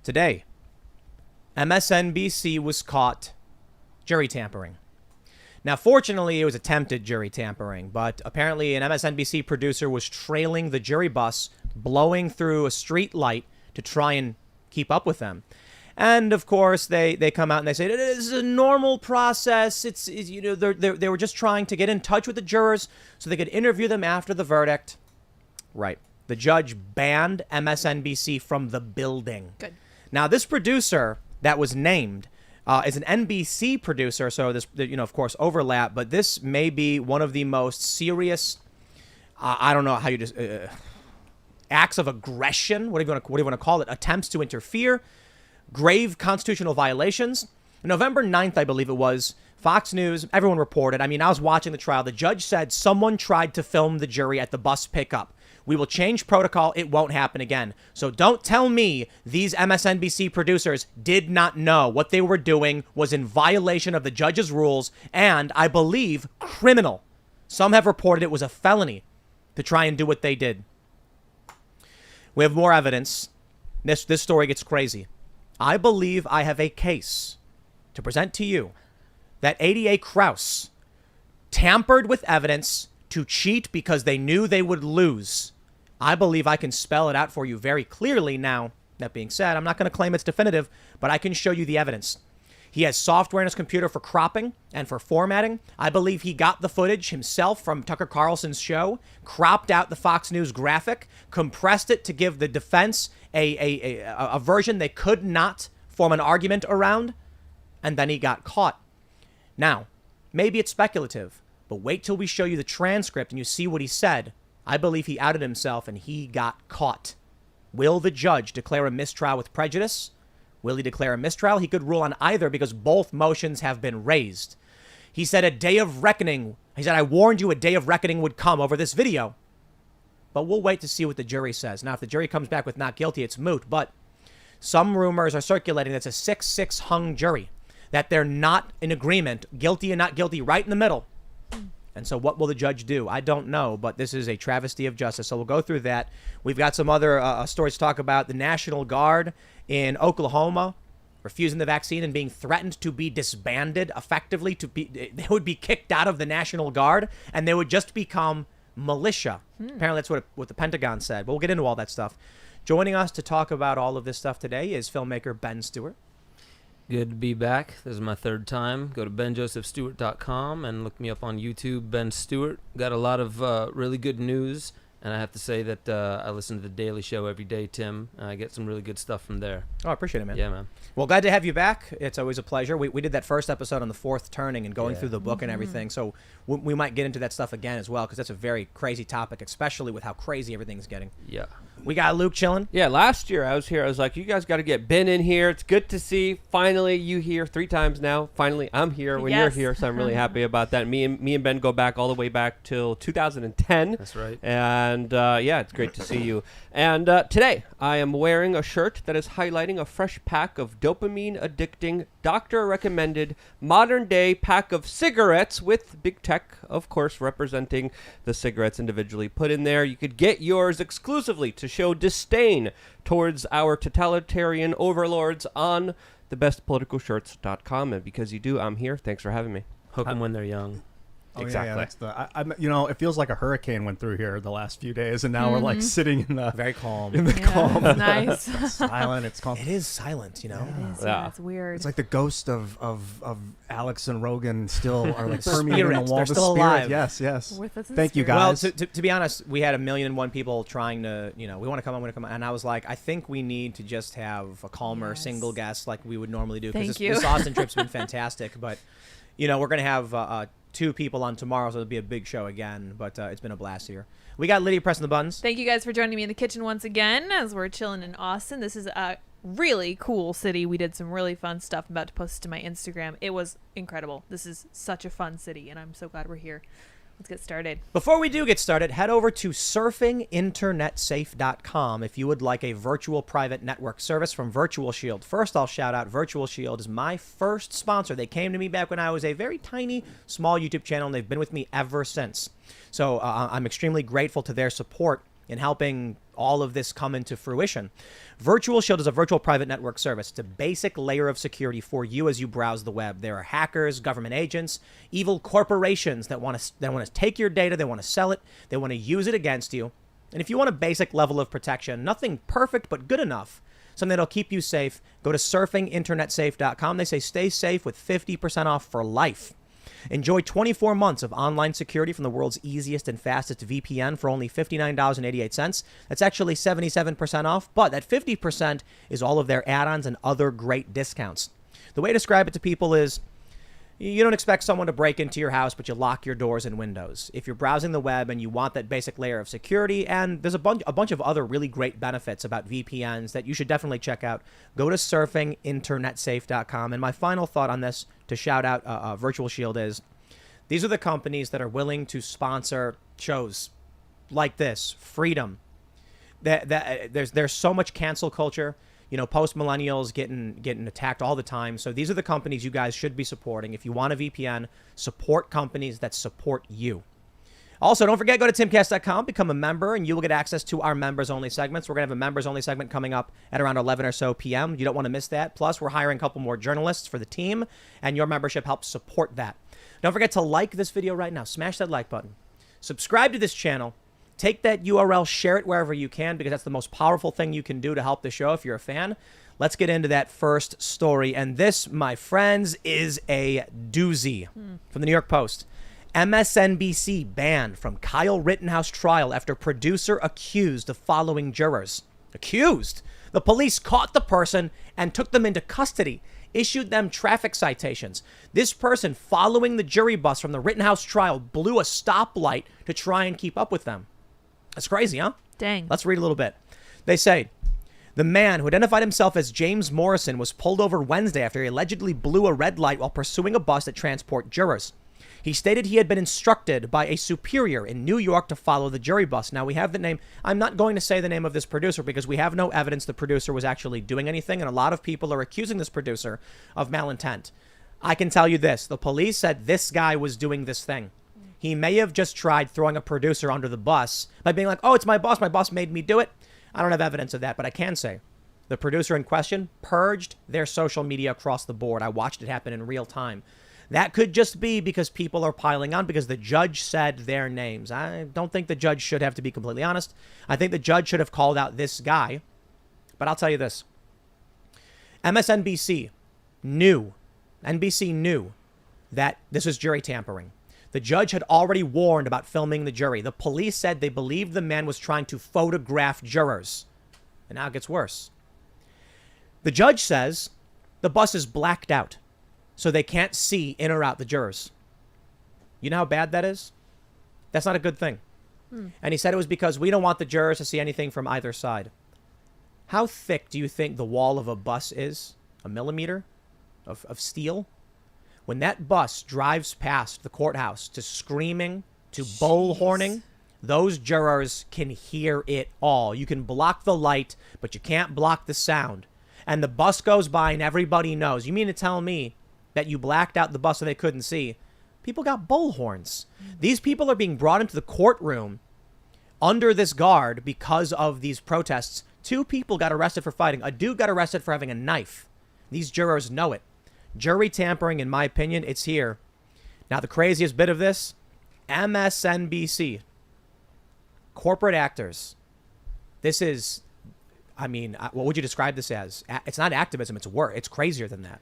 Today, MSNBC was caught jury tampering. Now, fortunately, it was attempted jury tampering, but apparently an MSNBC producer was trailing the jury bus, blowing through a street light to try and keep up with them. And of course, they come out and they say this is a normal process. They were just trying to get in touch with the jurors so they could interview them after the verdict. Right. The judge banned MSNBC from the building. Good. Now, this producer that was named is an NBC producer, so there's, of course, overlap. But this may be one of the most serious, I don't know how you just, acts of aggression. What do you want to call it? Attempts to interfere, grave constitutional violations. November 9th, I believe it was, Fox News, everyone reported. I mean, I was watching the trial. The judge said someone tried to film the jury at the bus pickup. We will change protocol. It won't happen again. So don't tell me these MSNBC producers did not know what they were doing was in violation of the judge's rules and, I believe, criminal. Some have reported it was a felony to try and do what they did. We have more evidence. This story gets crazy. I believe I have a case to present to you that ADA Krause tampered with evidence to cheat because they knew they would lose. I believe I can spell it out for you very clearly now. That being said, I'm not going to claim it's definitive, but I can show you the evidence. He has software in his computer for cropping and for formatting. I believe he got the footage himself from Tucker Carlson's show, cropped out the Fox News graphic, compressed it to give the defense a version they could not form an argument around, and then he got caught. Now, maybe it's speculative, but wait till we show you the transcript and you see what he said. I believe he outed himself and he got caught. Will the judge declare a mistrial with prejudice? Will he declare a mistrial? He could rule on either because both motions have been raised. He said a day of reckoning. He said, I warned you a day of reckoning would come over this video. But we'll wait to see what the jury says. Now, if the jury comes back with not guilty, it's moot. But some rumors are circulating that it's a 6-6 hung jury, that they're not in agreement, guilty and not guilty, right in the middle. And so what will the judge do? I don't know, but this is a travesty of justice. So we'll go through that. We've got some other stories to talk about. The National Guard in Oklahoma refusing the vaccine and being threatened to be disbanded effectively. They would be kicked out of the National Guard and they would just become militia. Apparently that's what the Pentagon said. But we'll get into all that stuff. Joining us to talk about all of this stuff today is filmmaker Ben Stewart. Good to be back. This is my third time. Go to benjosephstewart.com and look me up on YouTube, Ben Stewart. Got a lot of really good news, and I have to say that I listen to The Daily Show every day, Tim. I get some really good stuff from there. Oh, I appreciate it, man. Yeah, man. Well, glad to have you back. It's always a pleasure. We did that first episode on the fourth turning and going through the book and everything, so we might get into that stuff again as well because that's a very crazy topic, especially with how crazy everything's getting. Yeah. We got Luke chilling. Yeah, last year I was here. I was like, you guys got to get Ben in here. It's good to see. Finally, you here 3 times now. Finally, I'm here when you're here, so I'm really happy about that. Me and Ben go back all the way back till 2010. That's right. And yeah, it's great to see you. And today I am wearing a shirt that is highlighting a fresh pack of dopamine-addicting, doctor-recommended, modern-day pack of cigarettes with big tech, of course, representing the cigarettes individually put in there. You could get yours exclusively to show disdain towards our totalitarian overlords on thebestpoliticalshirts.com. And because you do, I'm here. Thanks for having me. Hook them when they're young. Oh, Exactly. Yeah, that's it feels like a hurricane went through here the last few days, and now we're like sitting in the Very calm. calm. It's nice. Silent. It's calm. It is silent, It is, yeah, it's weird. It's like the ghost of Alex and Rogan still are like permeating the Spirits. wall. They're The still spirit. alive. Yes. With us in Thank you, spirit. Well, guys. to be honest, we had 1,000,001 people trying to, we want to come on, and I was like, I think we need to just have a calmer single guest like we would normally do. Thank you. This Austin trip's been fantastic, but, we're going to have 2 people on tomorrow, so it'll be a big show again, but it's been a blast here. We got Lydia pressing the buttons. Thank you guys for joining me in the kitchen once again as we're chilling in Austin. This is a really cool city. We did some really fun stuff. I'm about to post it to my Instagram. It was incredible. This is such a fun city, and I'm so glad we're here. Let's get started. Before we do get started, head over to surfinginternetsafe.com if you would like a virtual private network service from Virtual Shield. First, I'll shout out Virtual Shield is my first sponsor. They came to me back when I was a very tiny, small YouTube channel, and they've been with me ever since. So I'm extremely grateful to their support in helping all of this come into fruition. Virtual Shield is a virtual private network service. It's a basic layer of security for you as you browse the web. There are hackers, government agents, evil corporations that want to take your data, they want to sell it, they want to use it against you. And if you want a basic level of protection, nothing perfect but good enough, something that'll keep you safe, go to surfinginternetsafe.com. They say stay safe with 50% off for life. Enjoy 24 months of online security from the world's easiest and fastest VPN for only $59.88. That's actually 77% off, but that 50% is all of their add-ons and other great discounts. The way to describe it to people is you don't expect someone to break into your house, but you lock your doors and windows. If you're browsing the web and you want that basic layer of security, and there's a bunch of other really great benefits about VPNs that you should definitely check out, go to surfinginternetsafe.com. And my final thought on this, to shout out Virtual Shield, is these are the companies that are willing to sponsor shows like this, Freedom. There's so much cancel culture. You know, post-millennials getting attacked all the time. So these are the companies you guys should be supporting. If you want a VPN, support companies that support you. Also, don't forget, go to timcast.com, become a member, and you will get access to our members-only segments. We're going to have a members-only segment coming up at around 11 or so p.m. You don't want to miss that. Plus, we're hiring a couple more journalists for the team, and your membership helps support that. Don't forget to like this video right now. Smash that like button. Subscribe to this channel. Take that URL, share it wherever you can, because that's the most powerful thing you can do to help the show if you're a fan. Let's get into that first story. And this, my friends, is a doozy from the New York Post. MSNBC banned from Kyle Rittenhouse trial after producer accused of following jurors. Accused? The police caught the person and took them into custody, issued them traffic citations. This person following the jury bus from the Rittenhouse trial blew a stoplight to try and keep up with them. That's crazy, huh? Dang. Let's read a little bit. They say, the man who identified himself as James Morrison was pulled over Wednesday after he allegedly blew a red light while pursuing a bus that transport jurors. He stated he had been instructed by a superior in New York to follow the jury bus. Now, we have the name. I'm not going to say the name of this producer because we have no evidence the producer was actually doing anything, and a lot of people are accusing this producer of malintent. I can tell you this. The police said this guy was doing this thing. He may have just tried throwing a producer under the bus by being like, oh, it's my boss. My boss made me do it. I don't have evidence of that, but I can say the producer in question purged their social media across the board. I watched it happen in real time. That could just be because people are piling on because the judge said their names. I don't think the judge should have, to be completely honest. I think the judge should have called out this guy. But I'll tell you this. NBC knew that this was jury tampering. The judge had already warned about filming the jury. The police said they believed the man was trying to photograph jurors. And now it gets worse. The judge says the bus is blacked out, so they can't see in or out the jurors. You know how bad that is? That's not a good thing. And he said it was because we don't want the jurors to see anything from either side. How thick do you think the wall of a bus is? A millimeter of steel? When that bus drives past the courthouse to screaming, to bullhorning, those jurors can hear it all. You can block the light, but you can't block the sound. And the bus goes by and everybody knows. You mean to tell me that you blacked out the bus so they couldn't see? People got bullhorns. These people are being brought into the courtroom under this guard because of these protests. 2 people got arrested for fighting. A dude got arrested for having a knife. These jurors know it. Jury tampering, in my opinion, it's here. Now, the craziest bit of this, MSNBC, corporate actors. This is, I mean, what would you describe this as? It's not activism, it's work. It's crazier than that.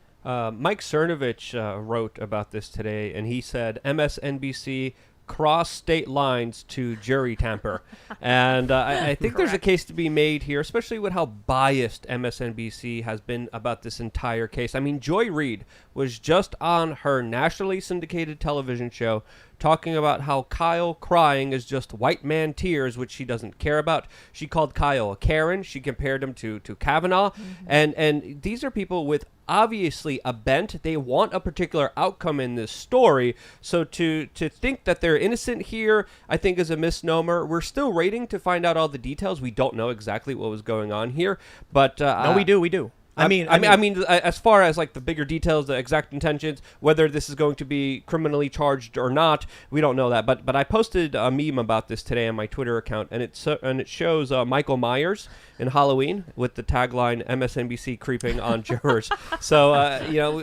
Mike Cernovich wrote about this today, and he said MSNBC cross state lines to jury tamper. And I think there's a case to be made here, especially with how biased MSNBC has been about this entire case. I mean, Joy Reid was just on her nationally syndicated television show talking about how Kyle crying is just white man tears, which she doesn't care about. She called Kyle a Karen. She compared him to Kavanaugh. And these are people with obviously a bent. They want a particular outcome in this story. So to think that they're innocent here, I think is a misnomer. We're still waiting to find out all the details. We don't know exactly what was going on here. But no, we do. I mean, as far as like the bigger details, the exact intentions, whether this is going to be criminally charged or not, we don't know that. But I posted a meme about this today on my Twitter account, and it shows Michael Myers in Halloween with the tagline "MSNBC creeping on jurors." So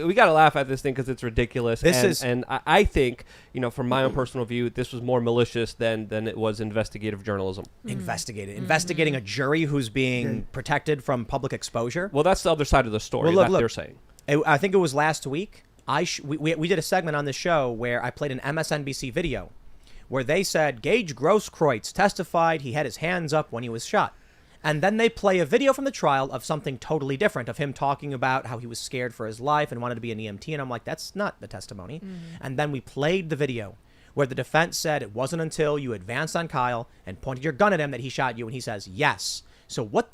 we got to laugh at this thing because it's ridiculous. And I think, from my own personal view, this was more malicious than it was investigative journalism. Investigating a jury who's being protected from public exposure. Well, that's the other side of the story that they're saying. I think it was last week. We did a segment on the show where I played an MSNBC video where they said Gage Grosskreutz testified he had his hands up when he was shot. And then they play a video from the trial of something totally different, of him talking about how he was scared for his life and wanted to be an EMT. And I'm like, that's not the testimony. And then we played the video where the defense said it wasn't until you advanced on Kyle and pointed your gun at him that he shot you. And he says, yes. So what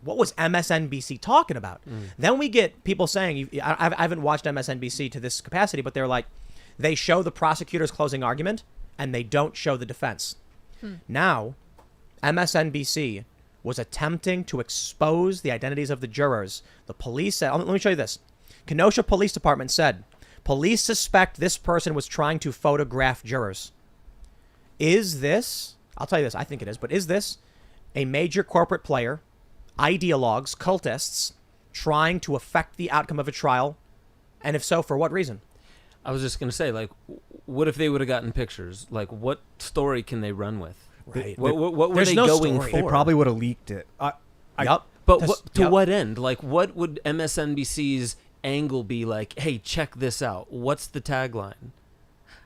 was MSNBC talking about? Then we get people saying, I haven't watched MSNBC to this capacity, but they're like, they show the prosecutor's closing argument and they don't show the defense. Now, MSNBC was attempting to expose the identities of the jurors. The police said, let me show you this. Kenosha Police Department said, police suspect this person was trying to photograph jurors. Is this, I'll tell you this, I think it is, but is this a major corporate player, ideologues, cultists, trying to affect the outcome of a trial? And if so, for what reason? I was just going to say, like, what if they would have gotten pictures? Like, what story can they run with? Right. What were There's they no going story. for? They probably would have leaked it. Yup. But to what end? Like, what would MSNBC's angle be like? Hey, check this out. What's the tagline?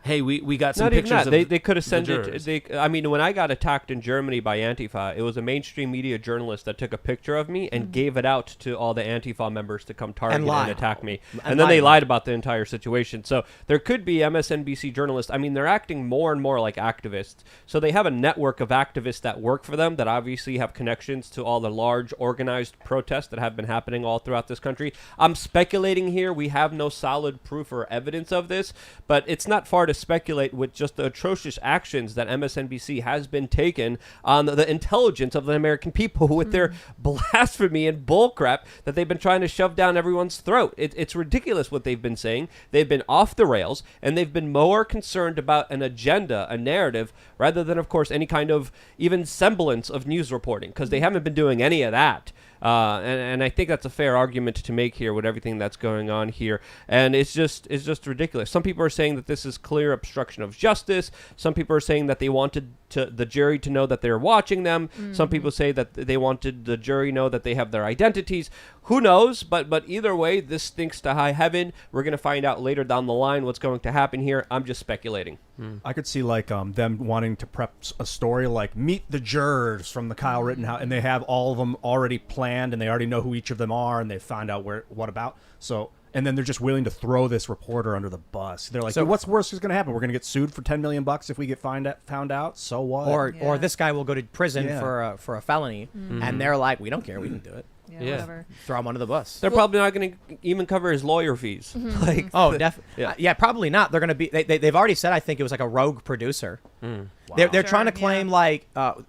Hey, we got some Not even pictures that. of They could have sent jurors. it. When I got attacked in Germany by Antifa, it was a mainstream media journalist that took a picture of me and gave it out to all the Antifa members to come target and attack me. And then they lied about the entire situation. So there could be MSNBC journalists. They're acting more and more like activists. So they have a network of activists that work for them that obviously have connections to all the large organized protests that have been happening all throughout this country. I'm speculating here. We have no solid proof or evidence of this, but it's not far to speculate with just the atrocious actions that MSNBC has been taken on the intelligence of the American people with their blasphemy and bullcrap that they've been trying to shove down everyone's throat. It's ridiculous what they've been saying. They've been off the rails, and they've been more concerned about an agenda, a narrative, rather than, of course, any kind of even semblance of news reporting, because they haven't been doing any of that. And I think that's a fair argument to make here with everything that's going on here. And it's just ridiculous. Some people are saying that this is clear obstruction of justice. Some people are saying that they wanted the jury to know that they're watching them. Some people say that they wanted the jury to know that they have their identities. Who knows? But either way, this stinks to high heaven. We're going to find out later down the line what's going to happen here. I'm just speculating. I could see like them wanting to prep a story like meet the jurors from the Kyle Rittenhouse, and they have all of them already planned, and they already know who each of them are, and they find out what about. So, and then they're just willing to throw this reporter under the bus. They're like, so what's worse is going to happen? We're going to get sued for $10 million if we get found out. So what? Or this guy will go to prison for a felony, and they're like, we don't care, we didn't do it. Yeah, whatever. Throw him under the bus. They're probably not going to even cover his lawyer fees. Definitely. Probably not. They're going to be. They've already said. I think it was like a rogue producer. Wow. They're trying to claim like.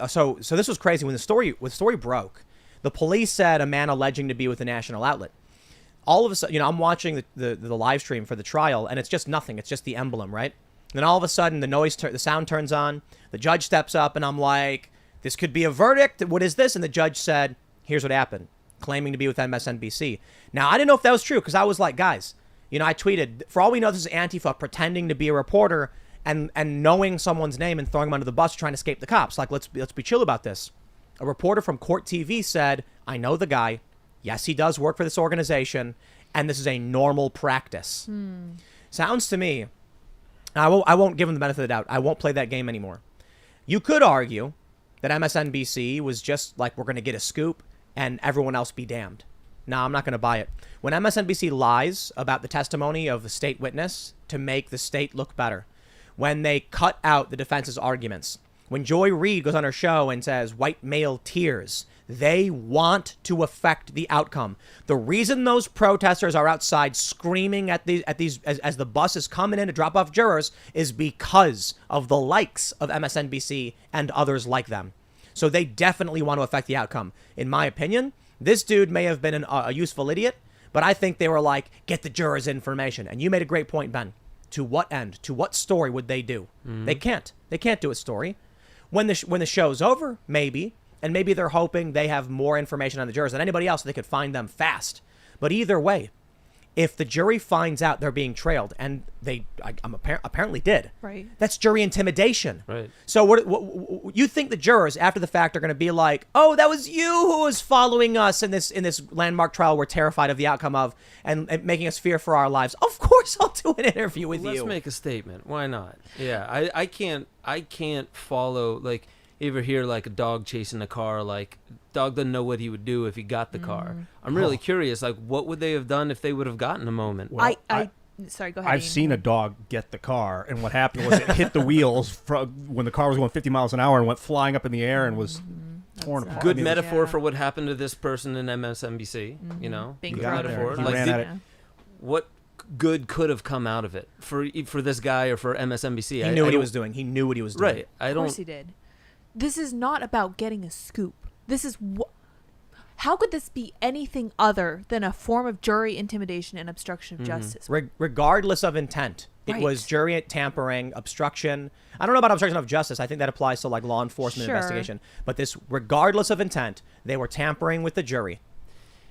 So this was crazy when the story broke. The police said a man alleging to be with a national outlet. All of a sudden, I'm watching the live stream for the trial, and it's just nothing. It's just the emblem, right? And then all of a sudden, the sound turns on. The judge steps up, and I'm like, this could be a verdict. What is this? And the judge said, here's what happened. Claiming to be with MSNBC. Now, I didn't know if that was true because I was like, guys, I tweeted, for all we know, this is Antifa pretending to be a reporter and knowing someone's name and throwing them under the bus trying to escape the cops. Like, let's be chill about this. A reporter from Court TV said, I know the guy. Yes, he does work for this organization, and this is a normal practice. Sounds to me, I won't give him the benefit of the doubt. I won't play that game anymore. You could argue that MSNBC was just like, we're going to get a scoop and everyone else be damned. No, I'm not going to buy it. When MSNBC lies about the testimony of the state witness to make the state look better, when they cut out the defense's arguments, when Joy Reid goes on her show and says white male tears, they want to affect the outcome. The reason those protesters are outside screaming at these as the bus is coming in to drop off jurors is because of the likes of MSNBC and others like them. So they definitely want to affect the outcome. In my opinion, This dude may have been a useful idiot, but I think they were like, get the jurors information. And you made a great point, Ben. To what end? To what story would they do? They can't. They can't do a story. When the show's over, maybe, and maybe they're hoping they have more information on the jurors than anybody else so they could find them fast. But either way, if the jury finds out they're being trailed, and they apparently did, Right. that's jury intimidation. Right. So what you think the jurors after the fact are going to be like, oh, that was you who was following us in this landmark trial we're terrified of the outcome of and making us fear for our lives. Of course I'll do an interview with Let's you. make a statement. Why not? Yeah, I can't follow, like, you ever hear like a dog chasing a car, like dog doesn't know what he would do if he got the car. I'm really curious, like what would they have done if they would have gotten a moment? Well, Sorry, go ahead. I've Ian. seen a dog get the car, and what happened was it hit the wheels when the car was going 50 miles an hour and went flying up in the air and was torn apart. Good I mean, metaphor Yeah. for what happened to this person in MSNBC, you know? Being Good thrown metaphor. there. He Like, ran did- at it. what good could have come out of it for this guy or for MSNBC? He knew what he was doing. He knew what he was doing. Right. I Of don't. course he did. This is not about getting a scoop. This is how could this be anything other than a form of jury intimidation and obstruction of justice? Regardless of intent. It Right. was jury tampering, obstruction. I don't know about obstruction of justice. I think that applies to like law enforcement Sure. investigation. But this, regardless of intent, they were tampering with the jury.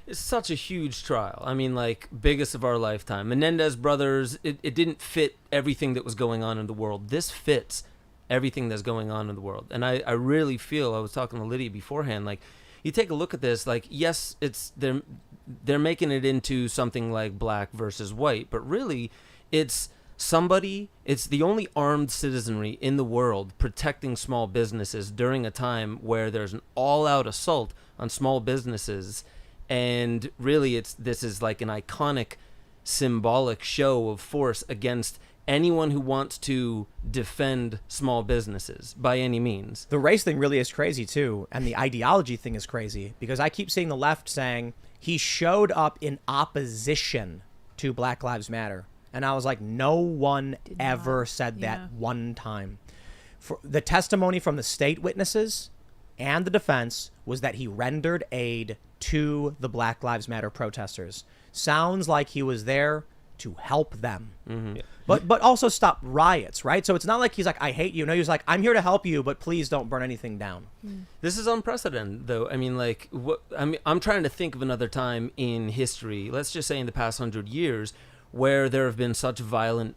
It's such a huge trial. I mean, like, biggest of our lifetime. Menendez brothers, it didn't fit everything that was going on in the world. This fits everything that's going on in the world. And I really feel, I was talking to Lydia beforehand, like, you take a look at this, like, yes, they're making it into something like black versus white, but really it's the only armed citizenry in the world protecting small businesses during a time where there's an all-out assault on small businesses. And really this is like an iconic symbolic show of force against anyone who wants to defend small businesses by any means. The race thing really is crazy too, and the ideology thing is crazy because I keep seeing the left saying he showed up in opposition to Black Lives Matter, and I was like, no one Did ever not. said that Yeah. one time. For the testimony from the state witnesses and the defense was that he rendered aid to the Black Lives Matter protesters. Sounds like he was there to help them. But also stop riots, right? So it's not like he's like, I hate you. No, he was like, I'm here to help you, but please don't burn anything down. This is unprecedented, though. I mean, like, I'm trying to think of another time in history, let's just say in the past 100 years, where there have been such violent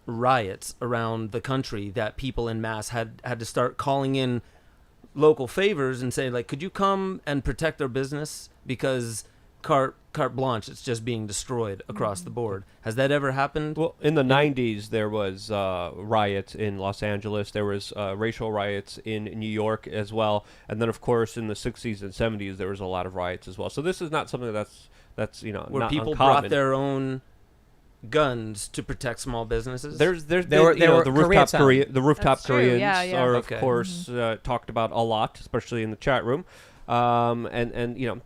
riots around the country that people en masse had to start calling in local favors and say, like, could you come and protect our business? Because carte blanche, it's just being destroyed across the board. Has that ever happened? Well, in the 90s, there was riots in Los Angeles. There was racial riots in New York as well. And then, of course, in the 60s and 70s, there was a lot of riots as well. So this is not something that's Where not people uncommon. brought their own guns to protect small businesses? There's There been, were- you there know, were the rooftop Koreatown. the rooftop That's true. Koreans Yeah, yeah. are Okay. of course talked about a lot, especially in the chat room. And you know,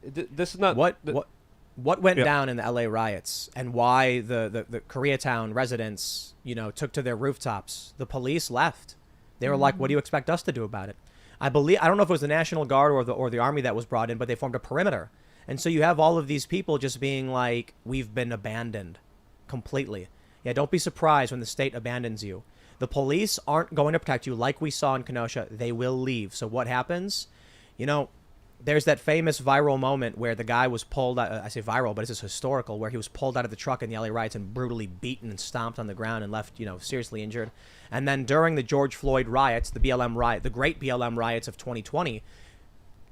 this is not What went Yeah. down in the LA riots and why the Koreatown residents, took to their rooftops. The police left. They were like, what do you expect us to do about it? I don't know if it was the National Guard or the army that was brought in, but they formed a perimeter. And so you have all of these people just being like, we've been abandoned completely. Yeah, don't be surprised when the state abandons you. The police aren't going to protect you like we saw in Kenosha. They will leave. So what happens? There's that famous viral moment where the guy was pulled out. I say viral, but it's just historical, where he was pulled out of the truck in the LA riots and brutally beaten and stomped on the ground and left, seriously injured. And then during the George Floyd riots, the great BLM riots of 2020,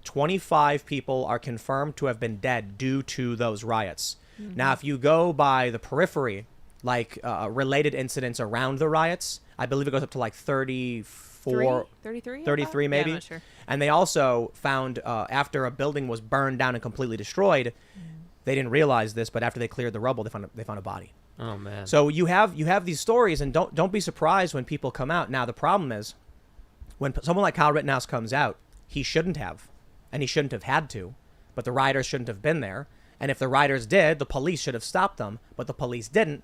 25 people are confirmed to have been dead due to those riots. Now, if you go by the periphery, like related incidents around the riots, I believe it goes up to like 34, 33? 33 maybe. Yeah, I'm not sure. And they also found after a building was burned down and completely destroyed, they didn't realize this, but after they cleared the rubble, they found a body. Oh man. So you have these stories, and don't be surprised when people come out. Now the problem is, when someone like Kyle Rittenhouse comes out, he shouldn't have, and he shouldn't have had to, but the rioters shouldn't have been there. And if the rioters did, the police should have stopped them, but the police didn't.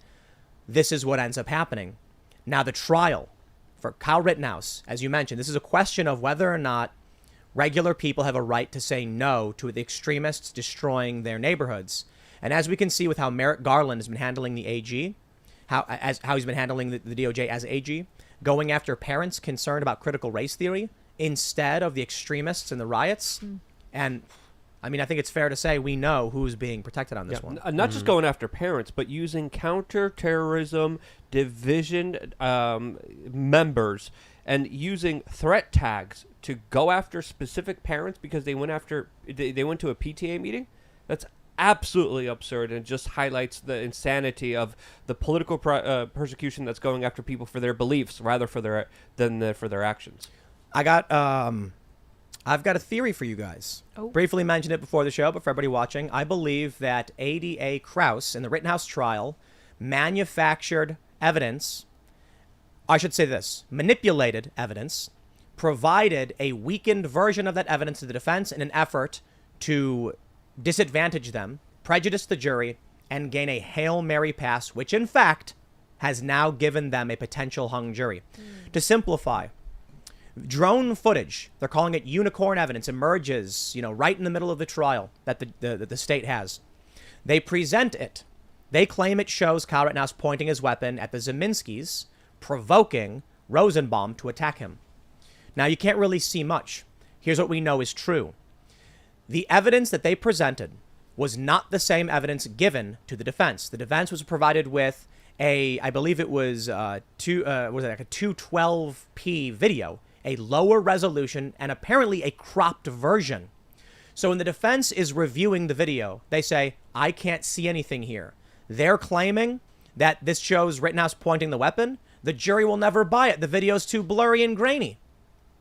This is what ends up happening. Now the trial for Kyle Rittenhouse, as you mentioned, this is a question of whether or not Regular people have a right to say no to the extremists destroying their neighborhoods. And as we can see with how Merrick Garland has been handling the AG, how he's been handling the DOJ as AG, going after parents concerned about critical race theory instead of the extremists and the riots. And I mean, I think it's fair to say we know who's being protected on this one. Not just going after parents, but using counterterrorism division members and using threat tags to go after specific parents because they went to a PTA meeting. That's absolutely absurd, and just highlights the insanity of the political persecution that's going after people for their beliefs rather for their actions. I've got a theory for you guys. Oh. Briefly mentioned it before the show, but for everybody watching, I believe that ADA Krauss in the Rittenhouse trial manufactured evidence. I should say this: manipulated evidence, provided a weakened version of that evidence to the defense in an effort to disadvantage them, prejudice the jury, and gain a Hail Mary pass, which in fact has now given them a potential hung jury. To simplify, drone footage, they're calling it unicorn evidence, emerges, right in the middle of the trial that the state has. They present it. They claim it shows Kyle Rittenhouse pointing his weapon at the Zeminskis, provoking Rosenbaum to attack him. Now, you can't really see much. Here's what we know is true. The evidence that they presented was not the same evidence given to the defense. The defense was provided with I believe it was a 212p video, a lower resolution, and apparently a cropped version. So when the defense is reviewing the video, they say, I can't see anything here. They're claiming that this shows Rittenhouse pointing the weapon. The jury will never buy it. The video's too blurry and grainy.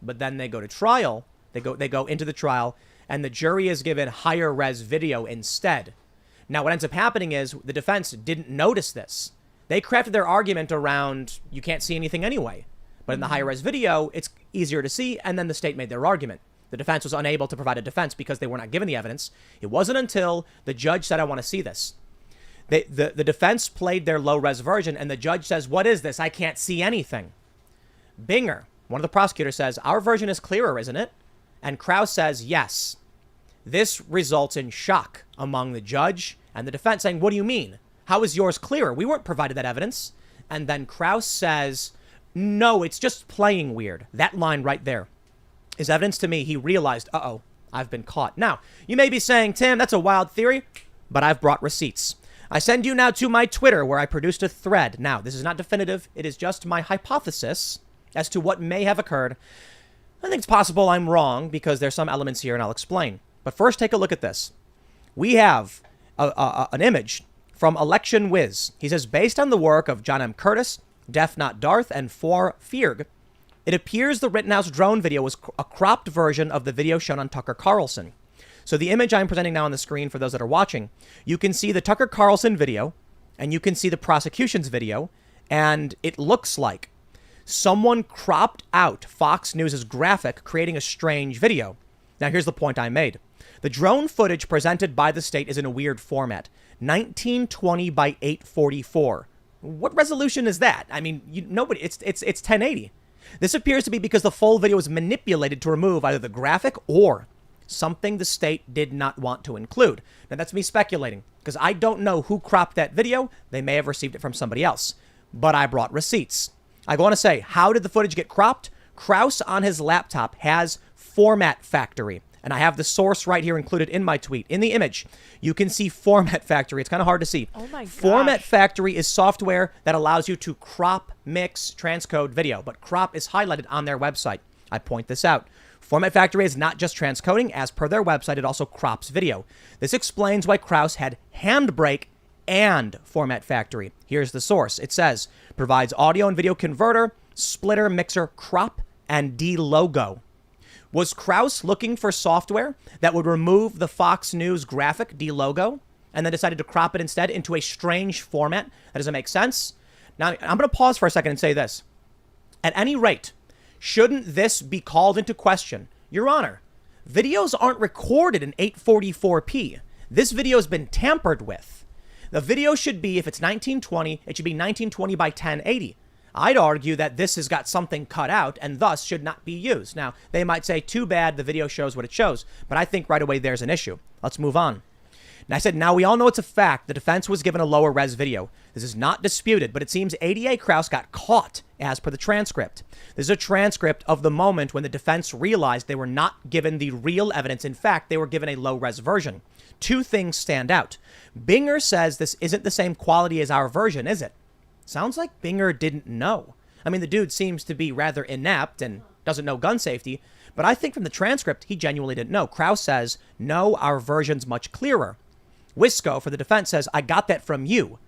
But then they go to trial. They go into the trial, and the jury is given higher res video instead. Now, what ends up happening is the defense didn't notice this. They crafted their argument around you can't see anything anyway. But in the higher res video, it's easier to see, and then the state made their argument. The defense was unable to provide a defense because they were not given the evidence. It wasn't until the judge said, I want to see this. The defense played their low-res version, and the judge says, what is this? I can't see anything. Binger, one of the prosecutors, says, our version is clearer, isn't it? And Krauss says, yes. This results in shock among the judge and the defense, saying, what do you mean? How is yours clearer? We weren't provided that evidence. And then Krauss says, no, it's just playing weird. That line right there is evidence to me. He realized, uh-oh, I've been caught. Now, you may be saying, Tim, that's a wild theory, but I've brought receipts. I send you now to my Twitter where I produced a thread. Now, this is not definitive. It is just my hypothesis as to what may have occurred. I think it's possible I'm wrong because there's some elements here and I'll explain. But first, take a look at this. We have an image from Election Wiz. He says, based on the work of John M. Curtis, Def Not Darth, and For Fearg, it appears the Rittenhouse drone video was a cropped version of the video shown on Tucker Carlson. So the image I'm presenting now on the screen for those that are watching, you can see the Tucker Carlson video and you can see the prosecution's video, and it looks like someone cropped out Fox News' graphic, creating a strange video. Now, here's the point I made. The drone footage presented by the state is in a weird format, 1920 by 844. What resolution is that? I mean, nobody. It's 1080. This appears to be because the full video is manipulated to remove either the graphic or something the state did not want to include. Now, that's me speculating because I don't know who cropped that video. They may have received it from somebody else, but I brought receipts. I go on to say, how did the footage get cropped? Krauss on his laptop has Format Factory, and I have the source right here included in my tweet. In the image, you can see Format Factory. It's kind of hard to see. Oh my gosh. Format Factory is software that allows you to crop, mix, transcode video, but crop is highlighted on their website. I point this out. Format Factory is not just transcoding. As per their website, it also crops video. This explains why Krauss had Handbrake and Format Factory. Here's the source. It says, provides audio and video converter, splitter, mixer, crop, and de-logo. Was Krauss looking for software that would remove the Fox News graphic de-logo and then decided to crop it instead into a strange format that doesn't make sense? Now, I'm going to pause for a second and say this. At any rate, shouldn't this be called into question? Your Honor, videos aren't recorded in 844p. This video has been tampered with. The video should be, if it's 1920, it should be 1920 by 1080. I'd argue that this has got something cut out and thus should not be used. Now, they might say, too bad, the video shows what it shows. But I think right away there's an issue. Let's move on. And I said, now we all know it's a fact. The defense was given a lower res video. This is not disputed, but it seems ADA Krause got caught as per the transcript. This is a transcript of the moment when the defense realized they were not given the real evidence. In fact, they were given a low res version. Two things stand out. Binger says this isn't the same quality as our version, is it? Sounds like Binger didn't know. I mean, the dude seems to be rather inept and doesn't know gun safety, but I think from the transcript, he genuinely didn't know. Krause says, no, our version's much clearer. Wisco, for the defense, says, I got that from you.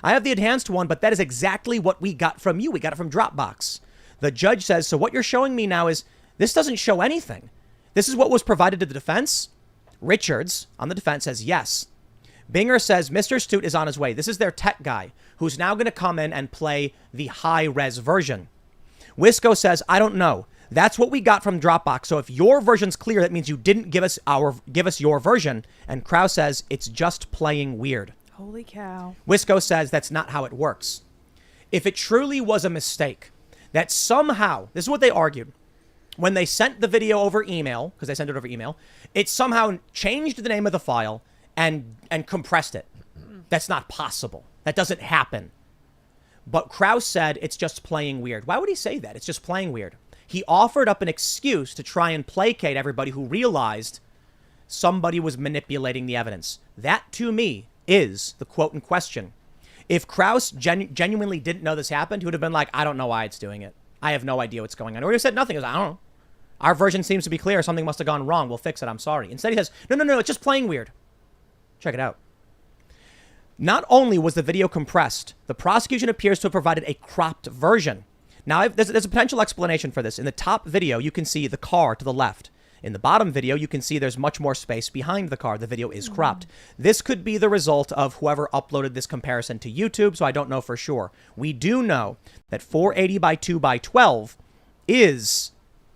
I have the enhanced one, but that is exactly what we got from you. We got it from Dropbox. The judge says, so what you're showing me now is this doesn't show anything. This is what was provided to the defense? Richards, on the defense, says yes. Binger says Mr. Stewart is on his way. This is their tech guy who's now going to come in and play the high-res version. Wisco says, I don't know. That's what we got from Dropbox. So if your version's clear, that means you didn't give us your version. And Krause says it's just playing weird. Holy cow. Wisco says that's not how it works. If it truly was a mistake, that somehow, this is what they argued, when they sent the video over email, because they sent it over email, it somehow changed the name of the file and compressed it. That's not possible. That doesn't happen. But Krause said it's just playing weird. Why would he say that? It's just playing weird. He offered up an excuse to try and placate everybody who realized somebody was manipulating the evidence. That, to me, is the quote in question. If Krause genuinely didn't know this happened, he would have been like, I don't know why it's doing it. I have no idea what's going on. Or he would have said nothing. He goes, I don't know. Our version seems to be clear. Something must have gone wrong. We'll fix it. I'm sorry. Instead, he says, no, it's just playing weird. Check it out. Not only was the video compressed, the prosecution appears to have provided a cropped version. Now, there's a potential explanation for this. In the top video, you can see the car to the left. In the bottom video, you can see there's much more space behind the car. The video is cropped. This could be the result of whoever uploaded this comparison to YouTube, so I don't know for sure. We do know that 480 by 2 by 12 is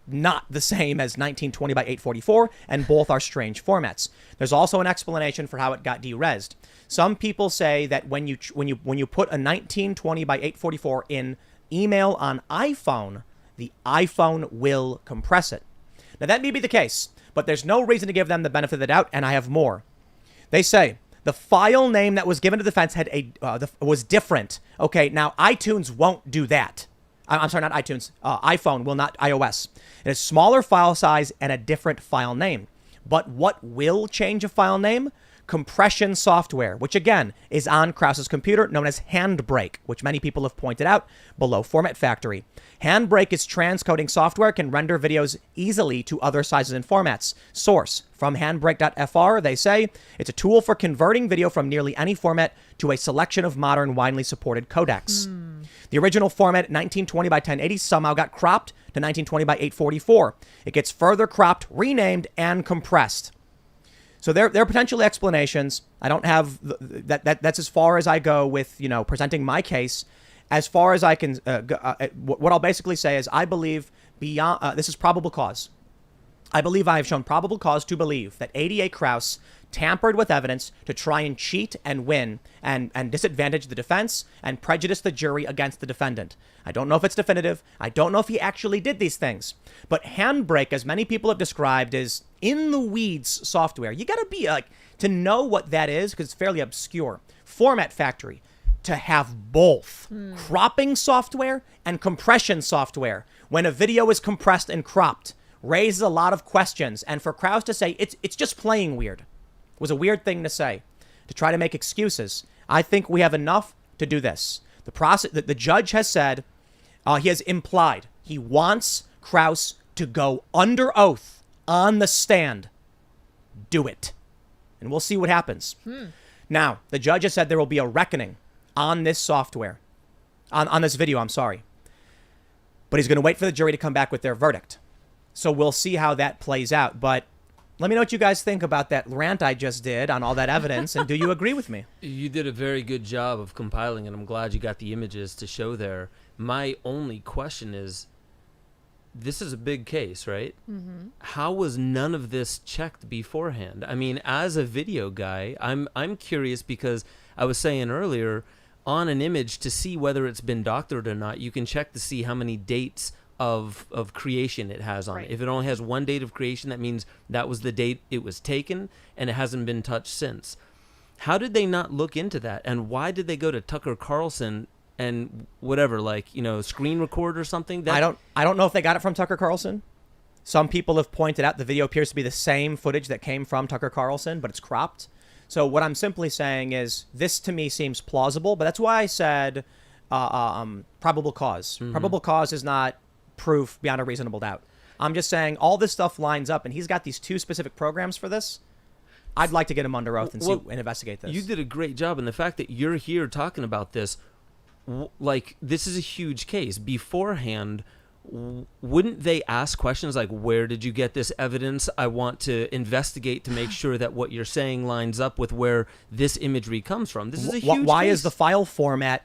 not the same as 1920 by 844, and both are strange formats. There's also an explanation for how it got derezzed. Some people say that when you put a 1920 by 844 in email on iPhone, the iPhone will compress it. Now, that may be the case, but there's no reason to give them the benefit of the doubt, and I have more. They say the file name that was given to the defense had was different. Okay, now iTunes won't do that. I'm sorry, not iTunes. iPhone will not, iOS. It has smaller file size and a different file name. But what will change a file name? Compression software, which again is on Krause's computer, known as Handbrake, which many people have pointed out below Format Factory. Handbrake is transcoding software, can render videos easily to other sizes and formats. Source, from handbrake.fr, they say, it's a tool for converting video from nearly any format to a selection of modern, widely supported codecs. The original format, 1920 by 1080, somehow got cropped to 1920 by 844. It gets further cropped, renamed, and compressed. So there are potential explanations. I don't have that's as far as I go with, presenting my case. As far as I can, what I'll basically say is I believe beyond, this is probable cause. I believe I have shown probable cause to believe that ADA Krause tampered with evidence to try and cheat and win and disadvantage the defense and prejudice the jury against the defendant. I don't know if it's definitive. I don't know if he actually did these things. But Handbrake, as many people have described, is in the weeds software. You got to be to know what that is because it's fairly obscure. Format Factory, to have both cropping software and compression software when a video is compressed and cropped raises a lot of questions. And for Krause to say it's just playing weird was a weird thing to say, to try to make excuses. I think we have enough to do this. The judge has said, he has implied he wants Krause to go under oath on the stand. Do it. And we'll see what happens. Now, the judge has said there will be a reckoning on this software, on this video, I'm sorry. But he's going to wait for the jury to come back with their verdict. So we'll see how that plays out. But let me know what you guys think about that rant I just did on all that evidence, and do you agree with me? You did a very good job of compiling, and I'm glad you got the images to show there. My only question is, this is a big case, right? Mm-hmm. How was none of this checked beforehand? I mean, as a video guy, I'm curious because I was saying earlier, on an image to see whether it's been doctored or not. You can check to see how many dates of creation it has on it. Right. If it only has one date of creation, that means that was the date it was taken, and it hasn't been touched since. How did they not look into that? And why did they go to Tucker Carlson and whatever, like, you know, screen record or something? I don't know if they got it from Tucker Carlson. Some people have pointed out the video appears to be the same footage that came from Tucker Carlson, but it's cropped. So what I'm simply saying is this to me seems plausible, but that's why I said probable cause. Mm-hmm. Probable cause is not proof beyond a reasonable doubt. I'm just saying all this stuff lines up, and he's got these 2 specific programs for this. I'd like to get him under oath and Well, and investigate this. You did a great job, and the fact that you're here talking about this, like, this is a huge case. Beforehand, wouldn't they ask questions like, where did you get this evidence? I want to investigate to make sure that what you're saying lines up with where this imagery comes from. This is a huge Why case. is the file format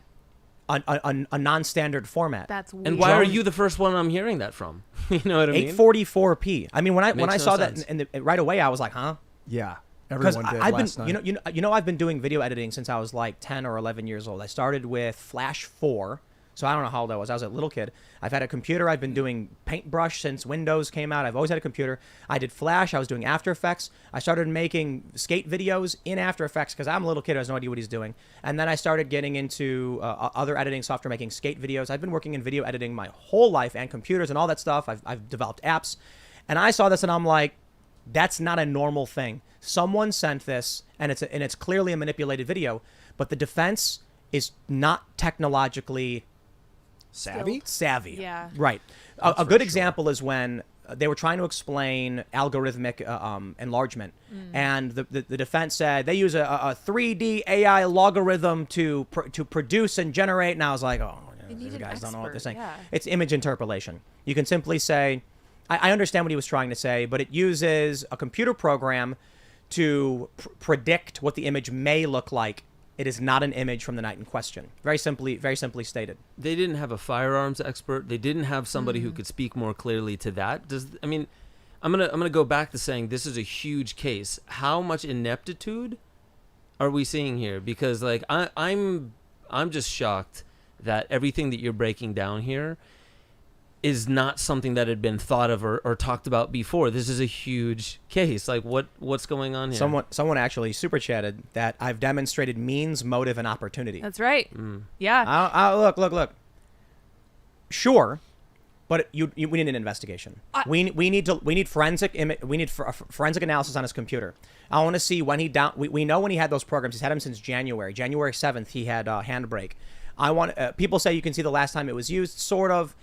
a non-standard format? That's weird. And why are you the first one I'm hearing that from? You know what I mean? 844p. I mean, when I Makes saw no that sense. right away, I was like, huh? Yeah, Because everyone did I've last been, night. you know, I've been doing video editing since I was like 10 or 11 years old. I started with Flash 4, so I don't know how old I was. I was a little kid. I've had a computer. I've been doing Paintbrush since Windows came out. I've always had a computer. I did Flash. I was doing After Effects. I started making skate videos in After Effects because I'm a little kid who has no idea what he's doing. And then I started getting into other editing software, making skate videos. I've been working in video editing my whole life and computers and all that stuff. I've developed apps. And I saw this and I'm like, that's not a normal thing. Someone sent this, and it's clearly a manipulated video, but the defense is not technologically savvy. Yeah. Right. A good example is when they were trying to explain algorithmic enlargement, and the defense said they use a 3D AI logarithm to produce and generate, and I was like, oh, They need these an guys don't know what they're expert, saying. yeah. It's image interpolation. You can simply say, I understand what he was trying to say, but it uses a computer program to predict what the image may look like. It is not an image from the night in question. Very simply stated. They didn't have a firearms expert. They didn't have somebody who could speak more clearly to that. I'm gonna go back to saying this is a huge case. How much ineptitude are we seeing here? Because like I'm just shocked that everything that you're breaking down here is not something that had been thought of or talked about before. This is a huge case. Like what's going on here? Someone actually super chatted that I've demonstrated means, motive, and opportunity. That's right. Yeah. Look. Sure, but we need an investigation. We need forensic forensic analysis on his computer. I want to see when he we know when he had those programs. He's had them since January 7th. He had Handbrake. I want people say you can see the last time it was used. Sort of.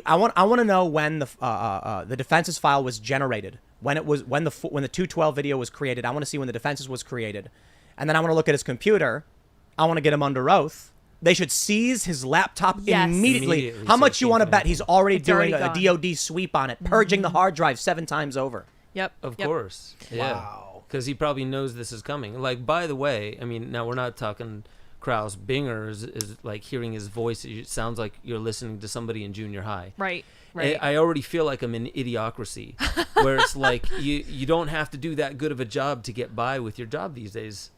I want to know when the defense's file was generated, when the 212 video was created. I want to see when the defense's was created, and then I want to look at his computer. I want to get him under oath. They should seize his laptop Yes. immediately. Immediately, How so much it you can't want to do bet he's already It's doing already a DoD sweep on it, purging the hard drive 7 times over? Yep. Of Yep. course. Yeah. Wow. Because he probably knows this is coming. Like, by the way, I mean, now we're not talking Kraus. Binger is like hearing his voice. It sounds like you're listening to somebody in junior high. Right. Right. I already feel like I'm in Idiocracy, where it's like you don't have to do that good of a job to get by with your job these days.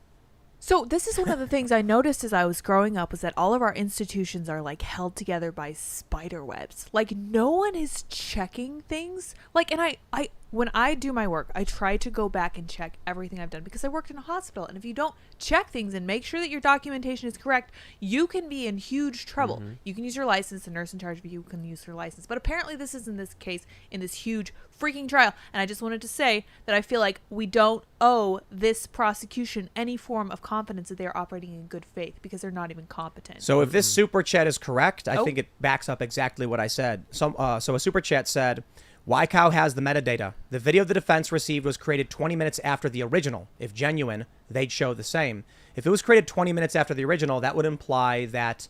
So this is one of the things I noticed as I was growing up was that all of our institutions are like held together by spider webs. Like no one is checking things. Like, and I when I do my work, I try to go back and check everything I've done because I worked in a hospital. And if you don't check things and make sure that your documentation is correct, you can be in huge trouble. You can use your license. The nurse in charge of you can use her license. But apparently this is in this case in this huge freaking trial. And I just wanted to say that I feel like we don't owe this prosecution any form of confidence that they are operating in good faith because they're not even competent. So if this super chat is correct, I Oh. think it backs up exactly what I said. So a super chat said, YCOW has the metadata. The video the defense received was created 20 minutes after the original. If genuine, they'd show the same. If it was created 20 minutes after the original, that would imply that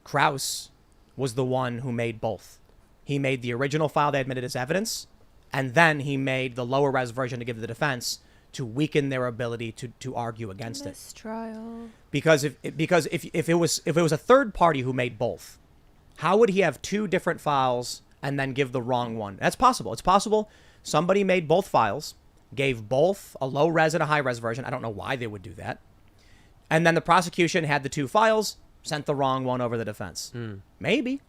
Kraus was the one who made both. He made the original file they admitted as evidence, and then he made the lower res version to give the defense to weaken their ability to argue against it. This trial. Because if it was a third party who made both, how would he have 2 different files and then give the wrong one? That's possible. It's possible somebody made both files, gave both a low res and a high res version. I don't know why they would do that. And then the prosecution had the two files, sent the wrong one over the defense. Maybe.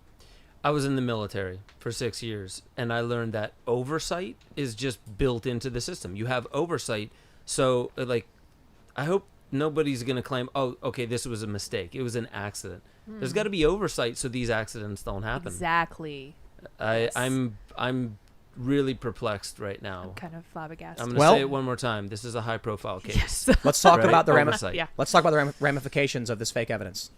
I was in the military for 6 years, and I learned that oversight is just built into the system. You have oversight, so like, I hope nobody's going to claim, oh, okay, this was a mistake. It was an accident. There's got to be oversight so these accidents don't happen. Exactly. I'm really perplexed right now. I'm kind of flabbergasted. I'm going to say it one more time. This is a high-profile case. Yes. Let's talk Right? about the Oversight. Yeah. Let's talk about the ramifications of this fake evidence.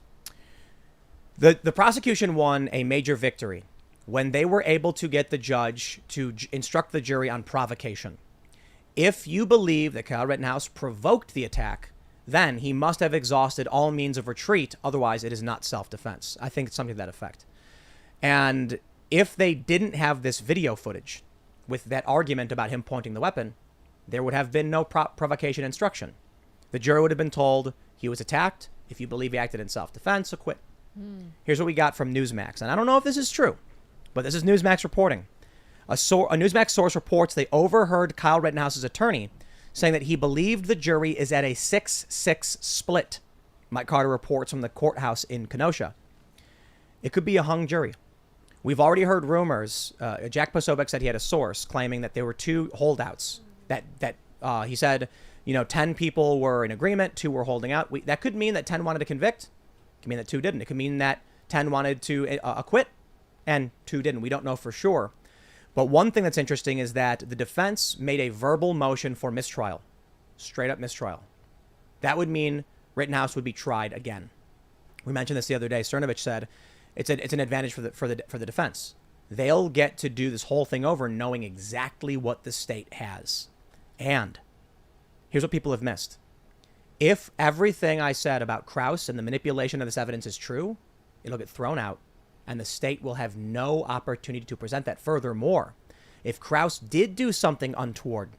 The prosecution won a major victory when they were able to get the judge to instruct the jury on provocation. If you believe that Kyle Rittenhouse provoked the attack, then he must have exhausted all means of retreat. Otherwise, it is not self-defense. I think it's something to that effect. And if they didn't have this video footage with that argument about him pointing the weapon, there would have been no provocation instruction. The jury would have been told he was attacked. If you believe he acted in self-defense, acquit. Here's what we got from Newsmax. And I don't know if this is true, but this is Newsmax reporting. A Newsmax source reports they overheard Kyle Rittenhouse's attorney saying that he believed the jury is at a 6-6 split. Mike Carter reports from the courthouse in Kenosha. It could be a hung jury. We've already heard rumors. Jack Posobiec said he had a source claiming that there were 2 holdouts. That he said, 10 people were in agreement, 2 were holding out. That could mean that 10 wanted to convict. It could mean that 2 didn't. It could mean that 10 wanted to acquit and 2 didn't. We don't know for sure. But one thing that's interesting is that the defense made a verbal motion for mistrial. Straight up mistrial. That would mean Rittenhouse would be tried again. We mentioned this the other day. Cernovich said it's an advantage for the defense. They'll get to do this whole thing over knowing exactly what the state has. And here's what people have missed. If everything I said about Krause and the manipulation of this evidence is true, it'll get thrown out, and the state will have no opportunity to present that. Furthermore, if Krause did do something untoward,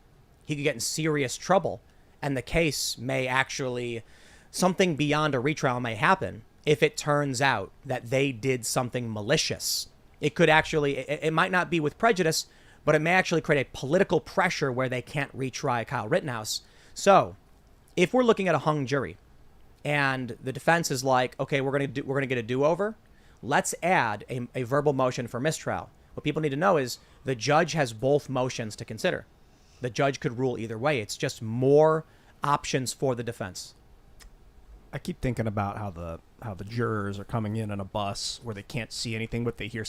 he could get in serious trouble, and the case may actually, something beyond a retrial may happen if it turns out that they did something malicious. It could actually, it might not be with prejudice, but it may actually create a political pressure where they can't retry Kyle Rittenhouse. So, if we're looking at a hung jury, and the defense is like, okay, we're gonna get a do-over, let's add a verbal motion for mistrial. What people need to know is the judge has both motions to consider. The judge could rule either way. It's just more options for the defense. I keep thinking about how the jurors are coming in on a bus where they can't see anything, but they hear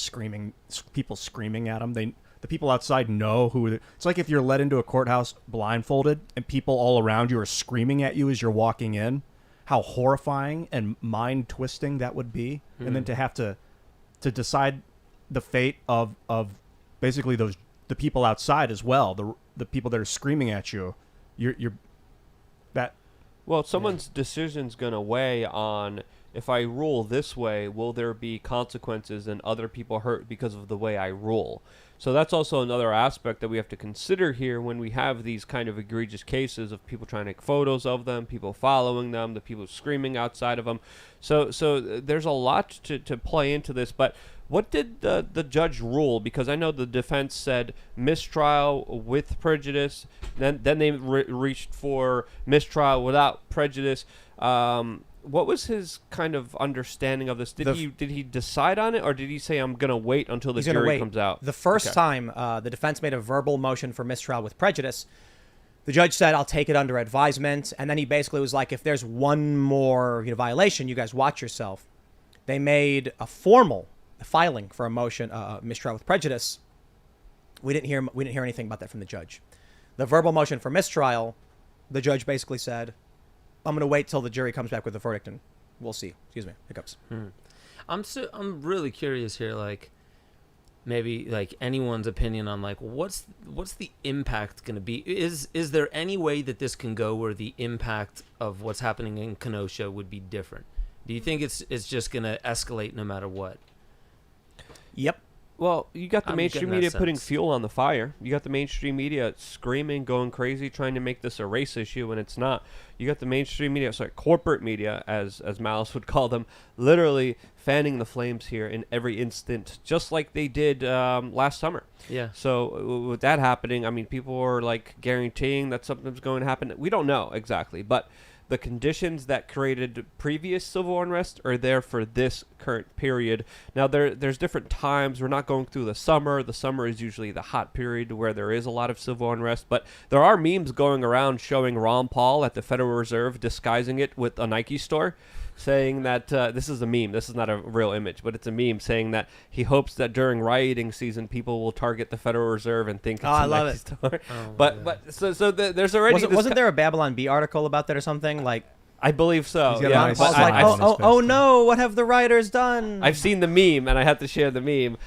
people screaming at them. The people outside know who. It's like if you're led into a courthouse blindfolded and people all around you are screaming at you as you're walking in. How horrifying and mind twisting that would be, and then to have to decide the fate of basically the people outside as well, the people that are screaming at you. You're that. Well, someone's decision's going to weigh on, if I rule this way, will there be consequences and other people hurt because of the way I rule? So that's also another aspect that we have to consider here when we have these kind of egregious cases of people trying to take photos of them, people following them, the people screaming outside of them. So there's a lot to play into this. But what did the judge rule? Because I know the defense said mistrial with prejudice. Then they reached for mistrial without prejudice. What was his kind of understanding of this? Did he decide on it, or did he say, I'm going to wait until the jury comes out? The first time the defense made a verbal motion for mistrial with prejudice, the judge said, I'll take it under advisement. And then he basically was like, if there's one more violation, you guys watch yourself. They made a formal filing for a motion, mistrial with prejudice. We didn't hear anything about that from the judge. The verbal motion for mistrial, the judge basically said, I'm going to wait till the jury comes back with a verdict, and we'll see. Excuse me, hiccups. I'm really curious here, like maybe like anyone's opinion on like what's the impact going to be? Is there any way that this can go where the impact of what's happening in Kenosha would be different? Do you think it's just going to escalate no matter what? Yep. Well, you got the mainstream media sense. putting fuel on the fire. You got the mainstream media screaming, going crazy, trying to make this a race issue when it's not. You got the mainstream media, corporate media, as Malice would call them, literally fanning the flames here in every instant, just like they did last summer. Yeah. So with that happening, I mean, people were like guaranteeing that something's going to happen. We don't know exactly, but the conditions that created previous civil unrest are there for this current period. Now, there's different times. We're not going through the summer. The summer is usually the hot period where there is a lot of civil unrest, but there are memes going around showing Ron Paul at the Federal Reserve disguising it with a Nike store, saying that this is a meme. This is not a real image, but it's a meme saying that he hopes that during rioting season, people will target the Federal Reserve and think it's a Nike store. There's already wasn't there a Babylon Bee article about that or something? Like, I believe so. He's got a Yeah, nice but Paul's like, smile on his face. oh no, what have the writers done? I've seen the meme, and I have to share the meme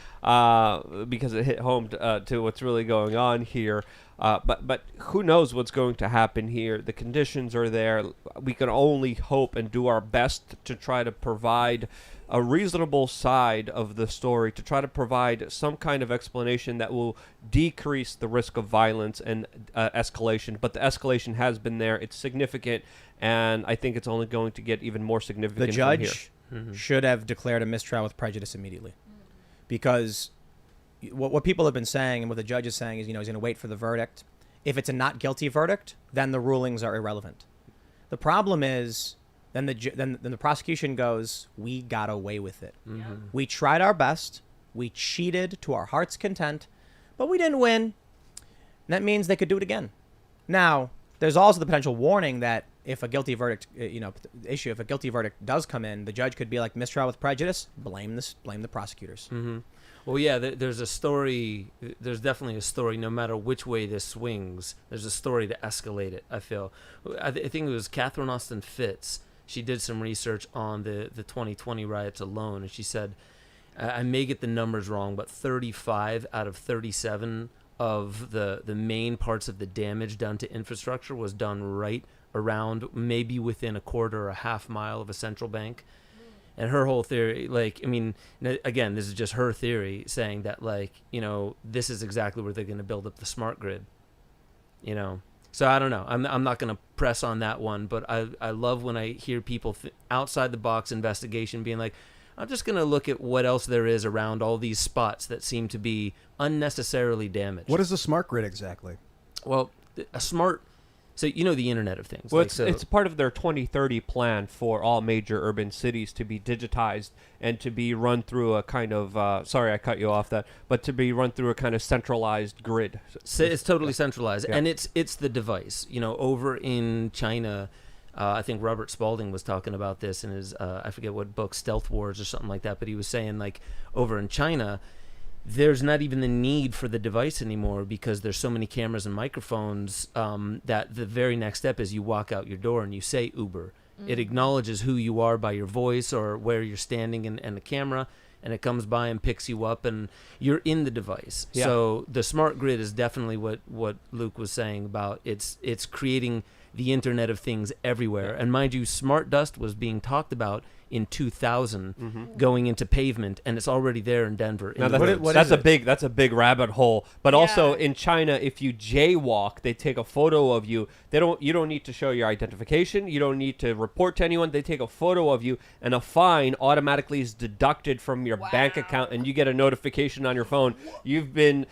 because it hit home to what's really going on here. But who knows what's going to happen here? The conditions are there. We can only hope and do our best to try to provide a reasonable side of the story, to try to provide some kind of explanation that will decrease the risk of violence and escalation. But the escalation has been there. It's significant, and I think it's only going to get even more significant The from here. judge should have declared a mistrial with prejudice immediately, because what people have been saying and what the judge is saying is, he's going to wait for the verdict. If it's a not guilty verdict, then the rulings are irrelevant. The problem is then the prosecution goes, we got away with it. We tried our best. We cheated to our heart's content, but we didn't win. And that means they could do it again. Now, there's also the potential warning that if a guilty verdict, if a guilty verdict does come in, the judge could be like, mistrial with prejudice, blame the prosecutors. Well, yeah, there's a story. There's definitely a story. No matter which way this swings, there's a story to escalate it. I feel. I think it was Catherine Austin Fitts. She did some research on the 2020 riots alone, and she said, I may get the numbers wrong, but 35 out of 37 of the main parts of the damage done to infrastructure was done right around, maybe within a quarter or a half mile of a central bank. And her whole theory, again, this is just her theory, saying that, this is exactly where they're going to build up the smart grid. So I don't know. I'm not going to press on that one, but I love when I hear people outside the box investigation being like, I'm just going to look at what else there is around all these spots that seem to be unnecessarily damaged. What is a smart grid exactly? Well, a smart... So the Internet of Things. Well, it's part of their 2030 plan for all major urban cities to be digitized and to be run through a kind of sorry I cut you off that, but to be run through a kind of centralized grid. So it's totally centralized, Yeah. and it's the device. Over in China, I think Robert Spalding was talking about this in his I forget what book, Stealth Wars or something like that, but he was saying over in China, there's not even the need for the device anymore because there's so many cameras and microphones that the very next step is you walk out your door and you say Uber. It acknowledges who you are by your voice or where you're standing and the camera, and it comes by and picks you up and you're in the device. Yeah. So the smart grid is definitely what Luke was saying about it's creating the Internet of Things everywhere. And mind you, smart dust was being talked about in 2000 going into pavement, and it's already there in Denver. Now in the roads. that's a big rabbit hole. But also in China, if you jaywalk, they take a photo of you. You don't need to show your identification. You don't need to report to anyone. They take a photo of you, and a fine automatically is deducted from your bank account, and you get a notification on your phone. You've been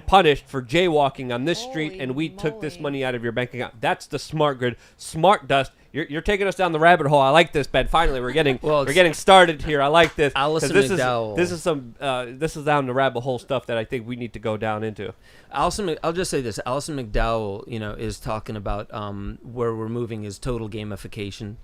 punished for jaywalking on this street, Holy and we took this moly. money out of your bank account. That's the smart grid. Smart dust. You're taking us down the rabbit hole. I like this, Ben. Finally, we're getting started here. I like this. 'Cause Allison this McDowell. this is down the rabbit hole stuff that I think we need to go down into. I'll just say this. Allison McDowell, is talking about where we're moving is total gamification.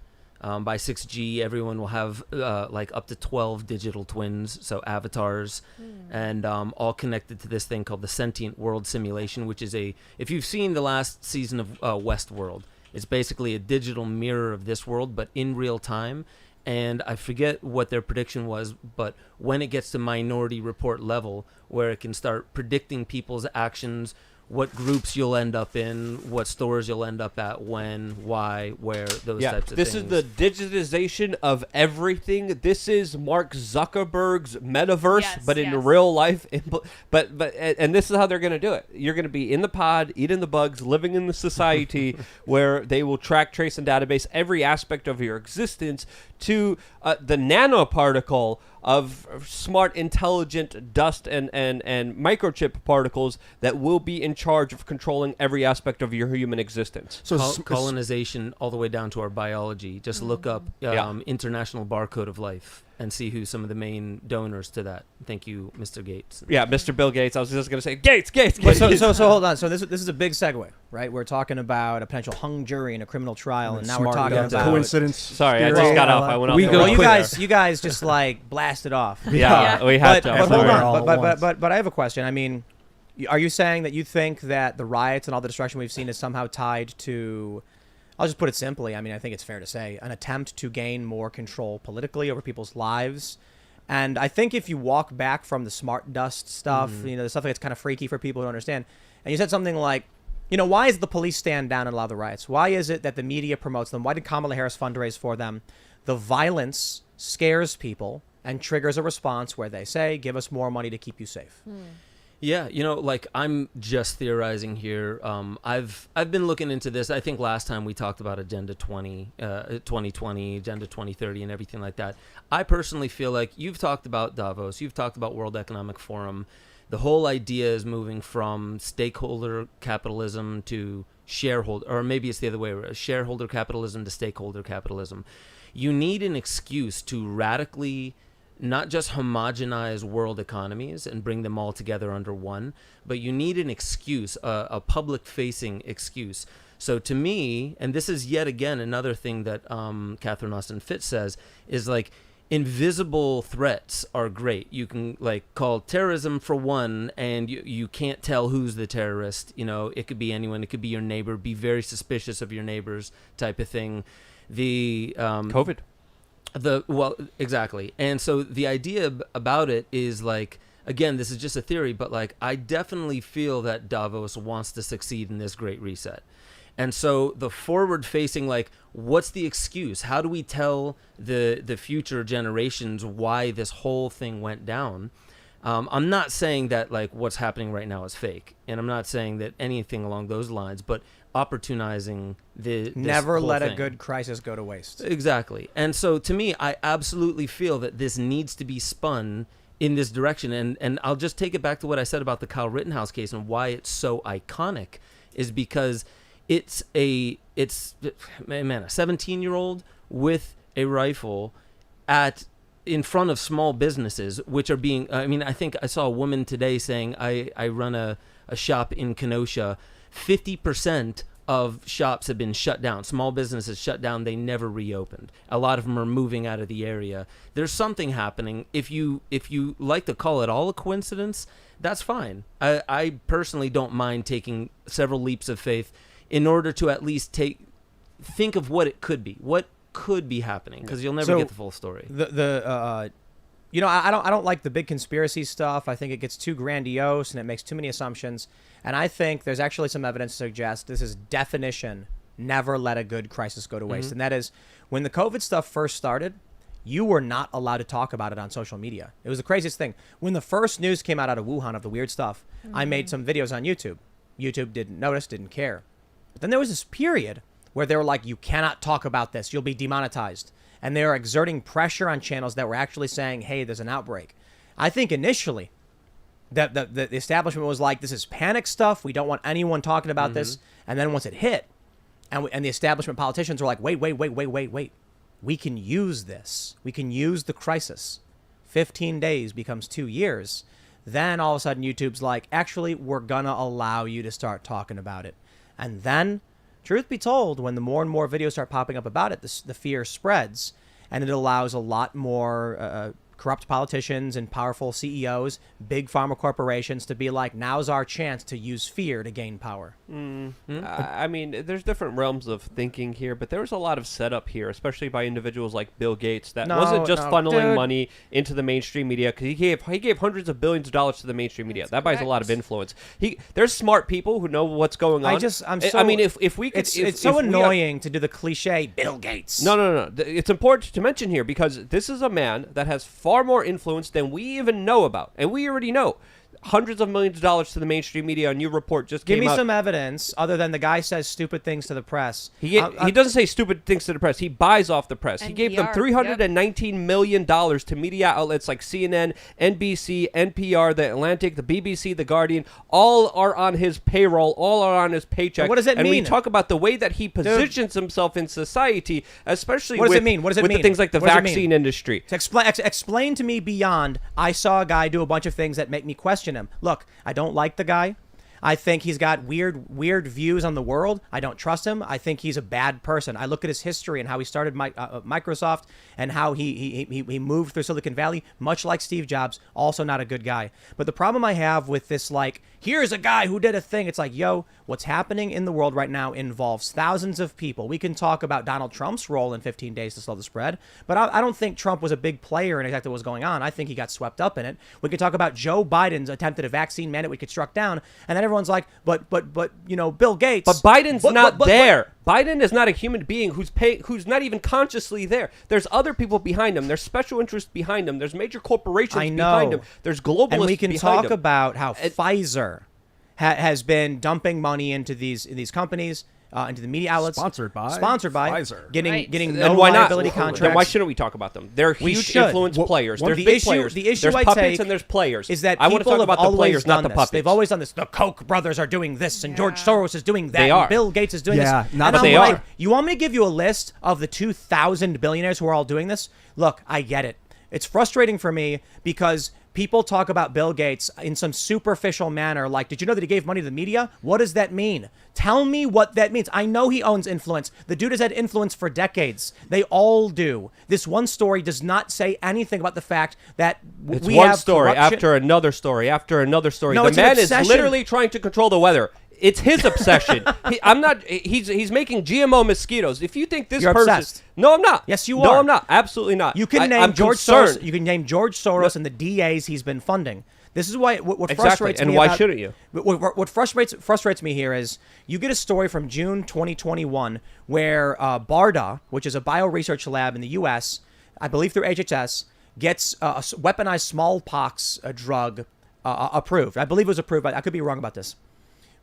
By 6G, everyone will have up to 12 digital twins, so avatars, and all connected to this thing called the Sentient World Simulation, which is if you've seen the last season of Westworld, it's basically a digital mirror of this world, but in real time. And I forget what their prediction was, but when it gets to Minority Report level, where it can start predicting people's actions, what groups you'll end up in, what stores you'll end up at, when, why, where, those types of this things. is the digitization of everything. This is Mark Zuckerberg's metaverse, but in real life. And this is how they're going to do it. You're going to be in the pod, eating the bugs, living in the society where they will track, trace, and database every aspect of your existence to the nanoparticle of smart, intelligent dust and microchip particles that will be in charge of controlling every aspect of your human existence. So colonization all the way down to our biology. Just look up International Barcode of Life and see who some of the main donors to that. Thank you, Mr. Gates. Yeah, Mr. Bill Gates. I was just going to say Gates. So hold on. So this is a big segue, right? We're talking about a potential hung jury in a criminal trial, and now we're talking about coincidence. Sorry, I just got off. I went off. Well, you guys just like blasted off. Yeah, we had to. But hold on. But I have a question. I mean, are you saying that you think that the riots and all the destruction we've seen is somehow tied to? I'll just put it simply. I mean, I think it's fair to say an attempt to gain more control politically over people's lives. And I think if you walk back from the smart dust stuff, the stuff that's kind of freaky for people to understand, and you said something like, why is the police stand down in a lot of the riots? Why is it that the media promotes them? Why did Kamala Harris fundraise for them? The violence scares people and triggers a response where they say, give us more money to keep you safe. Yeah, like I'm just theorizing here. I've been looking into this. I think last time we talked about Agenda 2020, Agenda 2030, and everything like that. I personally feel like you've talked about Davos, you've talked about World Economic Forum. The whole idea is moving from stakeholder capitalism to shareholder, or maybe it's the other way around, shareholder capitalism to stakeholder capitalism. You need an excuse to radically not just homogenize world economies and bring them all together under one, but you need an excuse, a public-facing excuse. So to me, and this is yet again another thing that Catherine Austin Fitts says, is like invisible threats are great. You can like call terrorism for one, and you can't tell who's the terrorist. It could be anyone. It could be your neighbor. Be very suspicious of your neighbors type of thing. The COVID. Exactly. And so the idea about it is like, again, this is just a theory, but like I definitely feel that Davos wants to succeed in this great reset. And so the forward facing, like, what's the excuse? How do we tell the future generations why this whole thing went down? I'm not saying that like what's happening right now is fake, and I'm not saying that anything along those lines, but opportunizing never let thing. A good crisis go to waste. Exactly. And so to me, I absolutely feel that this needs to be spun in this direction. And I'll just take it back to what I said about the Kyle Rittenhouse case and why it's so iconic is because it's a 17-year-old with a rifle in front of small businesses, which are being, I think I saw a woman today saying, I run a shop in Kenosha. 50% of shops have been shut down. Small businesses shut down. They never reopened. A lot of them are moving out of the area. There's something happening. If you like to call it all a coincidence, that's fine. I personally don't mind taking several leaps of faith in order to at least think of what it could be. What could be happening, because you'll never get the full story. I don't like the big conspiracy stuff. I think it gets too grandiose and it makes too many assumptions. And I think there's actually some evidence to suggest this is definition, never let a good crisis go to waste. And that is, when the COVID stuff first started, you were not allowed to talk about it on social media. It was the craziest thing. When the first news came out of Wuhan of the weird stuff, I made some videos on YouTube. YouTube didn't notice, didn't care. But then there was this period where they were like, you cannot talk about this. You'll be demonetized. And they were exerting pressure on channels that were actually saying, hey, there's an outbreak. I think initially that the establishment was like, this is panic stuff. We don't want anyone talking about this. And then once it hit, and the establishment politicians were like, wait. We can use this. We can use the crisis. 15 days becomes 2 years. Then all of a sudden YouTube's like, actually, we're going to allow you to start talking about it. And then, truth be told, when the more and more videos start popping up about it, the fear spreads, and it allows a lot more corrupt politicians and powerful CEOs, big pharma corporations to be like, now's our chance to use fear to gain power. I mean, there's different realms of thinking here, but there was a lot of setup here, especially by individuals like Bill Gates, that wasn't just funneling money into the mainstream media, because he gave hundreds of billions of dollars to the mainstream media. That buys a lot of influence. There's smart people who know what's going on. It's so annoying to do the cliche Bill Gates. No. It's important to mention here because this is a man that has far more influence than we even know about, and we already know. hundreds of millions of dollars to the mainstream media. A new report just Give came me out. some evidence other than the guy says stupid things to the press. He doesn't say stupid things to the press. He buys off the press. He gave them NPR, $319 million to media outlets like CNN, NBC, NPR, The Atlantic, the BBC, The Guardian. All are on his payroll. All are on his paycheck. What does it and mean? we talk about the way that he positions himself in society, especially What does with, it mean? What does it with mean? the things like the What does it mean? vaccine industry. Explain to me beyond, I saw a guy do a bunch of things that make me question him. Look, I don't like the guy. I think he's got weird views on the world. I don't trust him. I think he's a bad person. I look at his history and how he started Microsoft and how he moved through Silicon Valley, much like Steve Jobs, also not a good guy. But the problem I have with this, like, here's a guy who did a thing. It's like, yo, what's happening in the world right now involves thousands of people. We can talk about Donald Trump's role in 15 days to slow the spread, but I don't think Trump was a big player in exactly what was going on. I think he got swept up in it. We can talk about Joe Biden's attempted a vaccine mandate we could struck down, and then everyone's like, but you know, Bill Gates. But Biden's not there. Biden is not a human being who's not even consciously there. There's other people behind him. There's special interests behind him. There's major corporations behind him. There's globalists behind him. And we can talk about how Pfizer has been dumping money into these companies, into the media outlets. Sponsored by Pfizer. Getting no and why liability not? contracts. Then why shouldn't we talk about them? They're huge influence players. There's the big issue, players. The issue there's I puppets take and there's players. is that I want to people talk about have the players, always not done the this. puppets. They've always done this. The Koch brothers are doing this, and George Soros is doing that. They and are. Bill Gates is doing Yeah, this. not And but I'm they like, are. you want me to give you a list of the 2,000 billionaires who are all doing this? Look, I get it. It's frustrating for me because people talk about Bill Gates in some superficial manner. Like, did you know that he gave money to the media? What does that mean? Tell me what that means. I know he owns influence. The dude has had influence for decades. They all do. This one story does not say anything about the fact that It's we one have story corruption. after another story after another story. No, The it's an man is obsession. literally trying to control the weather. It's his obsession. He's making GMO mosquitoes. If you think this You're person, obsessed. no, I'm not. Yes, you No, are. I'm not. Absolutely not. You can name I'm George concerned. Soros. You can name George Soros and the DAs he's been funding. This is why what Exactly. frustrates And me. why about- shouldn't you? What frustrates me here is you get a story from June 2021 where BARDA, which is a bioresearch lab in the U.S., I believe through HHS, gets a weaponized smallpox drug approved. I believe it was approved, but I could be wrong about this.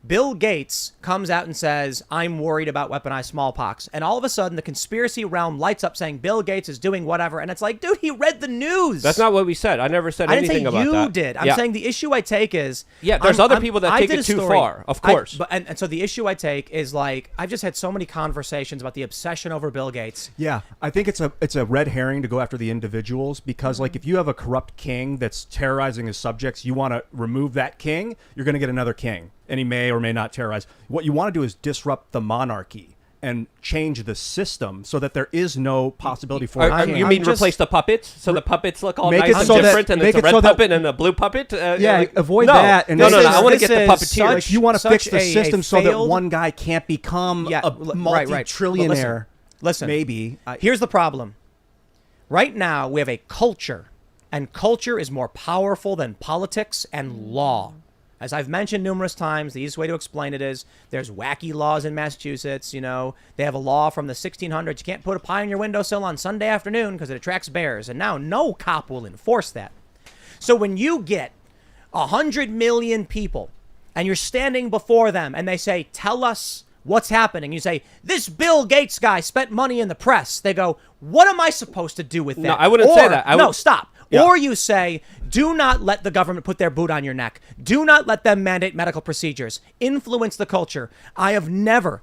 Bill Gates comes out and says, I'm worried about weaponized smallpox. And all of a sudden, the conspiracy realm lights up saying Bill Gates is doing whatever. And it's like, dude, he read the news. That's not what we said. I never said I didn't anything say about you that. did. I'm Yeah. saying the issue I take is... Yeah, there's other people that I take did it a too story. far, of course. And so the issue I take is like, I've just had so many conversations about the obsession over Bill Gates. Yeah, I think it's a red herring to go after the individuals because like if you have a corrupt king that's terrorizing his subjects, you want to remove that king, you're going to get another king, and he may or may not terrorize. What you want to do is disrupt the monarchy and change the system so that there is no possibility for a king. You mean replace the puppets so the puppets look all Make nice it and so that- different and make it's a it red so that- puppet and a blue puppet? Avoid no. that. And No, this I is- want to this get the is puppeteer. Like, you want to such fix the a system so that failed- one guy can't become Yeah, a right. multi-trillionaire. Listen. Maybe. Here's the problem. Right now, we have a culture, and culture is more powerful than politics and law. As I've mentioned numerous times, the easiest way to explain it is there's wacky laws in Massachusetts. You know, they have a law from the 1600s. You can't put a pie on your windowsill on Sunday afternoon because it attracts bears. And now no cop will enforce that. So when you get 100 million people and you're standing before them and they say, tell us what's happening. You say, this Bill Gates guy spent money in the press. They go, what am I supposed to do with that? No, I wouldn't say that. No, stop. Yeah. Or you say, do not let the government put their boot on your neck. Do not let them mandate medical procedures. Influence the culture. I have never,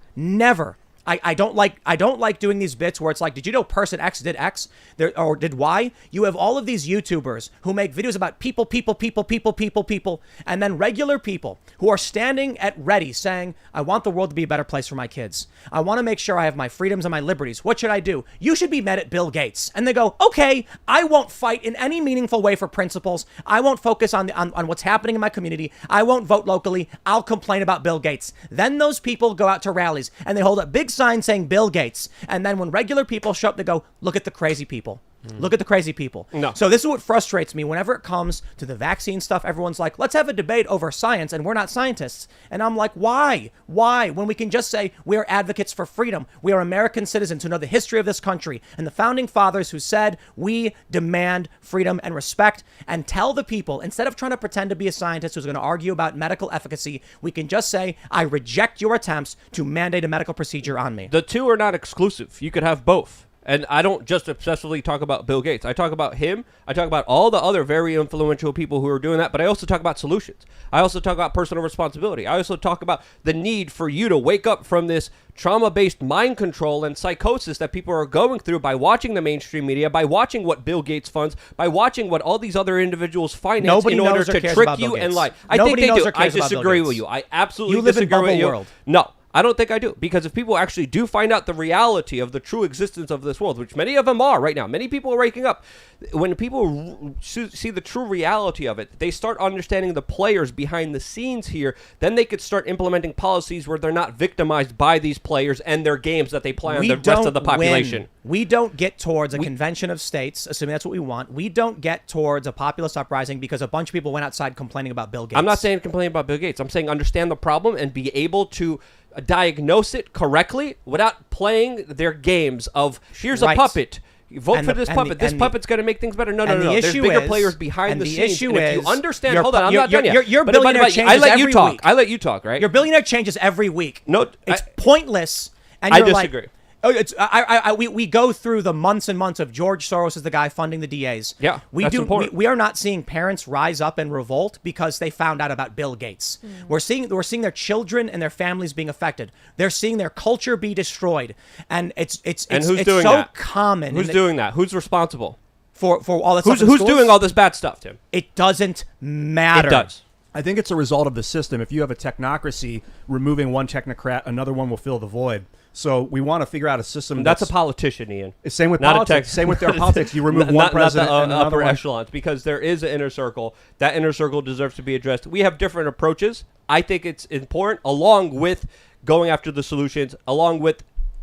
I don't like doing these bits where it's like, did you know person X did X or did Y? You have all of these YouTubers who make videos about people, and then regular people who are standing at ready saying, I want the world to be a better place for my kids. I want to make sure I have my freedoms and my liberties. What should I do? You should be mad at Bill Gates. And they go, okay, I won't fight in any meaningful way for principles. I won't focus on what's happening in my community. I won't vote locally. I'll complain about Bill Gates. Then those people go out to rallies and they hold up big signs saying Bill Gates. And then when regular people show up, they go, look at the crazy people. Look at the crazy people. No. So this is what frustrates me. Whenever it comes to the vaccine stuff, everyone's like, let's have a debate over science, and we're not scientists. And I'm like, why? Why? When we can just say we are advocates for freedom. We are American citizens who know the history of this country and the founding fathers who said we demand freedom and respect, and tell the people, instead of trying to pretend to be a scientist who's going to argue about medical efficacy, we can just say, I reject your attempts to mandate a medical procedure on me. The two are not exclusive. You could have both. And I don't just obsessively talk about Bill Gates. I talk about him. I talk about all the other very influential people who are doing that. But I also talk about solutions. I also talk about personal responsibility. I also talk about the need for you to wake up from this trauma-based mind control and psychosis that people are going through by watching the mainstream media, by watching what Bill Gates funds, by watching what all these other individuals finance in order to trick you and lie. I think they do. I disagree with you. I absolutely disagree with you. You live in bubble world. No. I don't think I do, because if people actually do find out the reality of the true existence of this world, which many of them are right now, many people are waking up. When people see the true reality of it, they start understanding the players behind the scenes here. Then they could start implementing policies where they're not victimized by these players and their games that they play on the rest of the population. We don't get towards a convention of states, assuming that's what we want. We don't get towards a populist uprising because a bunch of people went outside complaining about Bill Gates. I'm not saying complaining about Bill Gates. I'm saying understand the problem and be able to diagnose it correctly without playing their games of here's a puppet. Vote for this puppet. This puppet's going to make things better. No. There's bigger players behind the scenes. And if you understand, hold on, I'm not done yet. Your billionaire changes every week. I let you talk, right? Your billionaire changes every week. No, it's pointless. And I you're disagree. We go through the months and months of George Soros as the guy funding the DAs. Yeah, that's important. We are not seeing parents rise up and revolt because they found out about Bill Gates. We're seeing their children and their families being affected. They're seeing their culture be destroyed, and it's doing so that? common. Who's doing that? Who's responsible for all that stuff? Who's doing all this bad stuff, Tim? It doesn't matter. It does. I think it's a result of the system. If you have a technocracy, removing one technocrat, another one will fill the void. So we want to figure out a system that's a politician, Ian. Same with not politics. Same with their politics. You remove one president not and the another upper one. echelons, because there is an inner circle. That inner circle deserves to be addressed. We have different approaches. I think it's important, along with going after the solutions, along with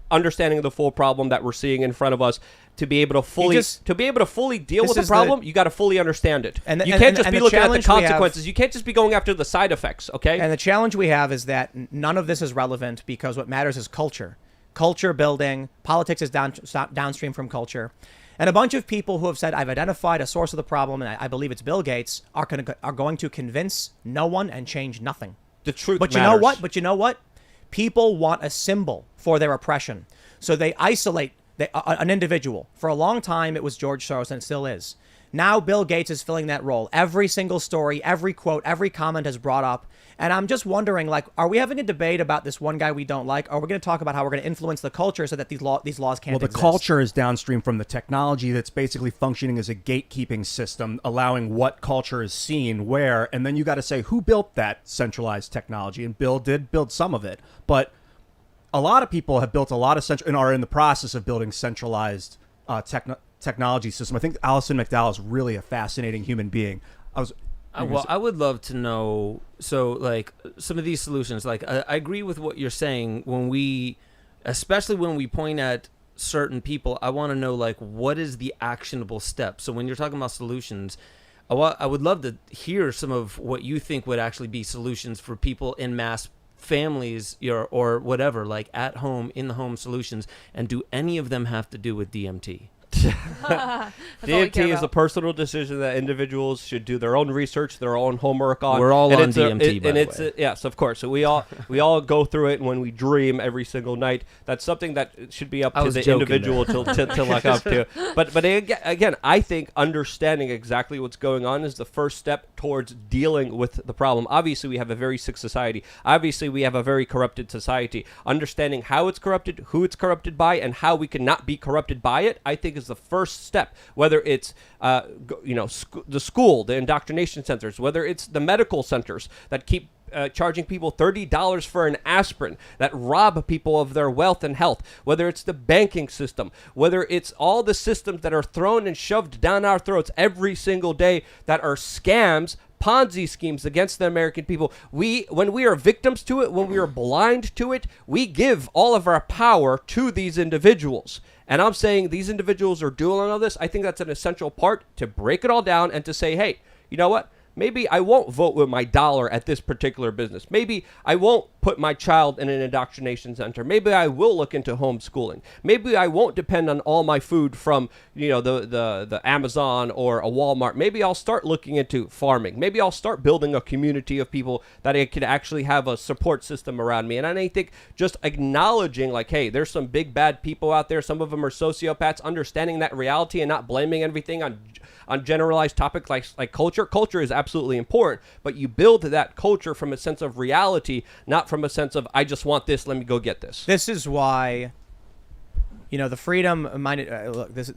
understanding the full problem that we're seeing in front of us. To be able to fully deal with the problem, you got to fully understand it. And you can't just be looking at the consequences. You can't just be going after the side effects. Okay. And the challenge we have is that none of this is relevant because what matters is culture. Culture building. Politics is downstream from culture. And a bunch of people who have said, I've identified a source of the problem, and I believe it's Bill Gates, are going to convince no one and change nothing. The truth matters. But you know what? People want a symbol for their oppression. So they isolate an individual. For a long time, it was George Soros, and it still is. Now Bill Gates is filling that role. Every single story, every quote, every comment is brought up. And I'm just wondering, are we having a debate about this one guy we don't like? Or are we going to talk about how we're going to influence the culture so that these laws can't exist? Well, the culture is downstream from the technology that's basically functioning as a gatekeeping system, allowing what culture is seen where. And then you got to say, who built that centralized technology? And Bill did build some of it. But a lot of people have built a lot of and are in the process of building centralized technology system. I think Alison McDowell is really a fascinating human being. I would love to know. So, some of these solutions. I agree with what you're saying. Especially when we point at certain people, I want to know what is the actionable step. So when you're talking about solutions, I would love to hear some of what you think would actually be solutions for people in mass families or whatever, at home, in the home solutions. And do any of them have to do with DMT? DMT is a personal decision that individuals should do their own research, their own homework on. We're all on DMT, by the way. Yes, of course. So we all go through it when we dream every single night. That's something that should be up to the individual to look up to. But again, I think understanding exactly what's going on is the first step towards dealing with the problem. Obviously, we have a very sick society. Obviously, we have a very corrupted society. Understanding how it's corrupted, who it's corrupted by, and how we cannot be corrupted by it, I think is the first step. Whether it's the school, the indoctrination centers, whether it's the medical centers that keep charging people $30 for an aspirin, that rob people of their wealth and health, whether it's the banking system, whether it's all the systems that are thrown and shoved down our throats every single day that are scams, Ponzi schemes against the American people. When we are victims to it, when we are blind to it, we give all of our power to these individuals. And I'm saying these individuals are doing all this. I think that's an essential part to break it all down and to say, hey, you know what? Maybe I won't vote with my dollar at this particular business. Maybe I won't put my child in an indoctrination center. Maybe I will look into homeschooling. Maybe I won't depend on all my food from, the Amazon or a Walmart. Maybe I'll start looking into farming. Maybe I'll start building a community of people that I could actually have a support system around me. And I think just acknowledging like, hey, there's some big bad people out there. Some of them are sociopaths, understanding that reality and not blaming everything on generalized topics like culture. Culture is absolutely important, but you build that culture from a sense of reality, not from a sense of, I just want this, let me go get this. This is why, the freedom-minded... look, this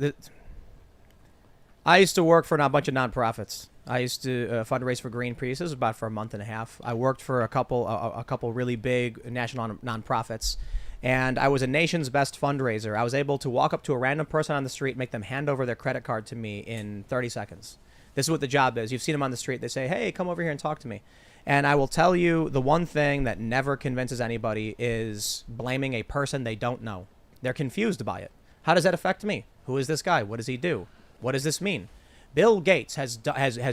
I used to work for a bunch of nonprofits. I used to fundraise for Greenpeace. This was about for a month and a half. I worked for a couple really big national nonprofits. And I was a nation's best fundraiser. I was able to walk up to a random person on the street, make them hand over their credit card to me in 30 seconds. This is what the job is. You've seen them on the street. They say, hey, come over here and talk to me. And I will tell you, the one thing that never convinces anybody is blaming a person they don't know. They're confused by it. How does that affect me? Who is this guy? What does he do? What does this mean? Bill Gates has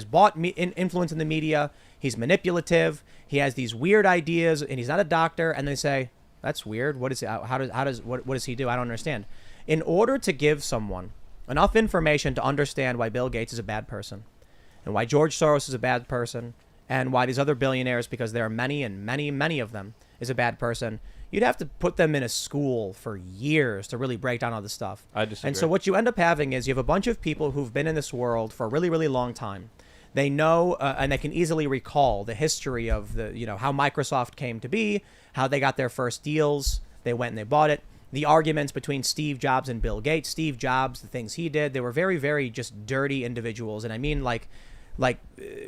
bought influence in the media. He's manipulative. He has these weird ideas, and he's not a doctor. And they say, that's weird. What is it? What does he do? I don't understand. In order to give someone enough information to understand why Bill Gates is a bad person, and why George Soros is a bad person, and why these other billionaires, because there are many and many, many of them, is a bad person, you'd have to put them in a school for years to really break down all this stuff. I disagree. And so what you end up having is you have a bunch of people who've been in this world for a really, really long time. They know and they can easily recall the history of how Microsoft came to be, how they got their first deals. They went and they bought it. The arguments between Steve Jobs and Bill Gates. Steve Jobs, the things he did, they were very, very just dirty individuals. And I mean like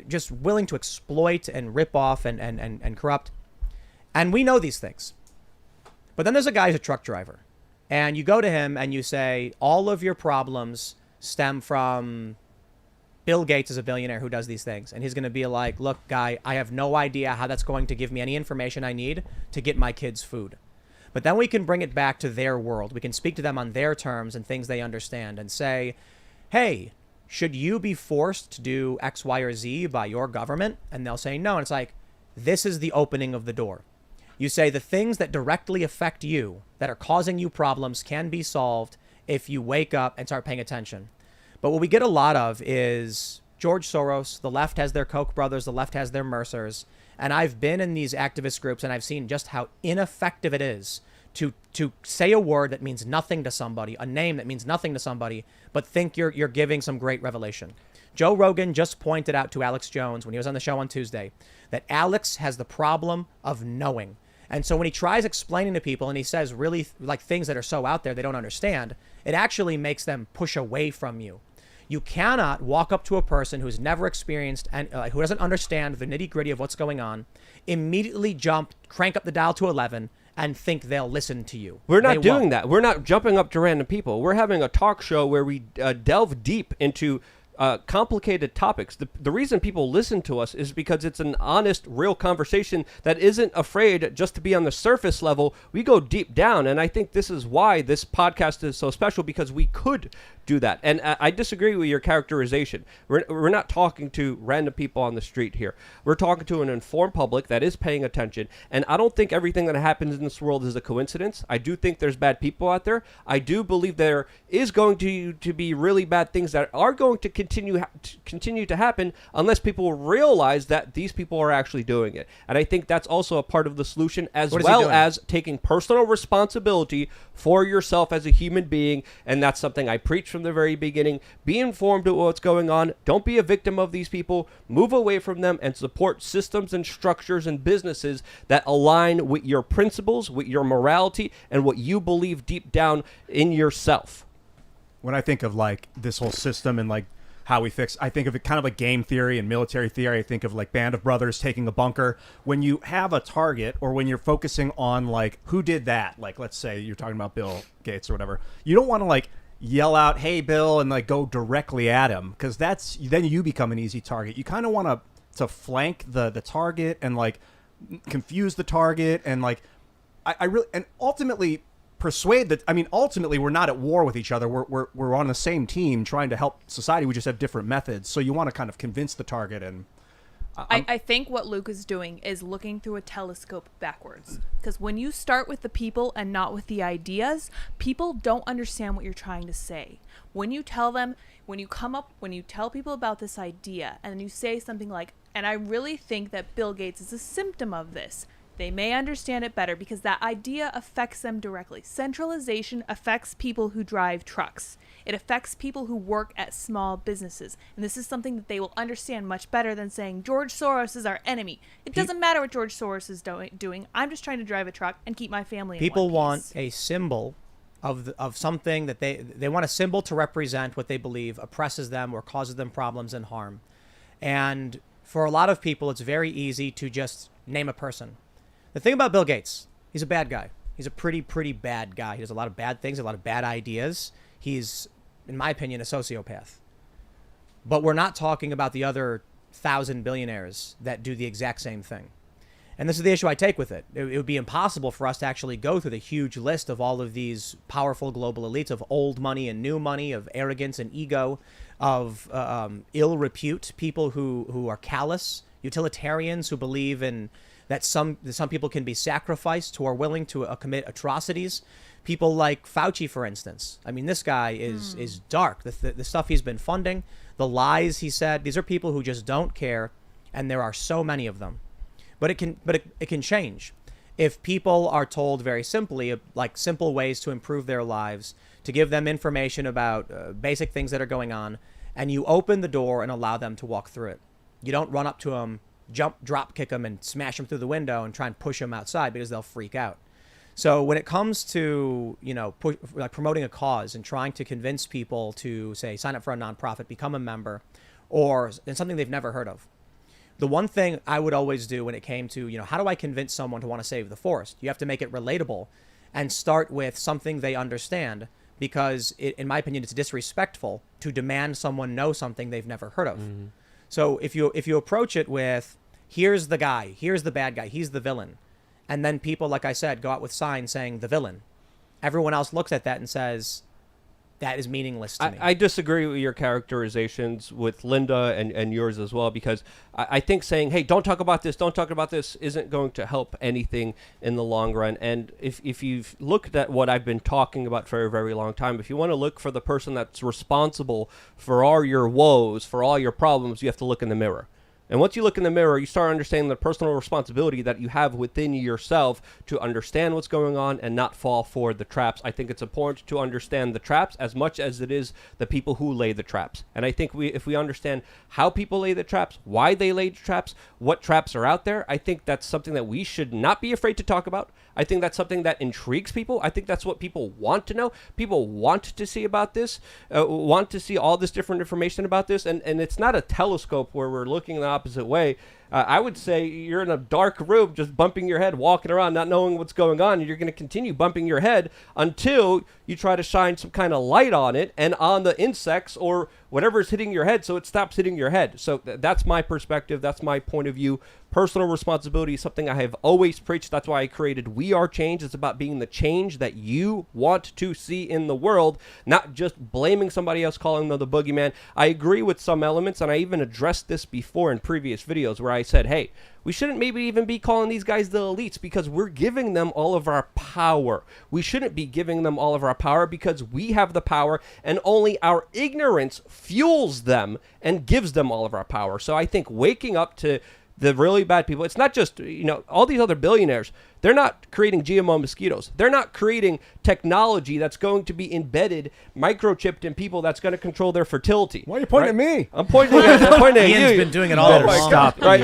just willing to exploit and rip off and corrupt. And we know these things. But then there's a guy who's a truck driver. And you go to him and you say, all of your problems stem from Bill Gates is a billionaire who does these things. And he's going to be like, look, guy, I have no idea how that's going to give me any information I need to get my kids food. But then we can bring it back to their world. We can speak to them on their terms and things they understand and say, hey, should you be forced to do X, Y, or Z by your government? And they'll say no. And it's like, this is the opening of the door. You say the things that directly affect you, that are causing you problems, can be solved if you wake up and start paying attention. But what we get a lot of is George Soros. The left has their Koch brothers. The left has their Mercers. And I've been in these activist groups and I've seen just how ineffective it is to say a word that means nothing to somebody, a name that means nothing to somebody, but think you're giving some great revelation. Joe Rogan just pointed out to Alex Jones when he was on the show on Tuesday that Alex has the problem of knowing. And so when he tries explaining to people and he says really like things that are so out there they don't understand, it actually makes them push away from you. You cannot walk up to a person who's never experienced and who doesn't understand the nitty gritty of what's going on, immediately crank up the dial to 11 and think they'll listen to you. We're not doing that. We're not jumping up to random people. We're having a talk show where we delve deep into complicated topics. The reason people listen to us is because it's an honest, real conversation that isn't afraid just to be on the surface level. We go deep down, and I think this is why this podcast is so special, because we could do that. And I disagree with your characterization. We're not talking to random people on the street here. We're talking to an informed public that is paying attention. And I don't think everything that happens in this world is a coincidence. I do think there's bad people out there. I do believe there is going to be really bad things that are going to continue to happen unless people realize that these people are actually doing it. And I think that's also a part of the solution, as well as taking personal responsibility for yourself as a human being. And that's something I preach from the very beginning. Be informed of what's going on. Don't be a victim of these people. Move away from them and support systems and structures and businesses that align with your principles, with your morality, and what you believe deep down in yourself. When I think of like this whole system and like how we fix, I think of it kind of like game theory and military theory. I think of like Band of Brothers taking a bunker. When you have a target, or when you're focusing on like who did that, like let's say you're talking about Bill Gates or whatever, you don't want to like yell out, hey Bill, and like go directly at him, because then you become an easy target. You kind of want to flank the target and like confuse the target, and like I really, and ultimately persuade that. I mean, ultimately, we're not at war with each other. We're on the same team trying to help society. We just have different methods. So you want to kind of convince the target. And I think what Luke is doing is looking through a telescope backwards. Because when you start with the people and not with the ideas, people don't understand what you're trying to say. When you tell them, when you tell people about this idea, and then you say something like, and I really think that Bill Gates is a symptom of this, they may understand it better because that idea affects them directly. Centralization affects people who drive trucks. It affects people who work at small businesses. And this is something that they will understand much better than saying George Soros is our enemy. It doesn't matter what George Soros is doing. I'm just trying to drive a truck and keep my family in one People piece. want a symbol of something that they want a symbol to represent what they believe oppresses them or causes them problems and harm. And for a lot of people, it's very easy to just name a person. The thing about Bill Gates, he's a bad guy. He's a pretty bad guy. He does a lot of bad things, a lot of bad ideas. He's, in my opinion, a sociopath. But we're not talking about the other 1,000 billionaires that do the exact same thing. And this is the issue I take with it. It would be impossible for us to actually go through the huge list of all of these powerful global elites, of old money and new money, of arrogance and ego, of ill repute, people who are callous, utilitarians who believe in that some people can be sacrificed, who are willing to commit atrocities. People like Fauci, for instance. I mean, this guy is dark. The stuff he's been funding, the lies he said. These are people who just don't care, and there are so many of them. But it can change if people are told very simply, like simple ways to improve their lives, to give them information about basic things that are going on, and you open the door and allow them to walk through it. You don't run up to them, drop kick them, and smash them through the window and try and push them outside because they'll freak out. So when it comes to promoting a cause and trying to convince people to say sign up for a nonprofit, become a member, or something they've never heard of. The one thing I would always do when it came to, how do I convince someone to want to save the forest? You have to make it relatable and start with something they understand, because in my opinion, it's disrespectful to demand someone know something they've never heard of. Mm-hmm. So if you approach it with, here's the guy, here's the bad guy, he's the villain, and then people, like I said, go out with signs saying the villain, everyone else looks at that and says, that is meaningless to me. I disagree with your characterizations with Linda and yours as well, because I think saying, hey, don't talk about this isn't going to help anything in the long run. And if you've looked at what I've been talking about for a very long time, if you want to look for the person that's responsible for all your woes, for all your problems, you have to look in the mirror. And once you look in the mirror, you start understanding the personal responsibility that you have within yourself to understand what's going on and not fall for the traps. I think it's important to understand the traps as much as it is the people who lay the traps. And I think if we understand how people lay the traps, why they lay the traps, what traps are out there, I think that's something that we should not be afraid to talk about. I think that's something that intrigues people. I think that's what people want to know. People want to see about this, want to see all this different information about this. And it's not a telescope where we're looking the opposite way. I would say you're in a dark room just bumping your head, walking around, not knowing what's going on. And you're going to continue bumping your head until you try to shine some kind of light on it and on the insects or whatever is hitting your head so it stops hitting your head. So that's my perspective. That's my point of view. Personal responsibility is something I have always preached. That's why I created We Are Change. It's about being the change that you want to see in the world, not just blaming somebody else, calling them the boogeyman. I agree with some elements, and I even addressed this before in previous videos where I said, hey, we shouldn't maybe even be calling these guys the elites because we're giving them all of our power. We shouldn't be giving them all of our power because we have the power and only our ignorance fuels them and gives them all of our power. So I think waking up to the really bad people, it's not just, all these other billionaires, they're not creating GMO mosquitoes. They're not creating technology that's going to be embedded, microchipped in people that's going to control their fertility. Why are you pointing at me? I'm pointing at you. Ian's been doing it all along. Stop. Right.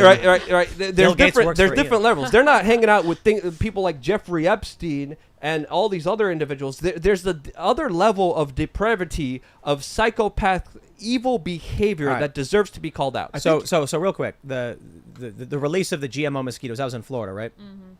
There's different levels. They're not hanging out with people like Jeffrey Epstein and all these other individuals. There's the other level of depravity, of psychopath evil behavior that deserves to be called out. So real quick, the release of the GMO mosquitoes, that was in Florida, right? Mm-hmm.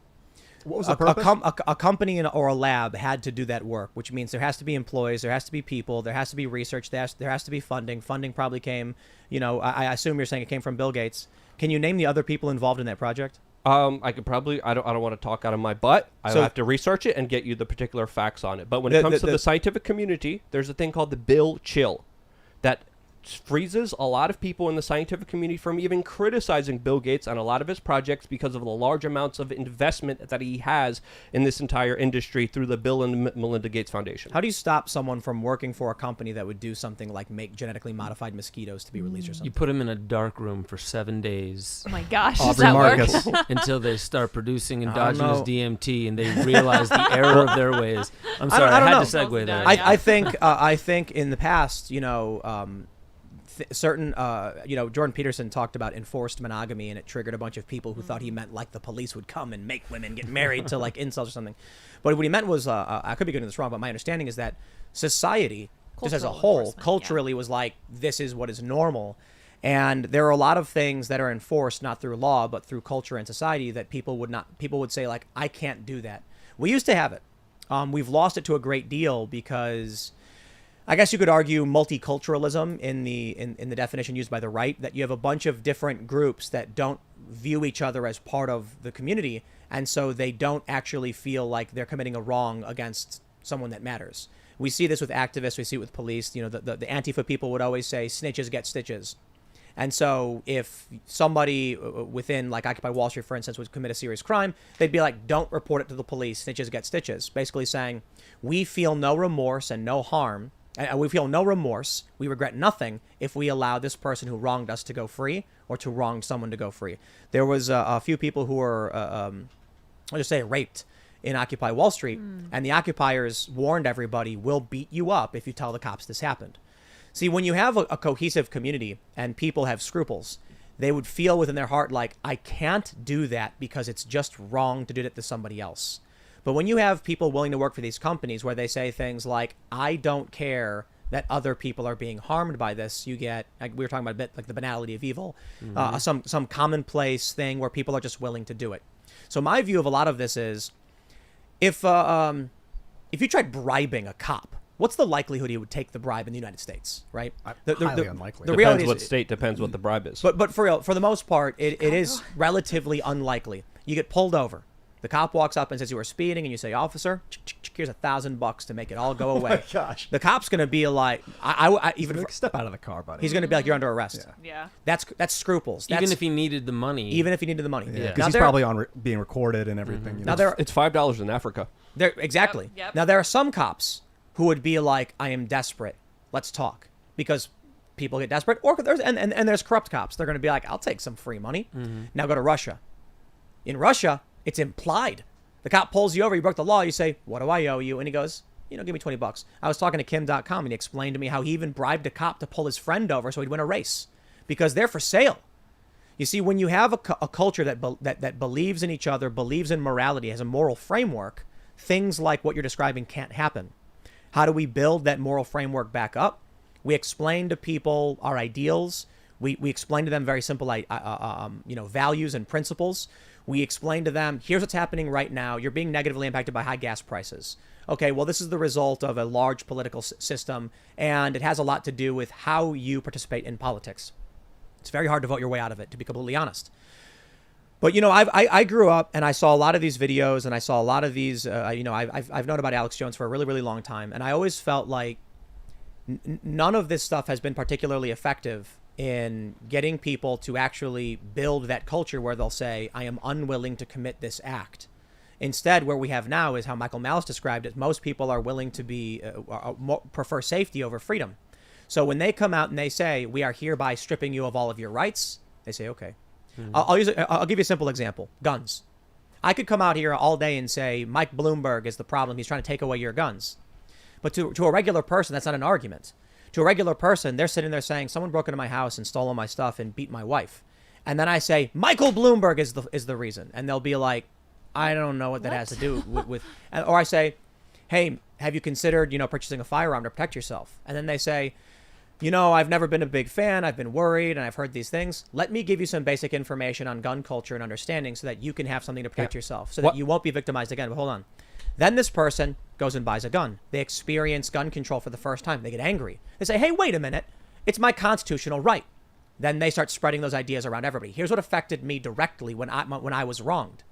What was the purpose? A company or a lab had to do that work, which means there has to be employees, there has to be people, there has to be research, there has to be funding. Funding probably came, I assume you're saying it came from Bill Gates. Can you name the other people involved in that project? I could probably. I don't want to talk out of my butt. I have to research it and get you the particular facts on it. But when it comes to the scientific community, there's a thing called the Bill Chill, that freezes a lot of people in the scientific community from even criticizing Bill Gates on a lot of his projects because of the large amounts of investment that he has in this entire industry through the Bill and Melinda Gates Foundation. How do you stop someone from working for a company that would do something like make genetically modified mosquitoes to be released or something? You put them in a dark room for 7 days Oh my gosh, does Aubrey that Marcus. work? until they start producing I don't endogenous know. DMT and they realize the error of their ways. I'm sorry, I I, don't had know. to segue there. Yeah. I think in the past, certain, Jordan Peterson talked about enforced monogamy, and it triggered a bunch of people who thought he meant like the police would come and make women get married to like incels or something. But what he meant was, I could be getting this wrong, but my understanding is that society, just as a Cultural whole, enforcement, culturally was like, this is what is normal. And there are a lot of things that are enforced not through law, but through culture and society that people would say like, I can't do that. We used to have it. We've lost it to a great deal because I guess you could argue multiculturalism in the definition used by the right, that you have a bunch of different groups that don't view each other as part of the community, and so they don't actually feel like they're committing a wrong against someone that matters. We see this with activists, we see it with police. The Antifa people would always say snitches get stitches. And so if somebody within like Occupy Wall Street, for instance, would commit a serious crime, they'd be like, don't report it to the police, snitches get stitches. Basically saying, we feel no remorse and no harm. And we feel no remorse. We regret nothing if we allow this person who wronged us to go free or to wrong someone to go free. There was a few people who were, I'll just say, raped in Occupy Wall Street. And the occupiers warned everybody, we'll beat you up if you tell the cops this happened. See, when you have a cohesive community and people have scruples, they would feel within their heart like, I can't do that because it's just wrong to do that to somebody else. But when you have people willing to work for these companies where they say things like, I don't care that other people are being harmed by this, you get, like we were talking about a bit, like the banality of evil, some commonplace thing where people are just willing to do it. So my view of a lot of this is, if you tried bribing a cop, what's the likelihood he would take the bribe in the United States, right? Highly unlikely. The reality Depends what is, state, depends what the bribe is. but for real, for the most part, it is relatively unlikely. You get pulled over. The cop walks up and says you were speeding, and you say, "Officer, here's $1,000 to make it all go away." Oh gosh. The cop's gonna be like, Step out of the car, buddy. he's gonna be like, "You're under arrest." Yeah. That's scruples. Even That's, if he needed the money. even if he needed the money. Yeah, Now because he's probably on being recorded and everything. You know? Now there, It's $5 in Africa. exactly. Yep. Now there are some cops who would be like, "I am desperate. Let's talk," because people get desperate, or there's corrupt cops. They're gonna be like, "I'll take some free money." Now go to Russia. In Russia, it's implied. The cop pulls you over, you broke the law, you say, "What do I owe you?" And he goes, "Give me $20. I was talking to Kim.com, and he explained to me how he even bribed a cop to pull his friend over so he'd win a race, because they're for sale. You see, when you have a culture that believes in each other, believes in morality, has a moral framework, things like what you're describing can't happen. How do we build that moral framework back up? We explain to people our ideals. We explain to them very simple values and principles. We explain to them, here's what's happening right now. You're being negatively impacted by high gas prices. Okay, well, this is the result of a large political system, and it has a lot to do with how you participate in politics. It's very hard to vote your way out of it, to be completely honest. But, I grew up, and I saw a lot of these videos, and I saw a lot of these, I've known about Alex Jones for a really, really long time, and I always felt like none of this stuff has been particularly effective in getting people to actually build that culture where they'll say, I am unwilling to commit this act. Instead, where we have now is how Michael Malice described it. Most people are willing to prefer safety over freedom. So when they come out and they say, we are hereby stripping you of all of your rights, they say, okay. I'll give you a simple example. Guns. I could come out here all day and say, Mike Bloomberg is the problem. He's trying to take away your guns. But to a regular person, that's not an argument. To a regular person, they're sitting there saying, someone broke into my house and stole all my stuff and beat my wife. And then I say, Michael Bloomberg is the reason. And they'll be like, I don't know what that has to do with or I say, hey, have you considered, purchasing a firearm to protect yourself? And then they say, I've never been a big fan. I've been worried and I've heard these things. Let me give you some basic information on gun culture and understanding so that you can have something to protect yourself, so that you won't be victimized again. But hold on. Then this person goes and buys a gun. They experience gun control for the first time. They get angry. They say, hey, wait a minute. It's my constitutional right. then they start spreading those ideas around everybody. Here's what affected me directly when I was wronged.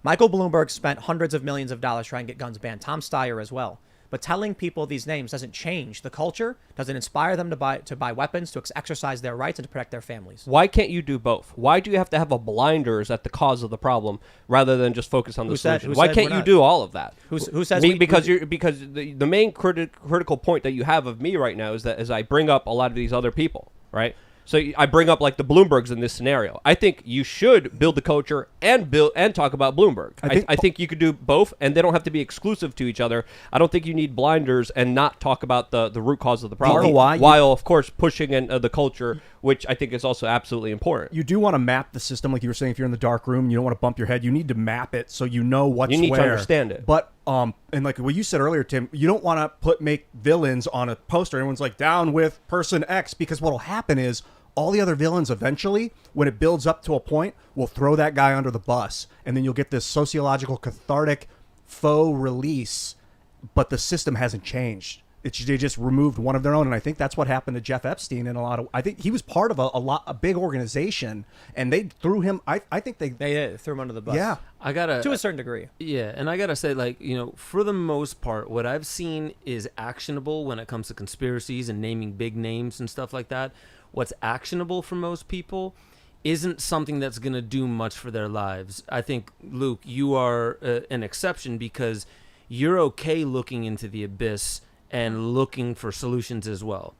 Michael Bloomberg spent hundreds of millions of dollars trying to get guns banned. Tom Steyer as well. But telling people these names doesn't change the culture, doesn't inspire them to buy weapons, to exercise their rights, and to protect their families. Why can't you do both? Why do you have to have a blinders at the cause of the problem rather than just focus on the solution? Why can't you do all of that? Who says because the main critical point that you have of me right now is that as I bring up a lot of these other people, right? So I bring up like the Bloombergs in this scenario. I think you should build the culture and talk about Bloomberg. I think you could do both, and they don't have to be exclusive to each other. I don't think you need blinders and not talk about the root cause of the problem, while of course pushing in the culture, which I think is also absolutely important. You do want to map the system, like you were saying. If you're in the dark room, you don't want to bump your head. You need to map it so you know what's where. You need to understand it. But and like what you said earlier, Tim, you don't want to make villains on a poster. Everyone's like down with person X, because what'll happen is all the other villains eventually, when it builds up to a point, will throw that guy under the bus, and then you'll get this sociological cathartic faux release, but the system hasn't changed. They just removed one of their own, and I think that's what happened to Jeff Epstein. I think he was part of a big organization, and they threw him. I think they threw him under the bus. Yeah, to a certain degree. Yeah, and I gotta say, like, for the most part, what I've seen is actionable when it comes to conspiracies and naming big names and stuff like that. What's actionable for most people isn't something that's going to do much for their lives. I think, Luke, you are an exception because you're okay looking into the abyss and looking for solutions as well.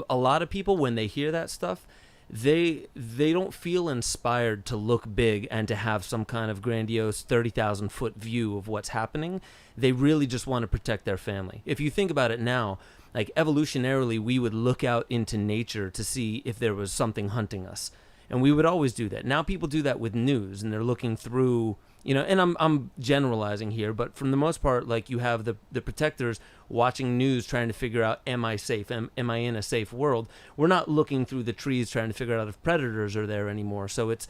A lot of people, when they hear that stuff, they don't feel inspired to look big and to have some kind of grandiose 30,000-foot view of what's happening. They really just want to protect their family. If you think about it now, like evolutionarily, we would look out into nature to see if there was something hunting us. And we would always do that. Now people do that with news, and they're looking through, and I'm generalizing here, but for the most part, like you have the protectors watching news trying to figure out, am I safe? Am I in a safe world? We're not looking through the trees trying to figure out if predators are there anymore. So it's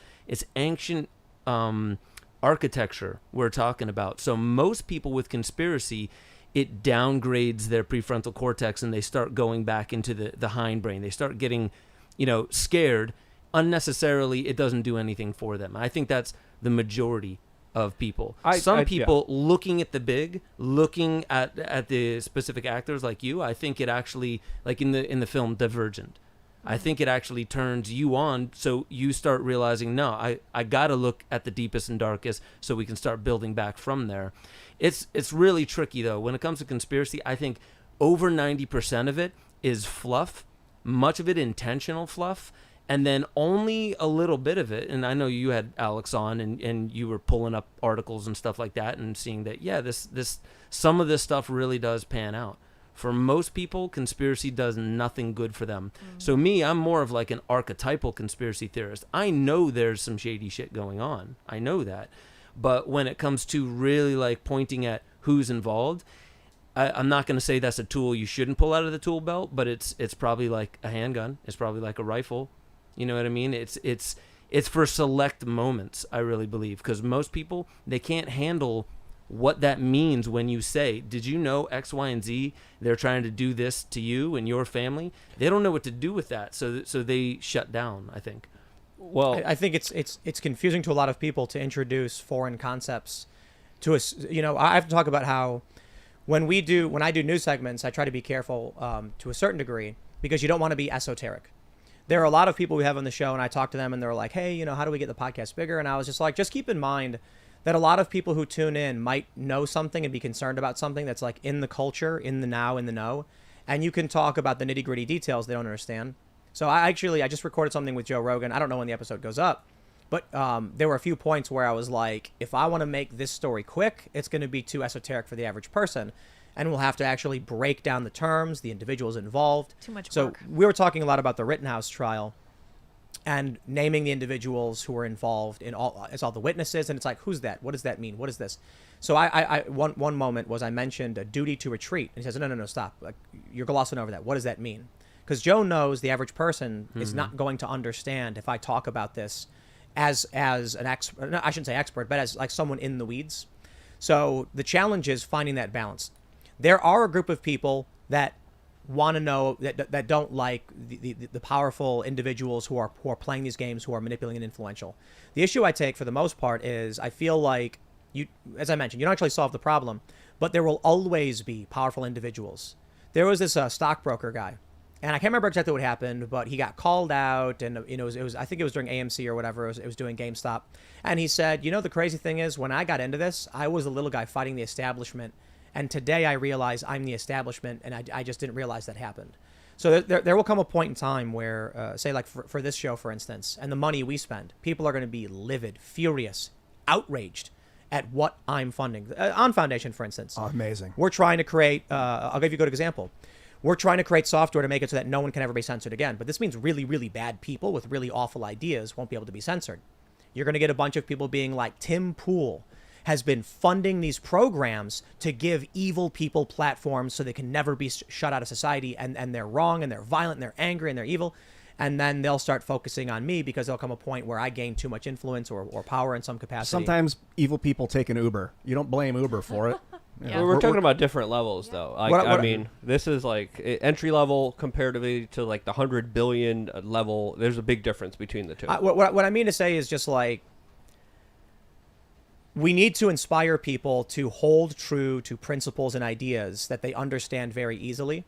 ancient architecture we're talking about. So most people with conspiracy, it downgrades their prefrontal cortex and they start going back into the hindbrain. They start getting, scared. Unnecessarily, it doesn't do anything for them. I think that's the majority of people. Some people looking at the big, looking at the specific actors like you, I think it actually, like in the film Divergent, I think it actually turns you on, so you start realizing, no, I got to look at the deepest and darkest so we can start building back from there. It's really tricky, though. When it comes to conspiracy, I think over 90% of it is fluff, much of it intentional fluff, and then only a little bit of it, and I know you had Alex on and you were pulling up articles and stuff like that and seeing that, yeah, this some of this stuff really does pan out. For most people, conspiracy does nothing good for them. So me, I'm more of like an archetypal conspiracy theorist. I know there's some shady shit going on. I know that. But when it comes to really like pointing at who's involved, I'm not going to say that's a tool you shouldn't pull out of the tool belt, but it's probably like a handgun. It's probably like a rifle. You know what I mean? It's for select moments, I really believe, because most people, they can't handle what that means when you say, did you know X, Y, and Z, they're trying to do this to you and your family? They don't know what to do with that, so they shut down, I think. Well, I think it's confusing to a lot of people to introduce foreign concepts to us. I have to talk about how when I do news segments, I try to be careful to a certain degree because you don't want to be esoteric. There are a lot of people we have on the show, and I talk to them, and they're like, hey, how do we get the podcast bigger? And I was just like, just keep in mind that a lot of people who tune in might know something and be concerned about something that's like in the culture, in the now, in the know. And you can talk about the nitty gritty details they don't understand. So I just recorded something with Joe Rogan. I don't know when the episode goes up, but there were a few points where I was like, if I want to make this story quick, it's going to be too esoteric for the average person. And we'll have to actually break down the terms, the individuals involved. Too much so work. We were talking a lot about the Rittenhouse trial and naming the individuals who were involved in all the witnesses. And it's like, who's that? What does that mean? What is this? So one moment was I mentioned a duty to retreat. And he says, no, stop. Like, you're glossing over that. What does that mean? Because Joe knows the average person is not going to understand if I talk about this as an expert. No, I shouldn't say expert, but as like someone in the weeds. So the challenge is finding that balance. There are a group of people that want to know that don't like the powerful individuals who are playing these games, who are manipulating and influential. The issue I take for the most part is I feel like you, as I mentioned, you don't actually solve the problem, but there will always be powerful individuals. There was this stockbroker guy, and I can't remember exactly what happened, but he got called out, and it was I think it was during AMC or whatever. It was doing GameStop, and he said, the crazy thing is, when I got into this, I was a little guy fighting the establishment, and today I realize I'm the establishment, and I just didn't realize that happened. So there will come a point in time where, say like for this show, for instance, and the money we spend, people are going to be livid, furious, outraged at what I'm funding. On Foundation, for instance. Oh, amazing. We're trying to create, I'll give you a good example. We're trying to create software to make it so that no one can ever be censored again. But this means really, really bad people with really awful ideas won't be able to be censored. You're going to get a bunch of people being like, Tim Pool has been funding these programs to give evil people platforms so they can never be shut out of society. And they're wrong, and they're violent, and they're angry, and they're evil. And then they'll start focusing on me because there'll come a point where I gain too much influence or power in some capacity. Sometimes evil people take an Uber. You don't blame Uber for it. Yeah. We're talking about different levels, though. I mean, this is like entry level comparatively to like the 100 billion level. There's a big difference between the two. What I mean to say is just like, we need to inspire people to hold true to principles and ideas that they understand very easily.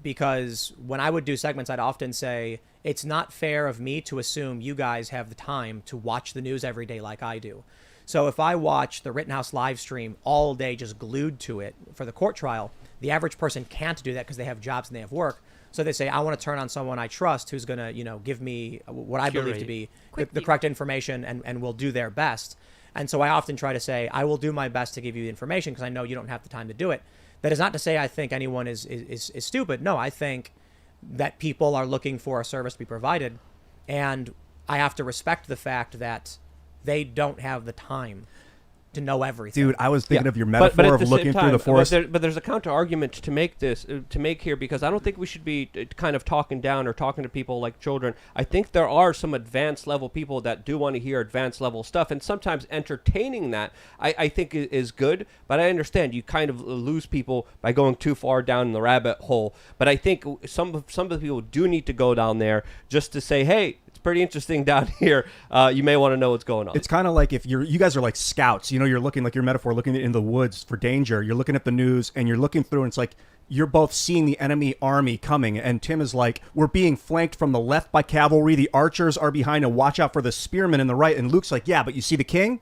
Because when I would do segments, I'd often say, it's not fair of me to assume you guys have the time to watch the news every day like I do. So if I watch the Rittenhouse live stream all day, just glued to it for the court trial, the average person can't do that because they have jobs and they have work. So they say, I want to turn on someone I trust who's going to, give me what I believe to be the correct information and will do their best. And so I often try to say, I will do my best to give you the information because I know you don't have the time to do it. That is not to say I think anyone is stupid. No, I think that people are looking for a service to be provided, and I have to respect the fact that they don't have the time to know everything. Dude, I was thinking of your metaphor of looking through the forest. But there's a counter argument to make here, because I don't think we should be kind of talking down or talking to people like children. I think there are some advanced level people that do want to hear advanced level stuff, and sometimes entertaining that I think is good. But I understand you kind of lose people by going too far down the rabbit hole. But I think some of the people do need to go down there just to say, hey, pretty interesting down here. You may want to know what's going on. It's kind of like if you guys are like scouts, you're looking, like your metaphor, looking in the woods for danger. You're looking at the news and you're looking through, and it's like you're both seeing the enemy army coming. And Tim is like, we're being flanked from the left by cavalry. The archers are behind, and watch out for the spearmen in the right. And Luke's like, yeah, but you see the king?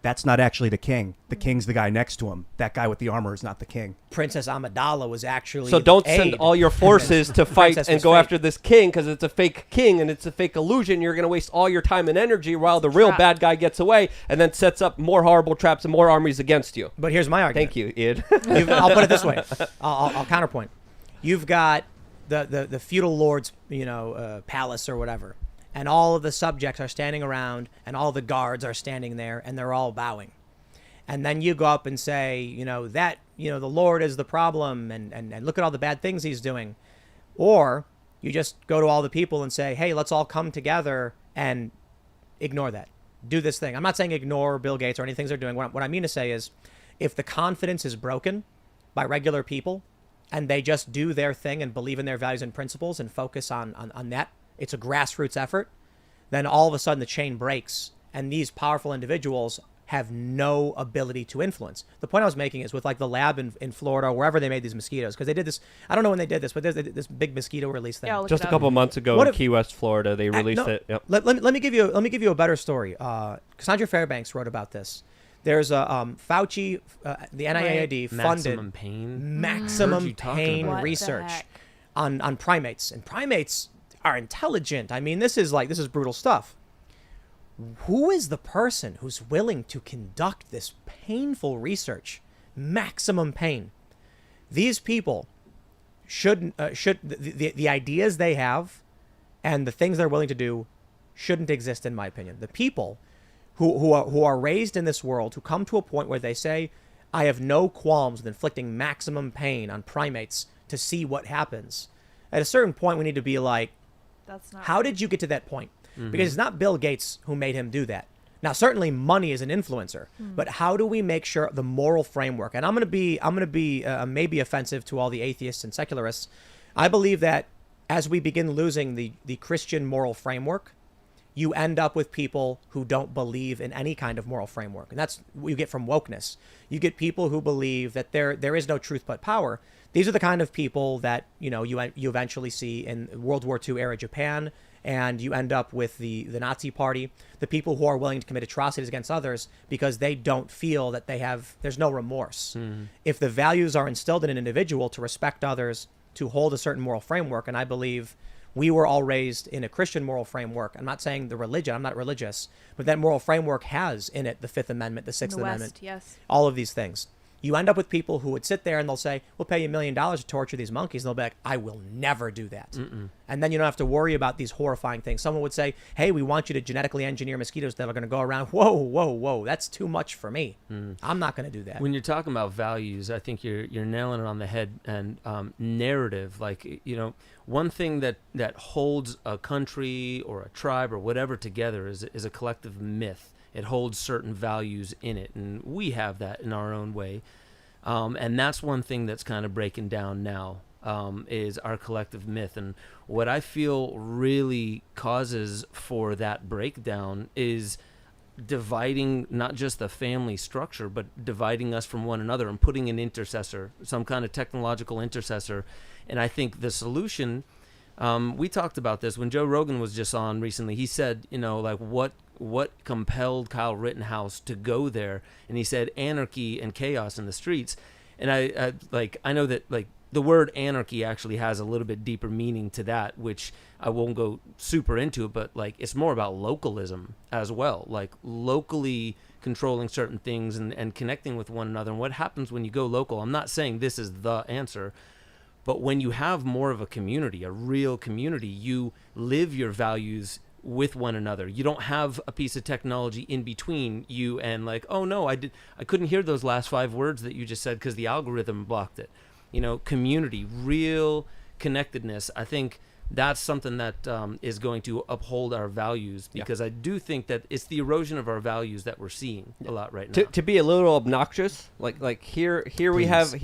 That's not actually the king. The king's the guy next to him. That guy with the armor is not the king. Princess Amidala was actually So don't send all your forces to fight and go after this king because it's a fake king and it's a fake illusion. You're going to waste all your time and energy while the real bad guy gets away and then sets up more horrible traps and more armies against you. But here's my argument. Thank you, Ian. I'll put it this way. I'll counterpoint. You've got the feudal lord's palace or whatever, and all of the subjects are standing around, and all the guards are standing there, and they're all bowing. And then you go up and say, the Lord is the problem, and look at all the bad things he's doing. Or you just go to all the people and say, hey, let's all come together and ignore that. Do this thing. I'm not saying ignore Bill Gates or any things they're doing. What I mean to say is, if the confidence is broken by regular people, and they just do their thing and believe in their values and principles and focus on that, it's a grassroots effort, then all of a sudden the chain breaks and these powerful individuals have no ability to influence. The point I was making is with like the lab in Florida or wherever they made these mosquitoes, because they did this, I don't know when they did this, but there's this big mosquito release thing. Yeah, just a couple months ago in Key West, Florida, they released it. Yep. Let me give you a better story. Cassandra Fairbanks wrote about this. There's a Fauci, the NIAID funded maximum pain research on primates, and primates are intelligent. I mean, this is brutal stuff. Who is the person who's willing to conduct this painful research? Maximum pain. These people should the ideas they have and the things they're willing to do shouldn't exist, in my opinion. The people who are raised in this world, who come to a point where they say, I have no qualms with inflicting maximum pain on primates to see what happens. At a certain point, we need to be like, that's not how did you get to that point? Mm-hmm. Because it's not Bill Gates who made him do that. Now, certainly money is an influencer, but how do we make sure the moral framework? And I'm going to be maybe offensive to all the atheists and secularists. I believe that as we begin losing the Christian moral framework, you end up with people who don't believe in any kind of moral framework. And that's what you get from wokeness. You get people who believe that there is no truth but power. These are the kind of people that, you eventually see in World War II era Japan, and you end up with the Nazi party, the people who are willing to commit atrocities against others because they don't feel that there's no remorse. If the values are instilled in an individual to respect others, to hold a certain moral framework, and I believe we were all raised in a Christian moral framework. I'm not saying the religion, I'm not religious, but that moral framework has in it the Fifth Amendment, the Sixth Amendment, West, yes. all of these things. You end up with people who would sit there and they'll say, we'll pay you $1 million to torture these monkeys. And they'll be like, I will never do that. And then you don't have to worry about these horrifying things. Someone would say, hey, we want you to genetically engineer mosquitoes that are going to go around. Whoa. That's too much for me. I'm not going to do that. When you're talking about values, I think you're nailing it on the head. And narrative, like, one thing that holds a country or a tribe or whatever together is a collective myth. It holds certain values in it, and we have that in our own way. And that's one thing that's kind of breaking down now, is our collective myth. And what I feel really causes for that breakdown is dividing not just the family structure, but dividing us from one another and putting an intercessor, some kind of technological intercessor. And I think the solution, we talked about this when Joe Rogan was just on recently. He said, like what compelled Kyle Rittenhouse to go there, and he said anarchy and chaos in the streets. And I know that like the word anarchy actually has a little bit deeper meaning to that, which I won't go super into it, but like it's more about localism as well, like locally controlling certain things and connecting with one another. And what happens when you go local? I'm not saying this is the answer, but when you have more of a community, a real community, you live your values with one another. You don't have a piece of technology in between you and like, oh no, I couldn't hear those last 5 words that you just said because the algorithm blocked it. Community, real connectedness. I think that's something that is going to uphold our values, because I do think that it's the erosion of our values that we're seeing a lot right now. To be a little obnoxious, like here we have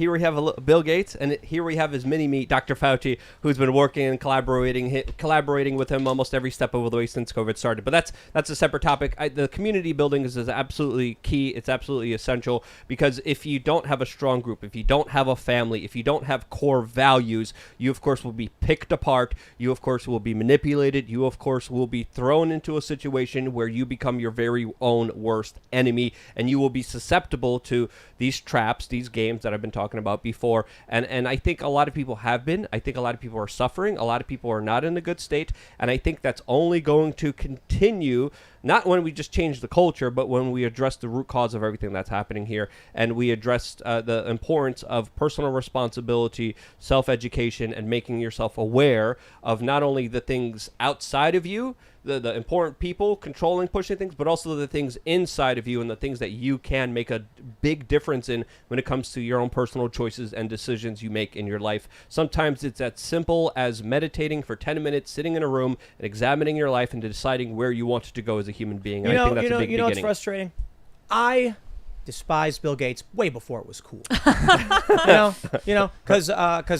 Bill Gates, and here we have his mini-me, Dr. Fauci, who's been working and collaborating with him almost every step of the way since COVID started. But that's a separate topic. The community building is absolutely key. It's absolutely essential, because if you don't have a strong group, if you don't have a family, if you don't have core values, you of course will be picked apart. You, of course, will be manipulated. You, of course, will be thrown into a situation where you become your very own worst enemy, and you will be susceptible to these traps, these games that I've been talking about before. And I think a lot of people have been. I think a lot of people are suffering. A lot of people are not in a good state. And I think that's only going to continue, not when we just change the culture, but when we address the root cause of everything that's happening here, and we address the importance of personal responsibility, self-education, and making yourself aware of not only the things outside of you, the important people controlling, pushing things, but also the things inside of you and the things that you can make a big difference in when it comes to your own personal choices and decisions you make in your life. Sometimes it's as simple as meditating for 10 minutes, sitting in a room, and examining your life and deciding where you want to go as a human being. And I think that's a big beginning. What's frustrating? I despised Bill Gates way before it was cool. Because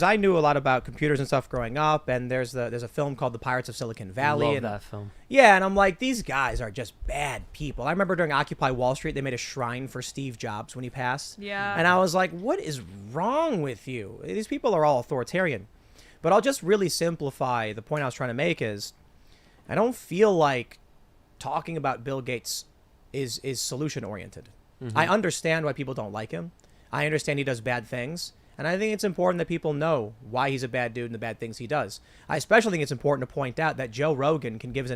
I knew a lot about computers and stuff growing up, and there's a film called The Pirates of Silicon Valley. Love that film. Yeah, and I'm like, these guys are just bad people. I remember during Occupy Wall Street, they made a shrine for Steve Jobs when he passed. Yeah. And I was like, what is wrong with you? These people are all authoritarian. But I'll just really simplify the point I was trying to make is, I don't feel like talking about Bill Gates is solution oriented. Mm-hmm. I understand why people don't like him. I understand he does bad things. And I think it's important that people know why he's a bad dude and the bad things he does. I especially think it's important to point out that Joe Rogan can give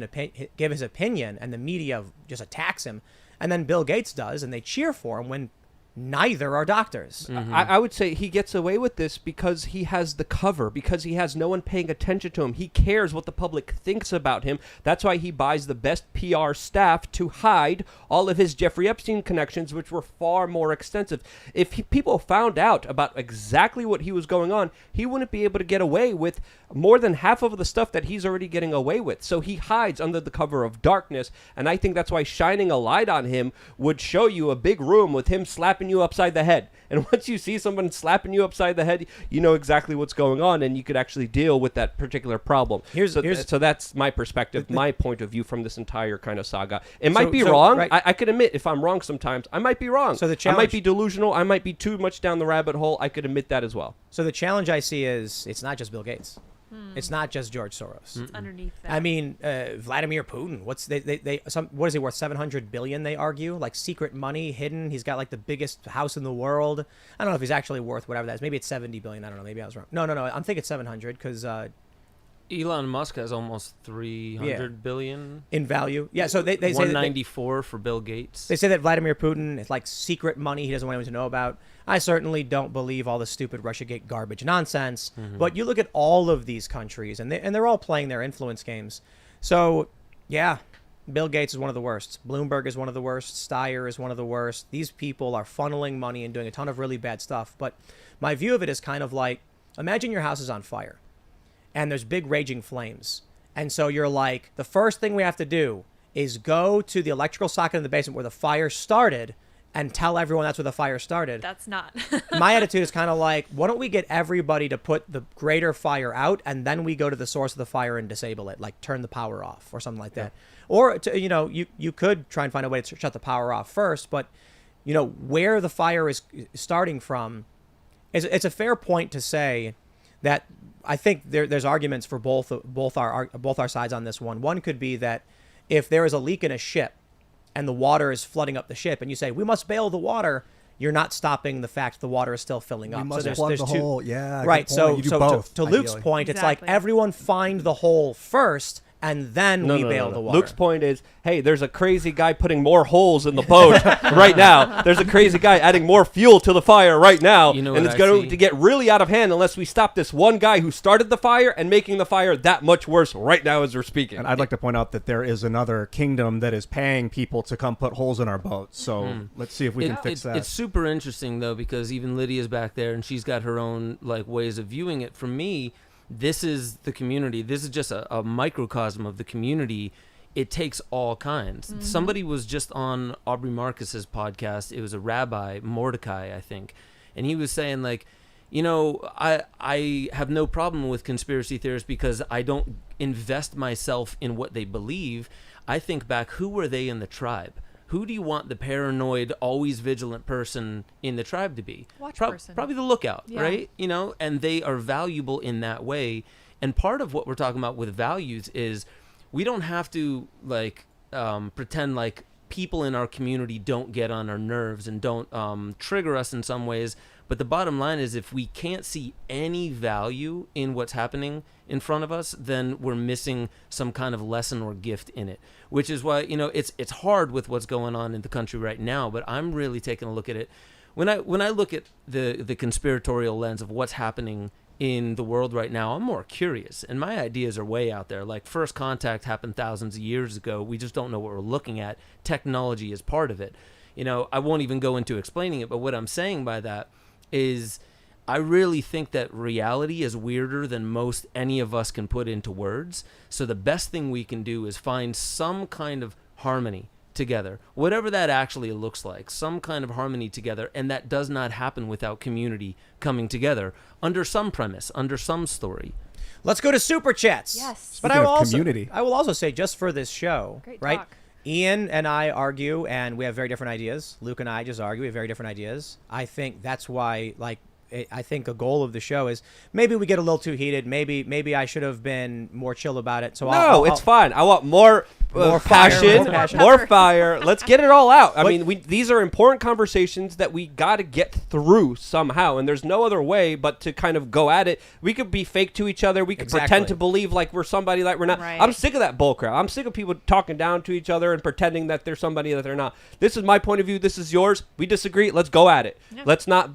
his opinion and the media just attacks him. And then Bill Gates does, and they cheer for him when neither are doctors. I would say he gets away with this because he has the cover, because he has no one paying attention to him. He cares what the public thinks about him. That's why he buys the best PR staff to hide all of his Jeffrey Epstein connections, which were far more extensive. If people found out about exactly what he was going on, he wouldn't be able to get away with more than half of the stuff that he's already getting away with. So he hides under the cover of darkness, and I think that's why shining a light on him would show you a big room with him slapping you upside the head. And once you see someone slapping you upside the head, you know exactly what's going on, and you could actually deal with that particular problem. So that's my perspective, my point of view from this entire kind of saga. It might be wrong. Right. I could admit if I'm wrong sometimes. I might be wrong. So the challenge, I might be delusional. I might be too much down the rabbit hole. I could admit that as well. So the challenge I see is it's not just Bill Gates. It's not just George Soros. It's underneath that. I mean, Vladimir Putin. What is he worth? 700 billion? They argue, like secret money hidden. He's got like the biggest house in the world. I don't know if he's actually worth whatever that is. Maybe it's 70 billion. I don't know. Maybe I was wrong. No. I'm thinking 700 because Elon Musk has almost 300 billion in value. Yeah, so they say 194 for Bill Gates. They say that Vladimir Putin is like secret money he doesn't want anyone to know about. I certainly don't believe all the stupid Russiagate garbage nonsense. But you look at all of these countries, and they're all playing their influence games. So, yeah, Bill Gates is one of the worst. Bloomberg is one of the worst. Steyer is one of the worst. These people are funneling money and doing a ton of really bad stuff. But my view of it is kind of like, imagine your house is on fire, and there's big raging flames. And so you're like, the first thing we have to do is go to the electrical socket in the basement where the fire started and tell everyone that's where the fire started. That's not. My attitude is kind of like, why don't we get everybody to put the greater fire out, and then we go to the source of the fire and disable it, like turn the power off or something like that. Or, you could try and find a way to shut the power off first, but, where the fire is starting from, it's a fair point to say that I think there's arguments for both our sides on this one. One could be that if there is a leak in a ship and the water is flooding up the ship, and you say, we must bail the water, you're not stopping the fact the water is still filling up. We must so plug the hole. Yeah, right. So both, to Luke's point, it's like everyone find the hole first, and then we bail the water. Luke's point is, hey, there's a crazy guy putting more holes in the boat right now. There's a crazy guy adding more fuel to the fire right now. And it's going to get really out of hand unless we stop this one guy who started the fire and making the fire that much worse right now as we're speaking. And I'd like to point out that there is another kingdom that is paying people to come put holes in our boats. So let's see if we can fix that. It's super interesting, though, because even Lydia's back there, and she's got her own ways of viewing it. For me, this is the community. This is just a microcosm of the community. It takes all kinds. Somebody was just on Aubrey Marcus's podcast. It was a rabbi, Mordecai, I think. And he was saying, I have no problem with conspiracy theorists because I don't invest myself in what they believe. I think back, who were they in the tribe? Who do you want the paranoid, always vigilant person in the tribe to be? Probably the lookout, right? And they are valuable in that way. And part of what we're talking about with values is we don't have to pretend like people in our community don't get on our nerves and don't trigger us in some ways. But the bottom line is, if we can't see any value in what's happening in front of us, then we're missing some kind of lesson or gift in it. Which is why, it's hard with what's going on in the country right now. But I'm really taking a look at it. When I look at the conspiratorial lens of what's happening in the world right now, I'm more curious. And my ideas are way out there. Like, first contact happened thousands of years ago. We just don't know what we're looking at. Technology is part of it. I won't even go into explaining it. But what I'm saying by that is, I really think that reality is weirder than most any of us can put into words. So the best thing we can do is find some kind of harmony together, whatever that actually looks like, some kind of harmony together. And that does not happen without community coming together under some premise, under some story. Let's go to Super Chats. Yes. But I will also say, just for this show, Great right? talk. Ian and I argue, and we have very different ideas. Luke and I just argue. We have very different ideas. I think that's why, I think a goal of the show is maybe we get a little too heated. Maybe I should have been more chill about it. So it's fine. I want more More fire, passion, more passion. more fire. Let's get it all out. I But- mean, these are important conversations that we got to get through somehow, and there's no other way but to kind of go at it. We could be fake to each other. We could pretend Exactly. to believe like we're somebody that we're not. Right. I'm sick of that bullcrap. I'm sick of people talking down to each other and pretending that they're somebody that they're not. This is my point of view. This is yours. We disagree. Let's go at it. Yeah. Let's not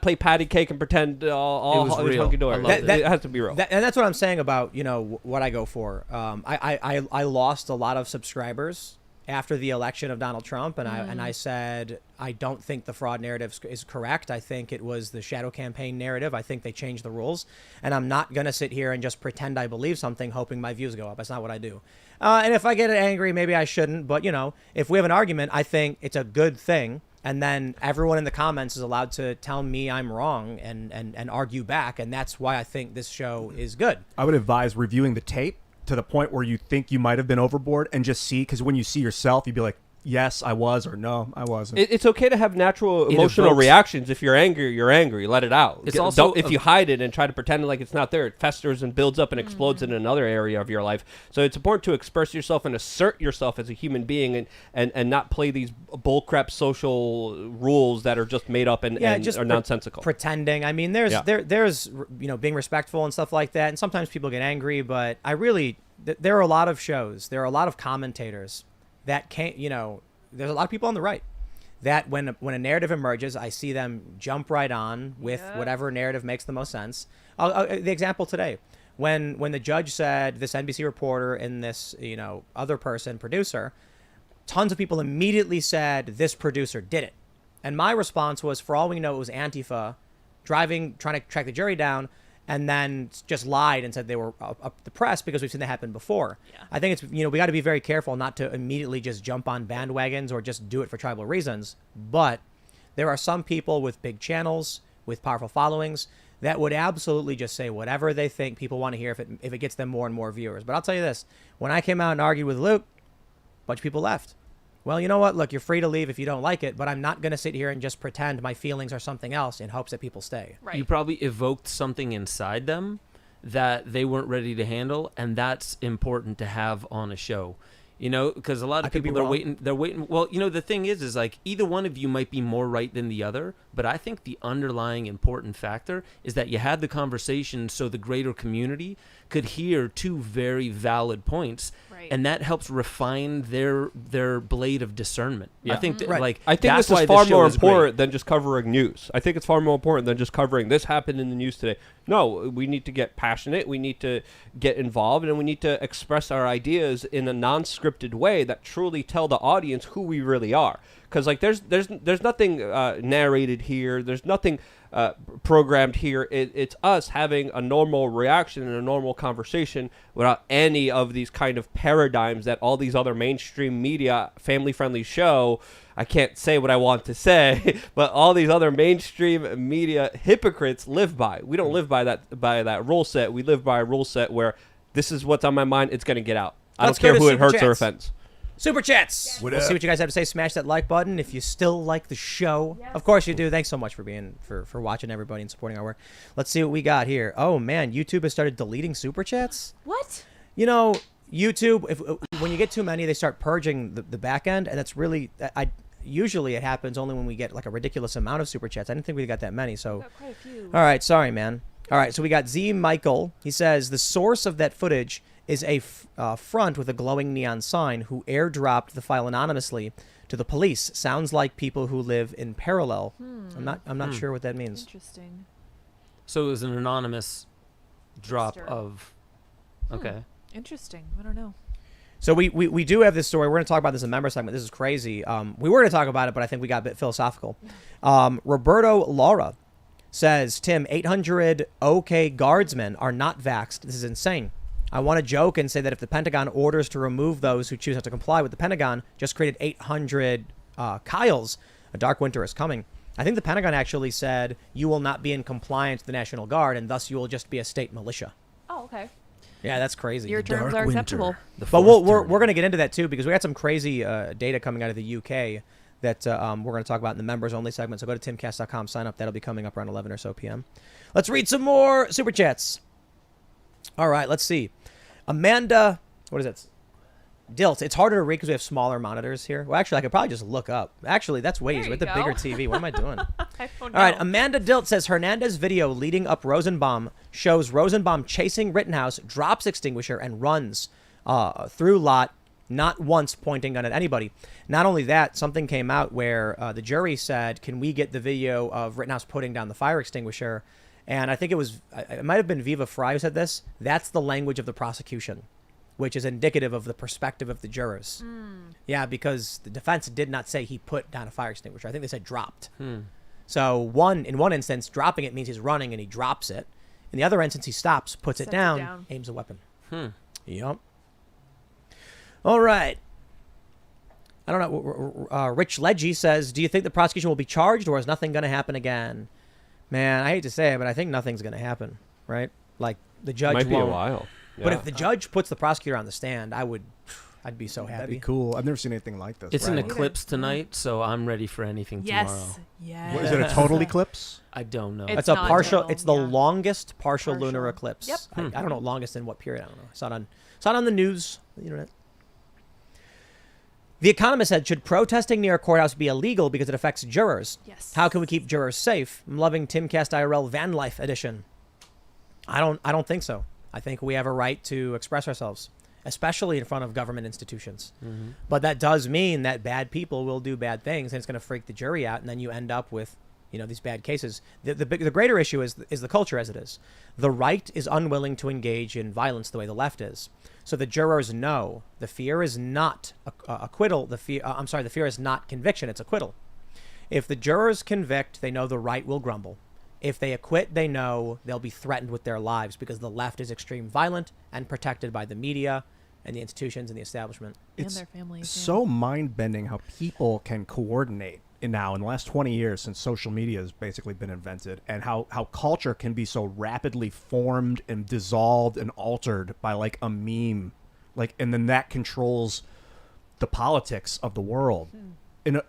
play patty cake and pretend all was real. hunky dory. I loved It has to be real. And that's what I'm saying about what I go for. I lost a lot of subscribers after the election of Donald Trump, and I said I don't think the fraud narrative is correct. I think it was the shadow campaign narrative. I think they changed the rules, and I'm not gonna sit here and just pretend I believe something, hoping my views go up. That's not what I do. And if I get angry, maybe I shouldn't. But if we have an argument, I think it's a good thing. And then everyone in the comments is allowed to tell me I'm wrong and argue back. And that's why I think this show is good. I would advise reviewing the tape to the point where you think you might have been overboard and just see, because when you see yourself, you'd be like, yes, I was, or no, I wasn't. It's okay to have natural It emotional evokes- reactions. If you're angry, you're angry. Let it out. It's also if you hide it and try to pretend like it's not there, it festers and builds up and explodes in another area of your life. So it's important to express yourself and assert yourself as a human being and not play these bullcrap social rules that are just made up and just are nonsensical. pretending. I mean, there's Yeah. there's being respectful and stuff like that. And sometimes people get angry, but I really there are a lot of shows. There are a lot of commentators that can't. There's a lot of people on the right that when a narrative emerges, I see them jump right on with whatever narrative makes the most sense. The example today, when the judge said this NBC reporter and this other person producer, tons of people immediately said this producer did it, and my response was, for all we know, it was Antifa trying to track the jury down, and then just lied and said they were up the press, because we've seen that happen before. Yeah. I think it's we got to be very careful not to immediately just jump on bandwagons or just do it for tribal reasons. But there are some people with big channels, with powerful followings, that would absolutely just say whatever they think people want to hear if it gets them more and more viewers. But I'll tell you this, when I came out and argued with Luke, a bunch of people left. Well, you know what? Look, you're free to leave if you don't like it, but I'm not going to sit here and just pretend my feelings are something else in hopes that people stay. Right. You probably evoked something inside them that they weren't ready to handle, and that's important to have on a show. Because a lot I of could be people wrong. they're waiting. Well, the thing is like either one of you might be more right than the other, but I think the underlying important factor is that you had the conversation so the greater community could hear two very valid points. Right. And that helps refine their blade of discernment. Yeah. I think Right. I think that's this why is far show more is great. important than just covering news. I think it's far more important than just covering this happened in the news today. No, we need to get passionate. We need to get involved, and we need to express our ideas in a non-scripted way that truly tell the audience who we really are. Because there's nothing narrated here. There's nothing programmed here. It's us having a normal reaction and a normal conversation without any of these kind of paradigms that all these other mainstream media, family-friendly show, I can't say what I want to say, but all these other mainstream media hypocrites live by. We don't live by that rule set. We live by a rule set where this is what's on my mind. It's going to get out. I Let's don't care go to who it Super hurts or Chats. offends. Super Chats. What We'll up? see what you guys have to say. Smash that like button if you still like the show. Of course you do. Thanks so much for for watching, everybody, and supporting our work. Let's see what we got here. Oh man, YouTube has started deleting Super Chats. What? YouTube, when you get too many, they start purging the back end, and that's really usually it happens only when we get like a ridiculous amount of Super Chats. I didn't think we got that many, so. Got quite a few. All right, sorry, man. All right, so we got Z Michael. He says the source of that footage is a front with a glowing neon sign who airdropped the file anonymously to the police. Sounds like people who live in parallel. I'm not sure what that means. Interesting. So it was an anonymous drop Poster. of. Okay. Interesting. I don't know. So we do have this story. We're going to talk about this in the member segment. This is crazy. We were going to talk about it, but I think we got a bit philosophical. Roberto Laura says, Tim, 800 OK guardsmen are not vaxxed. This is insane. I want to joke and say that if the Pentagon orders to remove those who choose not to comply with the Pentagon, just created 800 Kyles, a dark winter is coming. I think the Pentagon actually said you will not be in compliance with the National Guard, and thus you will just be a state militia. Oh, okay. Yeah, that's crazy. Your terms are acceptable. But we're going to get into that too, because we got some crazy data coming out of the UK that we're going to talk about in the members only segment. So go to timcast.com, sign up. That'll be coming up around 11 or so p.m. Let's read some more Super Chats. All right, let's see. Amanda, what is it? Dilt. It's harder to read because we have smaller monitors here. Well, actually, I could probably just look up. Actually, that's way There easier you with the bigger go. TV. What am I doing? I don't All right, know. Amanda Dilt says Hernandez video leading up Rosenbaum shows Rosenbaum chasing Rittenhouse, drops extinguisher, and runs through lot, not once pointing gun at anybody. Not only that, something came out where the jury said, can we get the video of Rittenhouse putting down the fire extinguisher? And I think it might have been Viva Fry who said this. That's the language of the prosecution, which is indicative of the perspective of the jurors. Yeah, because the defense did not say he put down a fire extinguisher. I think they said dropped. So in one instance, dropping it means he's running and he drops it. In the other instance, he stops, puts it Sets it down, down. aims a weapon. Yep. All right. I don't know. Rich Leggy says, do you think the prosecution will be charged or is nothing going to happen again? Man, I hate to say it, but I think nothing's going to happen, right? Like the judge Might be a won't. while. But Yeah. if the judge puts the prosecutor on the stand, I'd be so That'd happy. be cool. I've never seen anything like this. It's Right. an eclipse tonight, so I'm ready for anything tomorrow. Yes. Yes. What, is it a total eclipse? I don't know. It's It's a not partial. total, It's the yeah. longest partial lunar Partial. eclipse. Yep. I don't know longest in what period. I don't know. Saw it on the news, the internet. The Economist said, should protesting near a courthouse be illegal because it affects jurors? Yes. How can we keep jurors safe? I'm loving Timcast IRL Van Life edition. I don't think so. I think we have a right to express ourselves, especially in front of government institutions. But that does mean that bad people will do bad things, and it's going to freak the jury out, and then you end up with, these bad cases. The greater issue is the culture as it is. The right is unwilling to engage in violence the way the left is. So the jurors know the fear is not acquittal. The fear is not conviction. It's acquittal. If the jurors convict, they know the right will grumble. If they acquit, they know they'll be threatened with their lives because the left is extreme violent and protected by the media and the institutions and the establishment. And It's their families. so mind-bending how people can coordinate in the last 20 years since social media has basically been invented, and how culture can be so rapidly formed and dissolved and altered by like a meme, and then that controls the politics of the world. In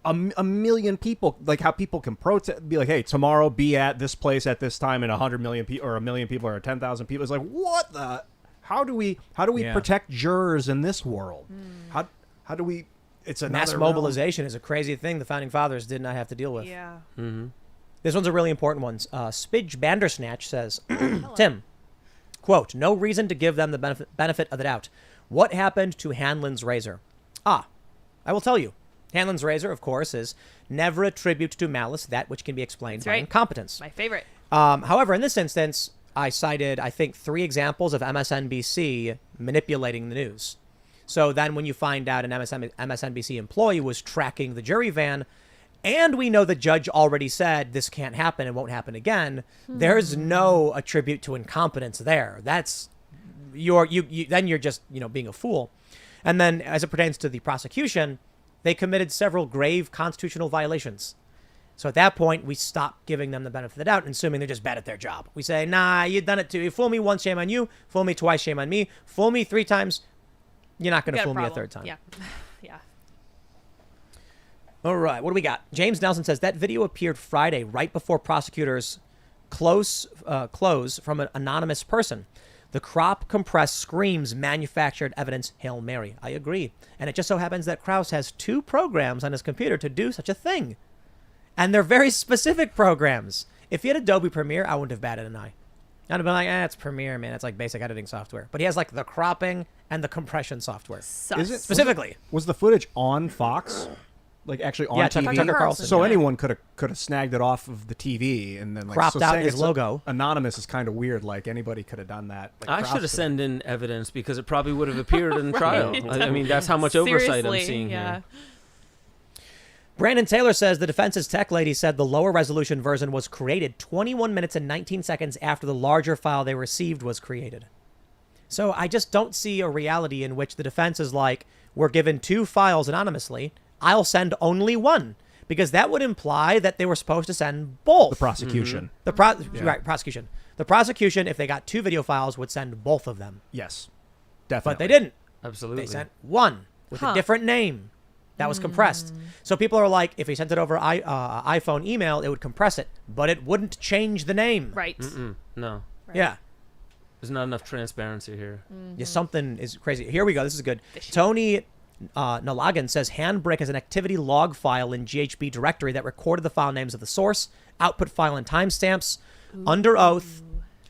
a million people, like how people can protest, be like, hey, tomorrow be at this place at this time, and 100 million people or a million people or 10,000 people. It's like, what the? How do we Yeah. protect jurors in this world? How do we? It's another Mass realm. mobilization is a crazy thing the founding fathers did not have to deal with. Yeah. This one's a really important one. Spidge Bandersnatch says, Tim, quote, no reason to give them the benefit of the doubt. What happened to Hanlon's razor? I will tell you. Hanlon's razor, of course, is never attribute to malice that which can be explained That's by right. incompetence. My favorite. However, in this instance, I cited, I think, 3 examples of MSNBC manipulating the news. So then when you find out an MSNBC employee was tracking the jury van, and we know the judge already said this can't happen and won't happen again, there's no attribute to incompetence there. That's then you're just, being a fool. And then as it pertains to the prosecution, they committed several grave constitutional violations. So at that point, we stop giving them the benefit of the doubt and assuming they're just bad at their job. We say, nah, you've done it too. You fool me once, shame on you. Fool me twice, shame on me. Fool me 3 times, you're not going to Got fool me a problem. 3rd time. Yeah. Yeah. All right, what do we got? James Nelson says that video appeared Friday right before prosecutors close from an anonymous person. The crop compressed screams manufactured evidence Hail Mary. I agree. And it just so happens that Krause has 2 programs on his computer to do such a thing. And they're very specific programs. If he had Adobe Premiere, I wouldn't have batted an eye. I'd have been like, it's Premiere, man. It's like basic editing software. But he has like the cropping and the compression software. Sus. Is it Specifically. Was the footage on Fox? Like actually on Yeah, TV? Tucker Carlson. So yeah. anyone could have snagged it off of the TV and then Cropped out saying his it's logo. Anonymous is kind of weird. Like anybody could have done that. Like I Krause should have did. sent in evidence because it probably would have appeared in trial. I mean, that's how much oversight I'm Seriously, seeing yeah. here. Brandon Taylor says the defense's tech lady said the lower resolution version was created 21 minutes and 19 seconds after the larger file they received was created. So I just don't see a reality in which the defense is like, we're given 2 files anonymously, I'll send only 1. Because that would imply that they were supposed to send both. The prosecution. Right, prosecution. The prosecution, if they got 2 video files, would send both of them. Yes, definitely. But they didn't. Absolutely. They sent 1 with a different name that was compressed. So people are like, if he sent it over iPhone email, it would compress it, but it wouldn't change the name. Right. No. Right. Yeah. There's not enough transparency here. Yeah, something is crazy. Here we go. This is good. Fishy. Tony Nalagan says Handbrake is an activity log file in GHB directory that recorded the file names of the source, output file, and timestamps. Under oath,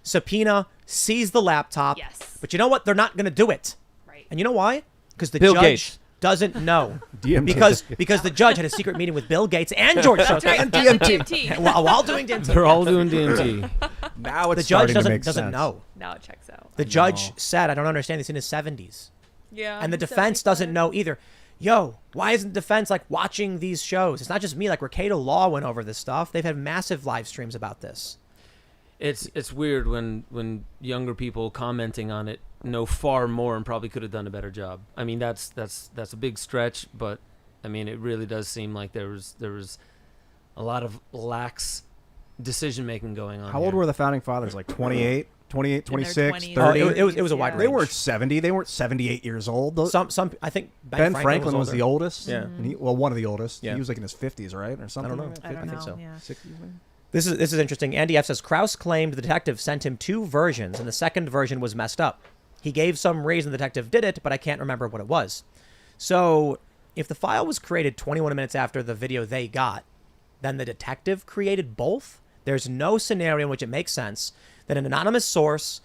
subpoena, seize the laptop. Yes. But you know what? They're not going to do it. Right. And you know why? Because the Bill judge Gates. doesn't know. DMT. because the judge had a secret meeting with Bill Gates and George Soros Right. and DMT. while doing DMT. They're all doing DMT. Now it's The judge starting to make doesn't sense. know. Now it checks out. The judge said, I don't understand this in his 70s. Yeah. And the defense doesn't know either. Yo, why isn't the defense like watching these shows? It's not just me. Like Recato Law went over this stuff. They've had massive live streams about this. It's weird when younger people commenting on it know far more and probably could have done a better job. I mean, that's a big stretch, but I mean, it really does seem like there was a lot of lax decision making going on. How old here. were the founding fathers? Like 28, 26, 20s. 30? It was a wide Yeah. They range. weren't 70. They weren't 78 years old. Those- Some I think Ben Franklin was older. the oldest. Yeah. And one of the oldest. Yeah. He was like in his 50s, right? Or something. know. like that? I don't know. think so. Yeah. 60s, maybe? This is interesting. Andy F says Krauss claimed the detective sent him 2 versions, and the second version was messed up. He gave some reason the detective did it, but I can't remember what it was. So, if the file was created 21 minutes after the video they got, then the detective created both? There's no scenario in which it makes sense that an anonymous source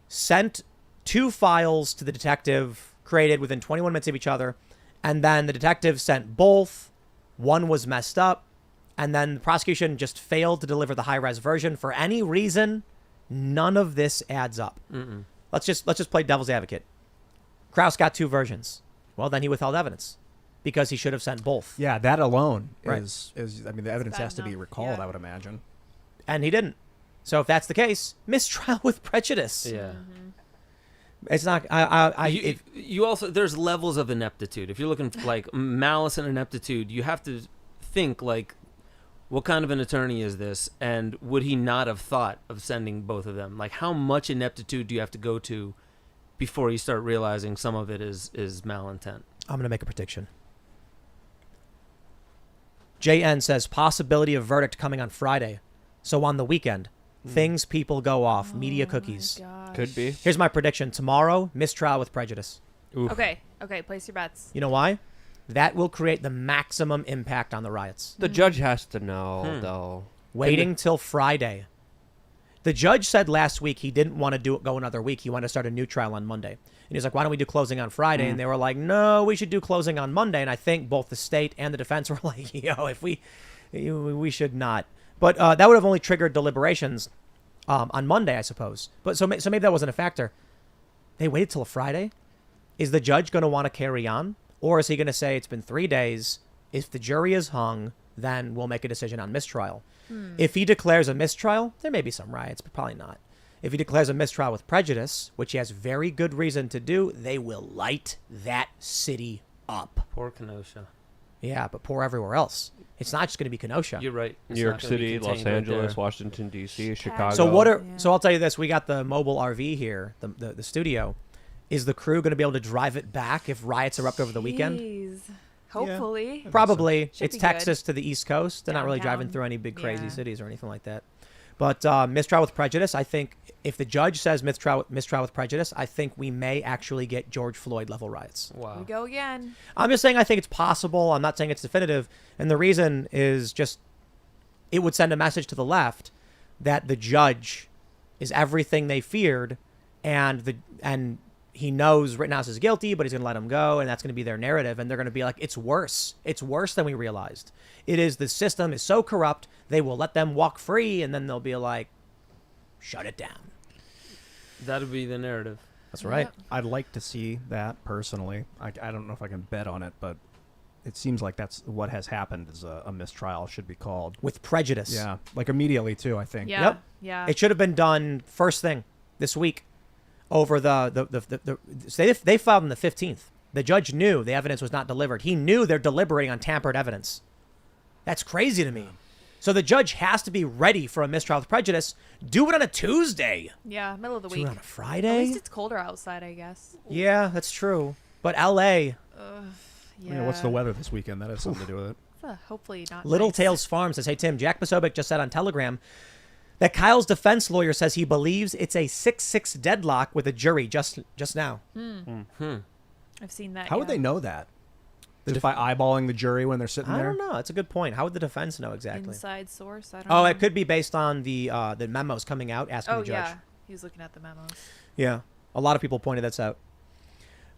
sent 2 files to the detective created within 21 minutes of each other, and then the detective sent both. One was messed up, and then the prosecution just failed to deliver the high-res version for any reason. None of this adds up. Mm-mm. Let's just play devil's advocate. Krauss got 2 versions. Well, then he withheld evidence because he should have sent both, Yeah, that alone Right. is I mean, the evidence bad has to be enough. recalled, Yeah. I would imagine. and he didn't. So if that's the case, mistrial with prejudice. Yeah. It's not. You also there's levels of ineptitude. If you're looking for, like malice and ineptitude, you have to think like, what kind of an attorney is this, and would he not have thought of sending both of them? Like, how much ineptitude do you have to go to before you start realizing some of it is malintent? I'm going to make a prediction. JN says possibility of verdict coming on Friday. So on the weekend, things people go off, media cookies. Could be. Here's my prediction. Tomorrow, mistrial with prejudice. Oof. Okay. Place your bets. You know why? That will create the maximum impact on the riots. The judge has to know, though. Waiting till Friday. The judge said last week he didn't want to go another week. He wanted to start a new trial on Monday. And he's like, why don't we do closing on Friday? And they were like, no, we should do closing on Monday. And I think both the state and the defense were like, yo, we should not. But that would have only triggered deliberations on Monday, I suppose. But so maybe that wasn't a factor. They waited till a Friday? Is the judge going to want to carry on? Or is he going to say it's been 3 days? If the jury is hung, then we'll make a decision on mistrial. If he declares a mistrial, there may be some riots, but probably not. If he declares a mistrial with prejudice, which he has very good reason to do, they will light that city up. Poor Kenosha. Yeah, but poor everywhere else. It's not just going to be Kenosha. You're right. It's New York not gonna be City, Los contained right Angeles, there. Washington, D.C., Chicago. So Yeah. So I'll tell you this: we got the mobile RV here, the studio. Is the crew going to be able to drive it back if riots erupt over the weekend? Jeez. Hopefully. Probably. Should It's be good. Texas to the East Coast. They're not really driving Downtown. through any big crazy Yeah. cities or anything like that. But mistrial with prejudice, I think if the judge says mistrial with prejudice, I think we may actually get George Floyd level riots. Here Wow. we go again. I'm just saying I think it's possible. I'm not saying it's definitive. And the reason is just it would send a message to the left that the judge is everything they feared, and he knows Rittenhouse is guilty, but he's going to let him go, and that's going to be their narrative. And they're going to be like, it's worse. It's worse than we realized. It is, the system is so corrupt, they will let them walk free, and then they'll be like, shut it down. That'd be the narrative. That's right. Yep. I'd like to see that personally. I don't know if I can bet on it, but it seems like that's what has happened is a mistrial should be called. With prejudice. Yeah, like immediately too, I think. Yeah. Yep. Yeah. It should have been done first thing this week over they filed on the 15th. The judge knew the evidence was not delivered. He knew they're deliberating on tampered evidence. That's crazy to me. So the judge has to be ready for a mistrial with prejudice. Do it on a Tuesday. Yeah. Middle of the Do week. it on a At Friday. least it's colder outside, I guess. Yeah, that's true. But L.A. Yeah. What's the weather this weekend? That has something to do with it. Hopefully not. Little nice. Tales Farm says, hey, Tim, Jack Posobiec just said on Telegram that Kyle's defense lawyer says he believes it's a 6-6 deadlock with a jury just now. I've seen that. How would they know that? Just by eyeballing the jury when they're sitting I there? don't know. That's a good point. How would the defense know exactly? Inside source. I don't Oh, know. it could be based on the memos coming out asking Oh the judge. yeah, he was looking at the memos. Yeah. A lot of people pointed this out.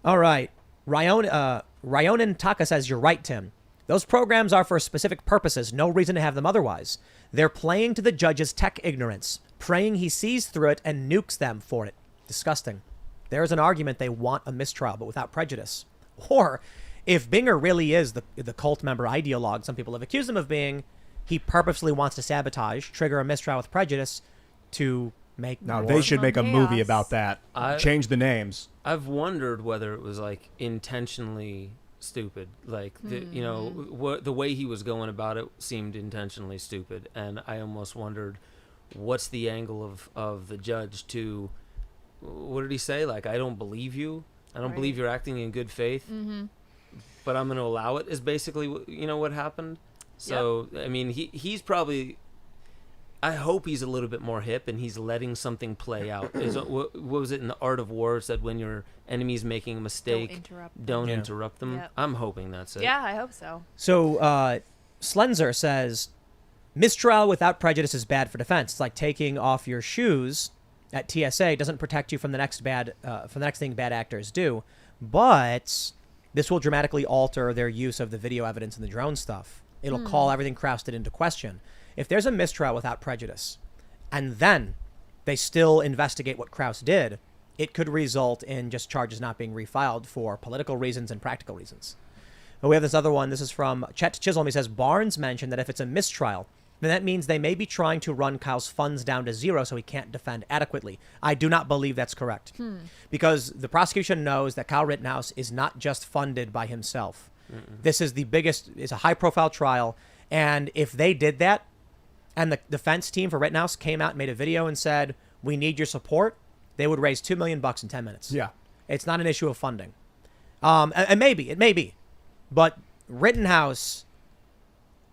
All right. Ryonin Taka says, you're right, Tim. Those programs are for specific purposes. No reason to have them otherwise. They're playing to the judge's tech ignorance, praying he sees through it and nukes them for it. Disgusting. There's an argument they want a mistrial, but without prejudice. Or if Binger really is the cult member ideologue some people have accused him of being, he purposely wants to sabotage, trigger a mistrial with prejudice to make Now, war. they should make a movie Chaos. about that. Change the names. I've wondered whether it was like intentionally stupid. Like the way he was going about it seemed intentionally stupid, and I almost wondered what's the angle of the judge to. What did he say? Like, I don't believe you. I don't believe you're acting in good faith. But I'm going to allow it. Is basically what happened. So I mean, he's probably. I hope he's a little bit more hip and he's letting something play out. What was it in The Art of War? It said when your enemy's making a mistake, don't interrupt them. Yep. I'm hoping that's it. Yeah, I hope so. So Slenzer says, mistrial without prejudice is bad for defense. It's like taking off your shoes at TSA doesn't protect you from the next thing bad actors do, but this will dramatically alter their use of the video evidence and the drone stuff. It'll call everything Krause did into question. If there's a mistrial without prejudice, and then they still investigate what Krause did, it could result in just charges not being refiled for political reasons and practical reasons. But we have this other one. This is from Chet Chisholm. He says, Barnes mentioned that if it's a mistrial, then that means they may be trying to run Kyle's funds down to zero so he can't defend adequately. I do not believe that's correct. Because the prosecution knows that Kyle Rittenhouse is not just funded by himself. This is it's a high-profile trial, and if they did that, and the defense team for Rittenhouse came out and made a video and said, we need your support, they would raise $2 million in 10 minutes. Yeah. It's not an issue of funding. And it may be. But Rittenhouse,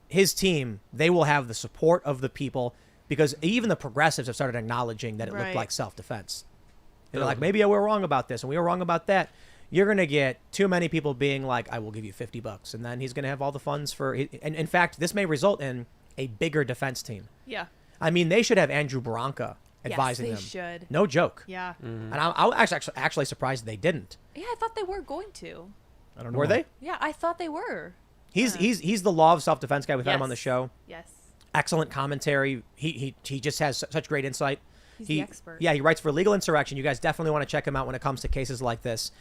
his team, they will have the support of the people because even the progressives have started acknowledging that it looked like self-defense. They're like, maybe we were wrong about this and we were wrong about that. You're going to get too many people being like, I will give you $50. And then he's going to have all the funds for... And in fact, this may result in a bigger defense team. Yeah. I mean, they should have Andrew Branca advising them. Yes, they should. No joke. Yeah. And I was actually surprised they didn't. Yeah, I thought they were going to. I don't know. Were they? Yeah, I thought they were. He's the law of self-defense guy. We've had him on the Yes. show. Yes. Excellent commentary. He just has such great insight. He's the expert. Yeah, he writes for Legal Insurrection. You guys definitely want to check him out when it comes to cases like this.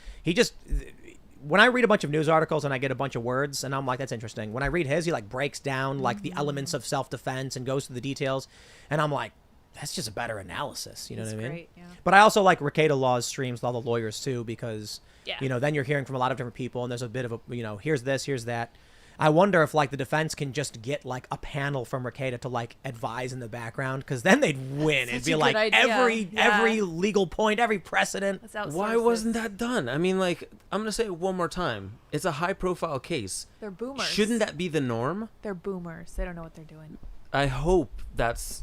When I read a bunch of news articles and I get a bunch of words and I'm like, that's interesting. When I read his, he like breaks down like the elements of self-defense and goes through the details. And I'm like, that's just a better analysis. You know what I mean? Great, yeah. But I also like Rekieta Law's streams with all the lawyers too, because, Yeah. then you're hearing from a lot of different people and there's a bit of a, here's this, here's that. I wonder if like the defense can just get like a panel from Rekieta to like advise in the background, because then they'd win. It'd be a good like idea. every legal point, every precedent. Let's outsource Why wasn't this. that done? I mean, like, I'm gonna say it one more time. It's a high-profile case. They're boomers. Shouldn't that be the norm? They're boomers. They don't know what they're doing. I hope that's.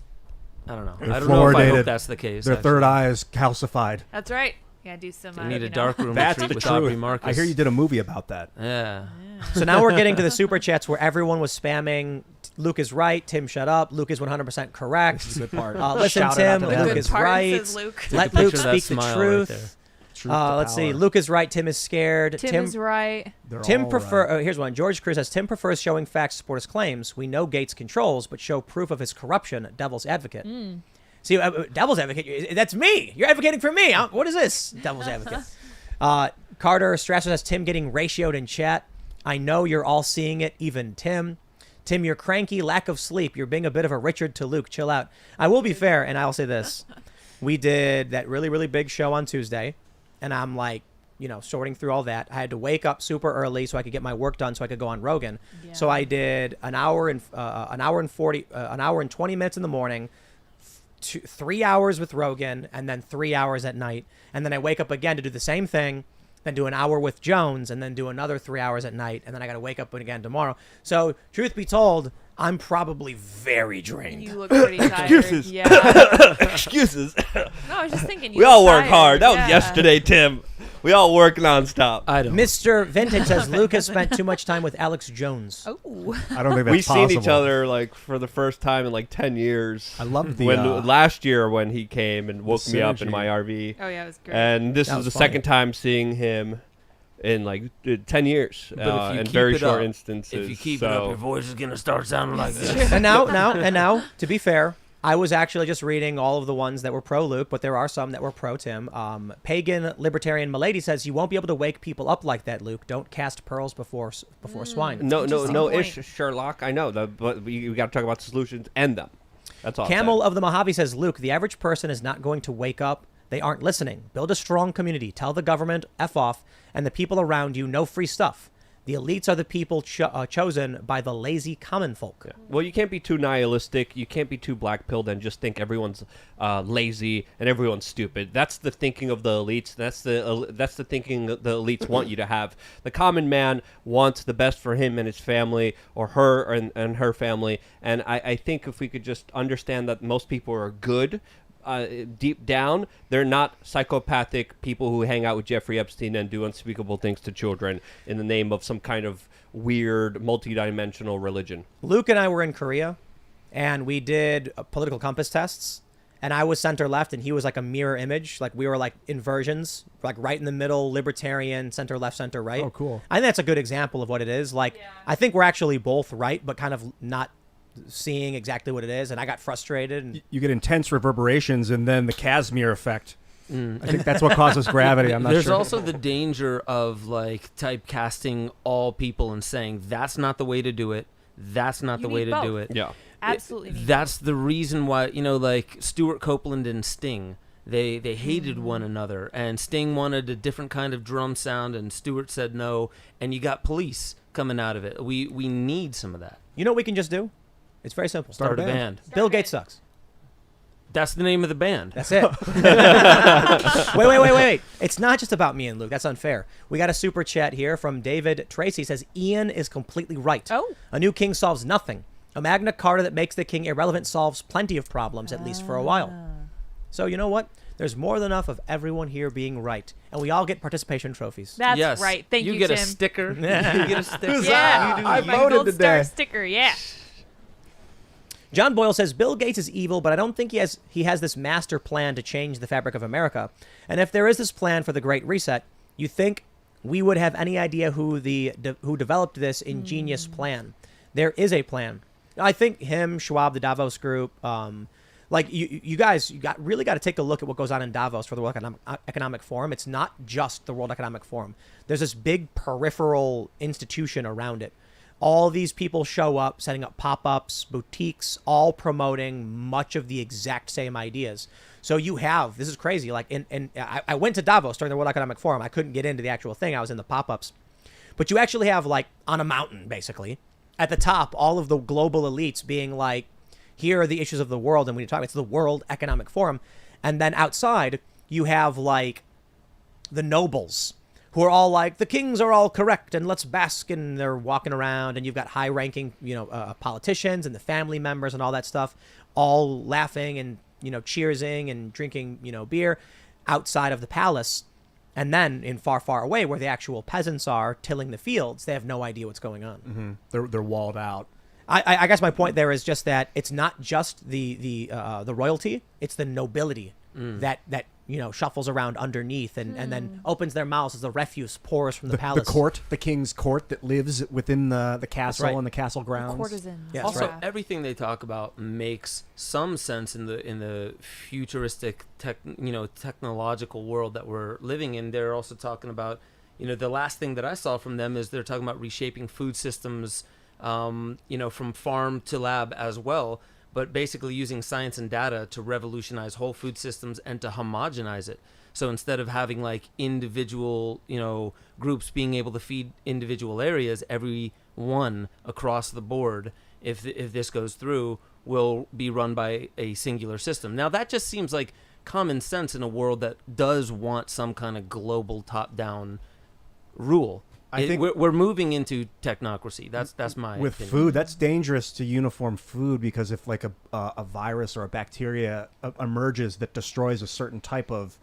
I don't know. They're I don't know if I hope fluoridated. that's the case. Their third actually. eye is calcified. That's right. Yeah, do some. They need a you know. dark room That's retreat the with Aubrey truth. Marcus. I hear you did a movie about that. Yeah. So now we're getting to the super chats where everyone was spamming. Luke is right. Tim, shut up. Luke is 100% correct. That's the good part. Listen, Shout it out Tim. to The them. Luke good is part, right. says Luke. Let Take a Luke picture of that speak the smile right there. truth. Truth to Let's see. power. Luke is right. Tim is scared. Tim is right. They're Tim all prefer. right. Here's one. George Cruz says Tim prefers showing facts to support his claims. We know Gates controls, but show proof of his corruption. Devil's advocate. See, devil's advocate. That's me. You're advocating for me. What is this? Devil's advocate. Carter Strasser says Tim getting ratioed in chat. I know you're all seeing it. Even Tim. Tim, you're cranky. Lack of sleep. You're being a bit of a Richard to Luke. Chill out. I will be fair, and I'll say this. We did that really, really big show on Tuesday, and I'm like, sorting through all that. I had to wake up super early so I could get my work done so I could go on Rogan. Yeah. So I did an hour and 20 minutes in the morning, 3 hours with Rogan, and then 3 hours at night. And then I wake up again to do the same thing, then do an hour with Jones, and then do another 3 hours at night. And then I got to wake up again tomorrow. So truth be told, I'm probably very drained. You look pretty tired. Excuses. Yeah. Excuses. No, I was just thinking. You We all look work tired. hard. That was Yeah. yesterday, Tim. We all work nonstop. I don't. Mr. Vintage says Luke has spent too much time with Alex Jones. Oh. I don't think that's We've possible. seen each other like for the first time in like 10 years. I love the when last year when he came and woke me up in synergy. my RV. Oh yeah, it was great. And this That is was the funny. second time seeing him in like 10 years But if you in keep very it short up- instances. If you keep it up, so your voice is gonna start sounding like this. And now, to be fair, I was actually just reading all of the ones that were pro Luke, but there are some that were pro Tim. Pagan Libertarian Milady says you won't be able to wake people up like that, Luke. Don't cast pearls before swine. no Interesting ish point. Sherlock. I know that, but we got to talk about the solutions and them. That's all. I'm Camel saying. of the Mojave says, Luke, the average person is not going to wake up. They aren't listening. Build a strong community. Tell the government F off, and the people around you no free stuff. The elites are the people chosen by the lazy common folk. Yeah. Well, you can't be too nihilistic. You can't be too black-pilled and just think everyone's lazy and everyone's stupid. That's the thinking of the elites. That's the thinking the elites want you to have. The common man wants the best for him and his family, or her and her family. And I think if we could just understand that most people are good. Deep down, they're not psychopathic people who hang out with Jeffrey Epstein and do unspeakable things to children in the name of some kind of weird, multidimensional religion. Luke and I were in Korea, and we did political compass tests, and I was center left, and he was like a mirror image. Like we were like inversions, like right in the middle, libertarian, center left, center right. Oh, cool. I think that's a good example of what it is. Like, I think we're actually both right, but kind of not seeing exactly what it is, and I got frustrated. And You get intense reverberations and then the Casimir effect. I think that's what causes gravity. I'm not There's sure. also the danger of like typecasting all people and saying that's not the way to do it. That's not You the way need to do both. it. Yeah. Absolutely. need That's the reason why, like Stewart Copeland and Sting, they hated one another, and Sting wanted a different kind of drum sound, and Stewart said no, and you got Police coming out of it. We need some of that. you know what we can just do? It's very simple. Start a band. Bill Gates sucks. That's the name of the band. That's it. wait. It's not just about me and Luke. That's unfair. We got a super chat here from David Tracy. He says, Ian is completely right. Oh. A new king solves nothing. A Magna Carta that makes the king irrelevant solves plenty of problems, at least for a while. So you know what? There's more than enough of everyone here being right. And we all get participation trophies. That's Yes. right. Thank you, You get a Tim. sticker. You get a sticker. Yeah. I My voted gold today. star sticker. Yeah. John Boyle says Bill Gates is evil, but I don't think he has this master plan to change the fabric of America. And if there is this plan for the Great Reset, you think we would have any idea who developed this ingenious plan? There is a plan. I think him, Schwab, the Davos group, like you guys, really got to take a look at what goes on in Davos for the World Economic Forum. It's not just the World Economic Forum. There's this big peripheral institution around it. All these people show up, setting up pop-ups, boutiques, all promoting much of the exact same ideas. So you have, this is crazy, like, I went to Davos during the World Economic Forum. I couldn't get into the actual thing. I was in the pop-ups. But you actually have, like, on a mountain, basically, at the top, all of the global elites being like, here are the issues of the world, and when you talk, it's the World Economic Forum. And then outside, you have, like, the nobles, who are all like, the kings are all correct, and let's bask, and they're walking around, and you've got high-ranking, politicians and the family members and all that stuff, all laughing and, cheersing and drinking, beer outside of the palace. And then in far, far away, where the actual peasants are tilling the fields, they have no idea what's going on. They're walled out. I guess my point there is just that it's not just the royalty, it's the nobility that shuffles around underneath and then opens their mouths as the refuse pours from the palace. The king's court that lives within the castle right. and the castle grounds. Courtesans. Yeah, that's Also, right. everything they talk about makes some sense in the futuristic technological world that we're living in. They're also talking about, the last thing that I saw from them is they're talking about reshaping food systems, from farm to lab as well, but basically using science and data to revolutionize whole food systems and to homogenize it. So instead of having like individual, groups being able to feed individual areas, every one across the board, if this goes through, will be run by a singular system. Now that just seems like common sense in a world that does want some kind of global top-down rule. I think we're moving into technocracy. That's my with opinion. food, that's dangerous to uniform food, because if like a virus or a bacteria emerges that destroys a certain type of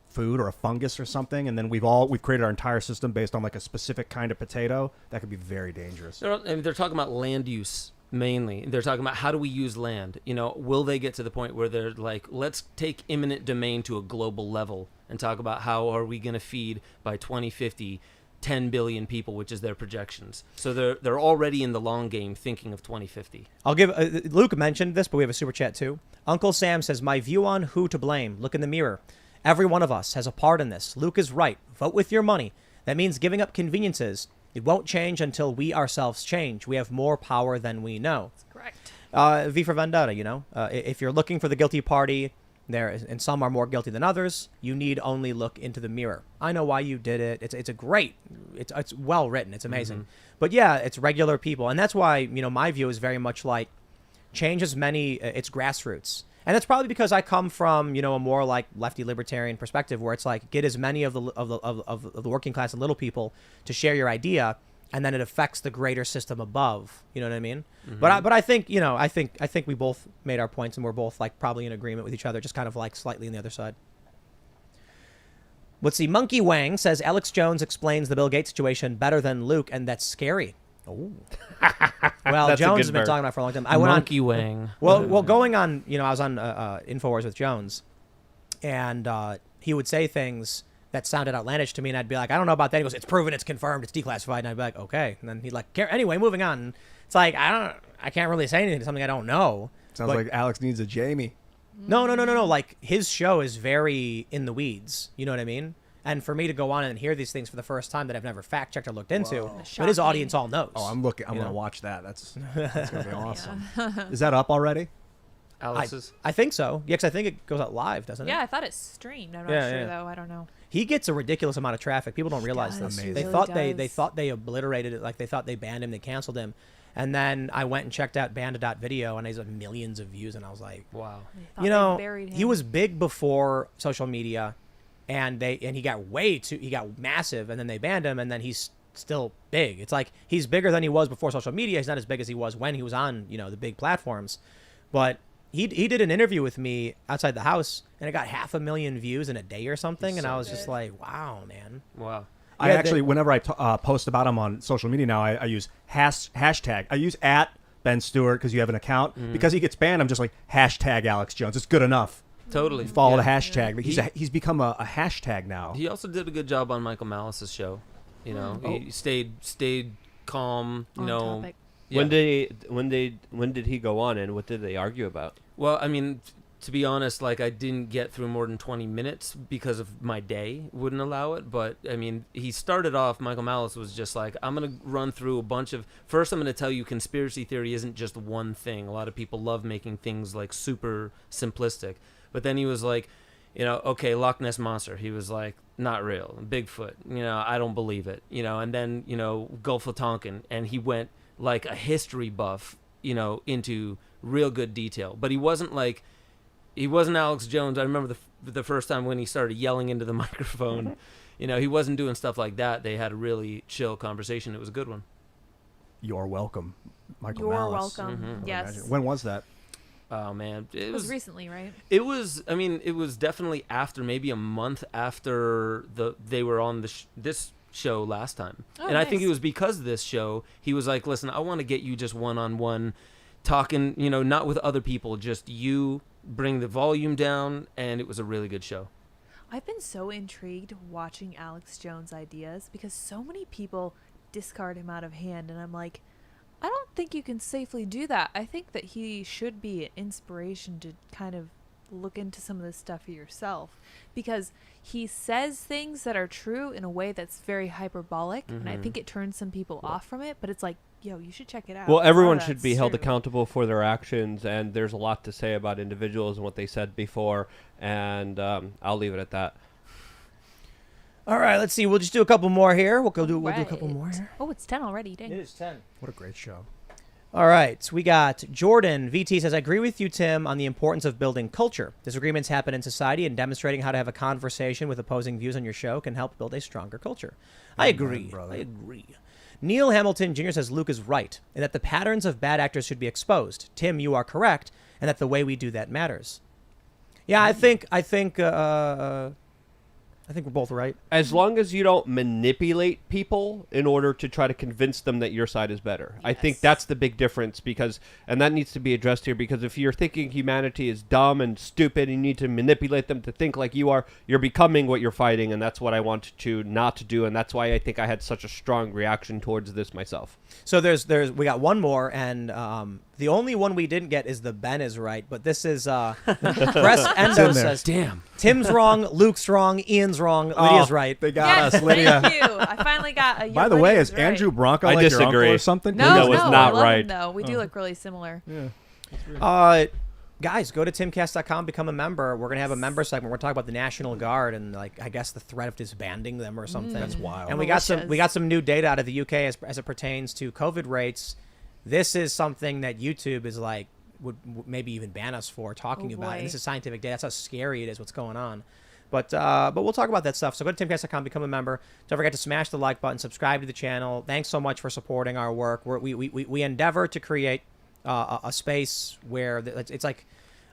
food or a fungus or something, and then we've created our entire system based on like a specific kind of potato, that could be very dangerous. They're talking about land use mainly. They're talking about how do we use land. Will they get to the point where they're like, let's take eminent domain to a global level and talk about how are we going to feed by 2050 10 billion people, which is their projections. So they're already in the long game thinking of 2050. I'll give Luke mentioned this, but we have a super chat too. Uncle Sam says, my view on who to blame. Look in the mirror. Every one of us has a part in this. Luke is right. Vote with your money. That means giving up conveniences. It won't change until we ourselves change. We have more power than we know. That's correct. V for Vendetta, if you're looking for the guilty party, and some are more guilty than others, you need only look into the mirror. I know why you did it. It's well written. It's amazing. But yeah, it's regular people. And that's why, my view is very much like change as many, it's grassroots. And that's probably because I come from, a more like lefty libertarian perspective, where it's like get as many of the working class and little people to share your idea, and then it affects the greater system above. You know what I mean? But I think I think we both made our points, and we're both like probably in agreement with each other, just kind of like slightly on the other side. Let's see. Monkey Wang says Alex Jones explains the Bill Gates situation better than Luke, and that's scary. Oh. Well, That's a Jones good has been burn. talking about it for a long time. Monkey Wang. Well, going on, I was on InfoWars with Jones, and he would say things that sounded outlandish to me, and I'd be like, I don't know about that. He goes, it's proven, it's confirmed, it's declassified, and I'd be like, okay. And then he'd like, anyway, moving on. And it's like, I can't really say anything to something I don't know. Sounds like Alex needs a Jamie. No. Like, his show is very in the weeds. You know what I mean? And for me to go on and hear these things for the first time that I've never fact checked or looked into, but his Shocking. audience all knows. Oh, I'm looking. I'm You gonna know? watch that. That's gonna be awesome. Is that up already? Alex's. I think so. Yeah, because I think it goes out live, doesn't it? Yeah, I thought it streamed. I'm not Yeah, sure yeah. though. I don't know. He gets a ridiculous amount of traffic. People don't realize does. this. He They really thought they does. thought they obliterated it, like they thought they banned him, they canceled him. And then I went and checked out Banda.video, and he's like millions of views, and I was like, Wow. They thought they buried he him. was big before social media, and he got massive, and then they banned him, and then he's still big. It's like he's bigger than he was before social media. He's not as big as he was when he was on, the big platforms. But he did an interview with me outside the house, and it got 500,000 views in a day or something, and I was just like, wow, man. Wow. I Yeah, actually, whenever I post about him on social media now, I use hashtag. I use @Ben Stewart because you have an account. Because he gets banned, I'm just like hashtag Alex Jones. It's good enough. Totally. Follow Yeah. the hashtag. But he's become a hashtag now. He also did a good job on Michael Malice's show. He stayed calm. On topic. Yeah. When did he go on, and what did they argue about? Well, I mean, to be honest, like I didn't get through more than 20 minutes because of my day wouldn't allow it. But I mean, he started off. Michael Malice was just like, I'm gonna run through a bunch of. First, I'm gonna tell you, conspiracy theory isn't just one thing. A lot of people love making things like super simplistic. But then he was like, okay, Loch Ness Monster. He was like, not real. Bigfoot. I don't believe it. And then Gulf of Tonkin, and he went like a history buff. Into real good detail. But he wasn't Alex Jones. I remember the first time when he started yelling into the microphone. He wasn't doing stuff like that. They had a really chill conversation. It was a good one. You're welcome, Michael You're Malice. welcome. Mhm. I would Yes. imagine. When was that? Oh man, It was recently, right? It was. I mean, it was definitely after, maybe a month after they were on this show last time. Oh, And I think nice. it was because of this show. He was like, "Listen, I want to get you just one-on-one, talking. Not with other people, just you. Bring the volume down." And it was a really good show. I've been so intrigued watching Alex Jones' ideas because so many people discard him out of hand, and I'm like, I don't think you can safely do that. I think that he should be an inspiration to kind of look into some of this stuff for yourself, because he says things that are true in a way that's very hyperbolic, and I think it turns some people off from it, but it's like, yo, you should check it out. Well, A lot of everyone should that's be held true. accountable for their actions, and there's a lot to say about individuals and what they said before, and I'll leave it at that. All right, let's see. We'll just do a couple more here. We'll do a couple Right. more here. Oh, it's 10 already. Dang. is 10. What a great show. All right, so we got Jordan. VT says, I agree with you, Tim, on the importance of building culture. Disagreements happen in society, and demonstrating how to have a conversation with opposing views on your show can help build a stronger culture. I agree. brother. I agree. Neil Hamilton Jr. says, Luke is right, and that the patterns of bad actors should be exposed. Tim, you are correct, and that the way we do that matters. Yeah, I think we're both right. As long as you don't manipulate people in order to try to convince them that your side is better. I think Yes. that's the big difference and that needs to be addressed here, because if you're thinking humanity is dumb and stupid and you need to manipulate them to think like you are, you're becoming what you're fighting, and that's what I want to not do, and that's why I think I had such a strong reaction towards this myself. So we got one more, and the only one we didn't get is the Ben is right, but this is Breast Endo in there. says, Damn. Tim's wrong, Luke's wrong, Ian's wrong, Lydia's right. They got Yes, us, Lydia. thank you. I finally got a. By the way, is Andrew Bronco I like your uncle disagree. or something? No, No, it's not I love right. him, though. We do look really similar. Guys, go to timcast.com, become a member. We're gonna have a member segment. We're talking about the National Guard and I guess the threat of disbanding them or something. That's wild. And we Militias. got some new data out of the UK as it pertains to COVID rates. This is something that YouTube is would maybe even ban us for talking about. And boy. this is scientific data. That's how scary it is. What's going on. But we'll talk about that stuff. So go to timcast.com, become a member. Don't forget to smash the like button, subscribe to the channel. Thanks so much for supporting our work. We endeavor to create a space where it's like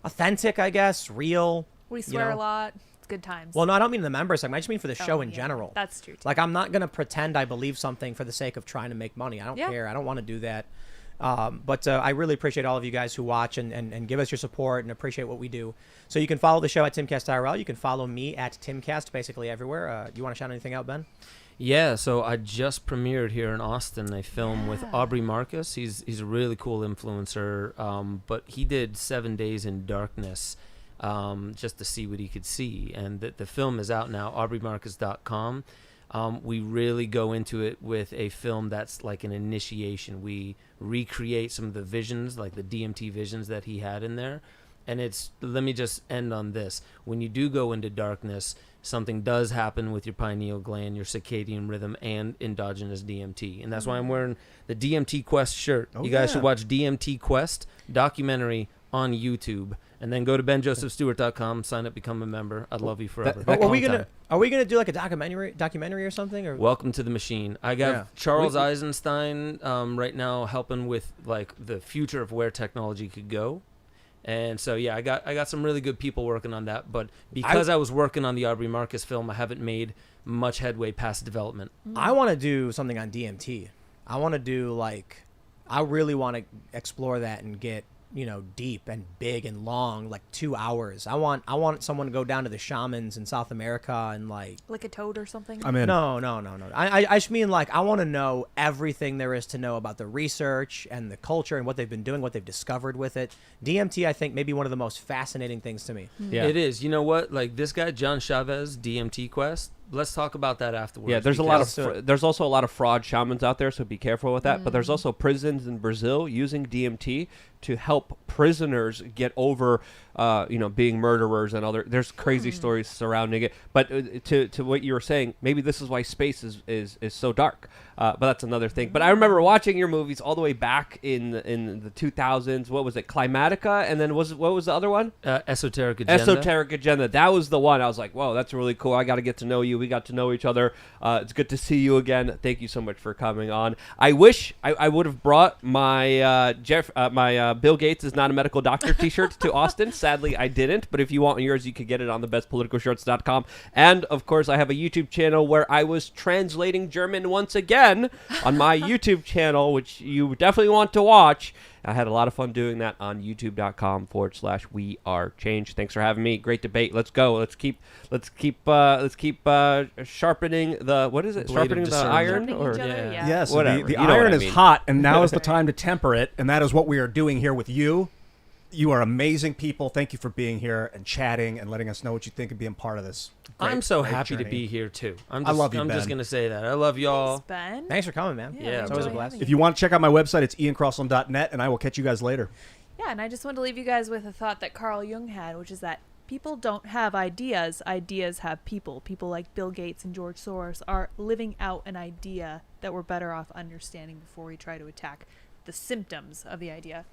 authentic, I guess, real. We swear know. a lot. It's good times. Well, no, I don't mean the member segment. I just mean for the show in yeah, general. That's true. Too. Like, I'm not going to pretend I believe something for the sake of trying to make money. I don't Yeah. care. I don't want to do that. But I really appreciate all of you guys who watch and give us your support and appreciate what we do. So you can follow the show at Timcast IRL. You can follow me at Timcast basically everywhere. You want to shout anything out, Ben? Yeah, so I just premiered here in Austin a film with Aubrey Marcus. He's a really cool influencer, but he did 7 Days in Darkness just to see what he could see. And the film is out now, aubreymarcus.com. We really go into it with a film that's like an initiation. We recreate some of the visions, like the DMT visions that he had in there. And let me just end on this. When you do go into darkness, something does happen with your pineal gland, your circadian rhythm, and endogenous DMT. And that's why I'm wearing the DMT Quest shirt. Oh, You guys yeah. should watch DMT Quest documentary on YouTube. And then go to benjosephstewart.com, sign up, become a member. I'd love you forever. that Are we gonna do like a documentary or something? Or Welcome to the machine. I got Yeah. Charles Eisenstein right now helping with like the future of where technology could go. And so yeah, I got some really good people working on that, but because I was working on the Aubrey Marcus film, I haven't made much headway past development. I want to do something on DMT. I want to do I really want to explore that and get deep and big and long, like 2 hours. I want someone to go down to the shamans in South America and like a toad or something. I'm in. No. I just mean I want to know everything there is to know about the research and the culture and what they've been doing, what they've discovered with it. DMT, I think, may be one of the most fascinating things to me. Yeah. It is. You know what? Like this guy John Chavez, DMT Quest. Let's talk about that afterwards. Yeah, there's because- there's also a lot of fraud shamans out there, so be careful with that. But there's also prisons in Brazil using DMT to help prisoners get over, being murderers and there's crazy stories surrounding it. But to what you were saying, maybe this is why space is so dark. But that's another thing. But I remember watching your movies all the way back in the 2000s. What was it, Climatica? And then what was the other one? Esoteric Agenda. Esoteric Agenda. That was the one. I was like, whoa, that's really cool. I got to get to know you. We got to know each other. It's good to see you again. Thank you so much for coming on. I wish I would have brought my Bill Gates is not a medical doctor t-shirt to Austin. Sadly, I didn't. But if you want yours, you could get it on thebestpoliticalshirts.com. And, of course, I have a YouTube channel where I was translating German once again on my YouTube channel, which you definitely want to watch. I had a lot of fun doing that on youtube.com/wearechange. Thanks for having me. Great debate. Let's go. Let's keep sharpening the, what is it? Blade of Sharpening the discernment. iron? Sharpening Or each other, yeah. Yes, Whatever. the You know what iron I is mean. hot, and now is the time to temper it, and that is what we are doing here with you. You are amazing people. Thank you for being here and chatting and letting us know what you think and being part of this. I'm so great happy to journey. be here too. I love you, I'm just Ben. gonna say that. I love y'all. Thanks, Ben. Thanks for coming, man. Yeah, it's always a enjoy blast. having If you want to check out my website, it's iancrossland.net, and I will catch you guys later. Yeah, and I just want to leave you guys with a thought that Carl Jung had, which is that people don't have ideas. Ideas have people. People like Bill Gates and George Soros are living out an idea that we're better off understanding before we try to attack the symptoms of the idea.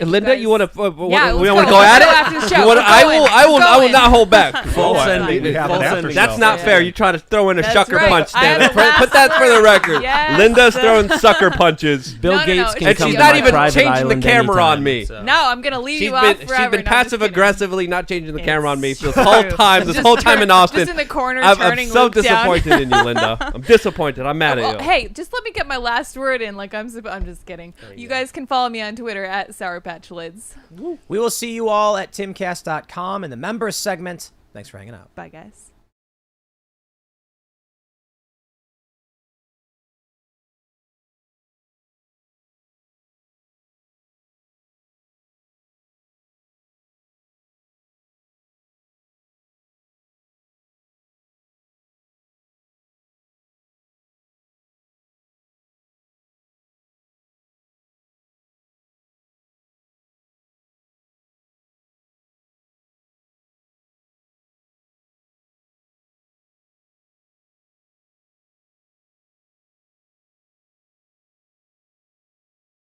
Linda, you want to? Yeah, we let's want to go. go at Let's it. go after the show. You wanna- We're I going. will. I will. We're I will going. not hold back. Full Oh, sending. we have Full an after sending. show. That's not Yeah. fair. You try to throw in a That's sucker right. punch, I had Stan. the last Put that for the word. record. Yes. Linda's throwing sucker punches. Bill No, Gates no, can and come she's to not my even private changing the island camera on anytime, me. so. No, I'm gonna leave She's you off been forever. No, I'm just passive kidding. aggressively not changing the camera on me this It's whole true. time. This Just whole time in Austin. Just in the corner, I'm turning so Luke down. disappointed in you, Linda. I'm disappointed. I'm mad Well, at you. hey, just let me get my last word in. Like I'm just kidding. You guys can follow me on Twitter at Sour Patch Lids. We will see you all at timcast.com in the members segment. Thanks for hanging out. Bye, guys.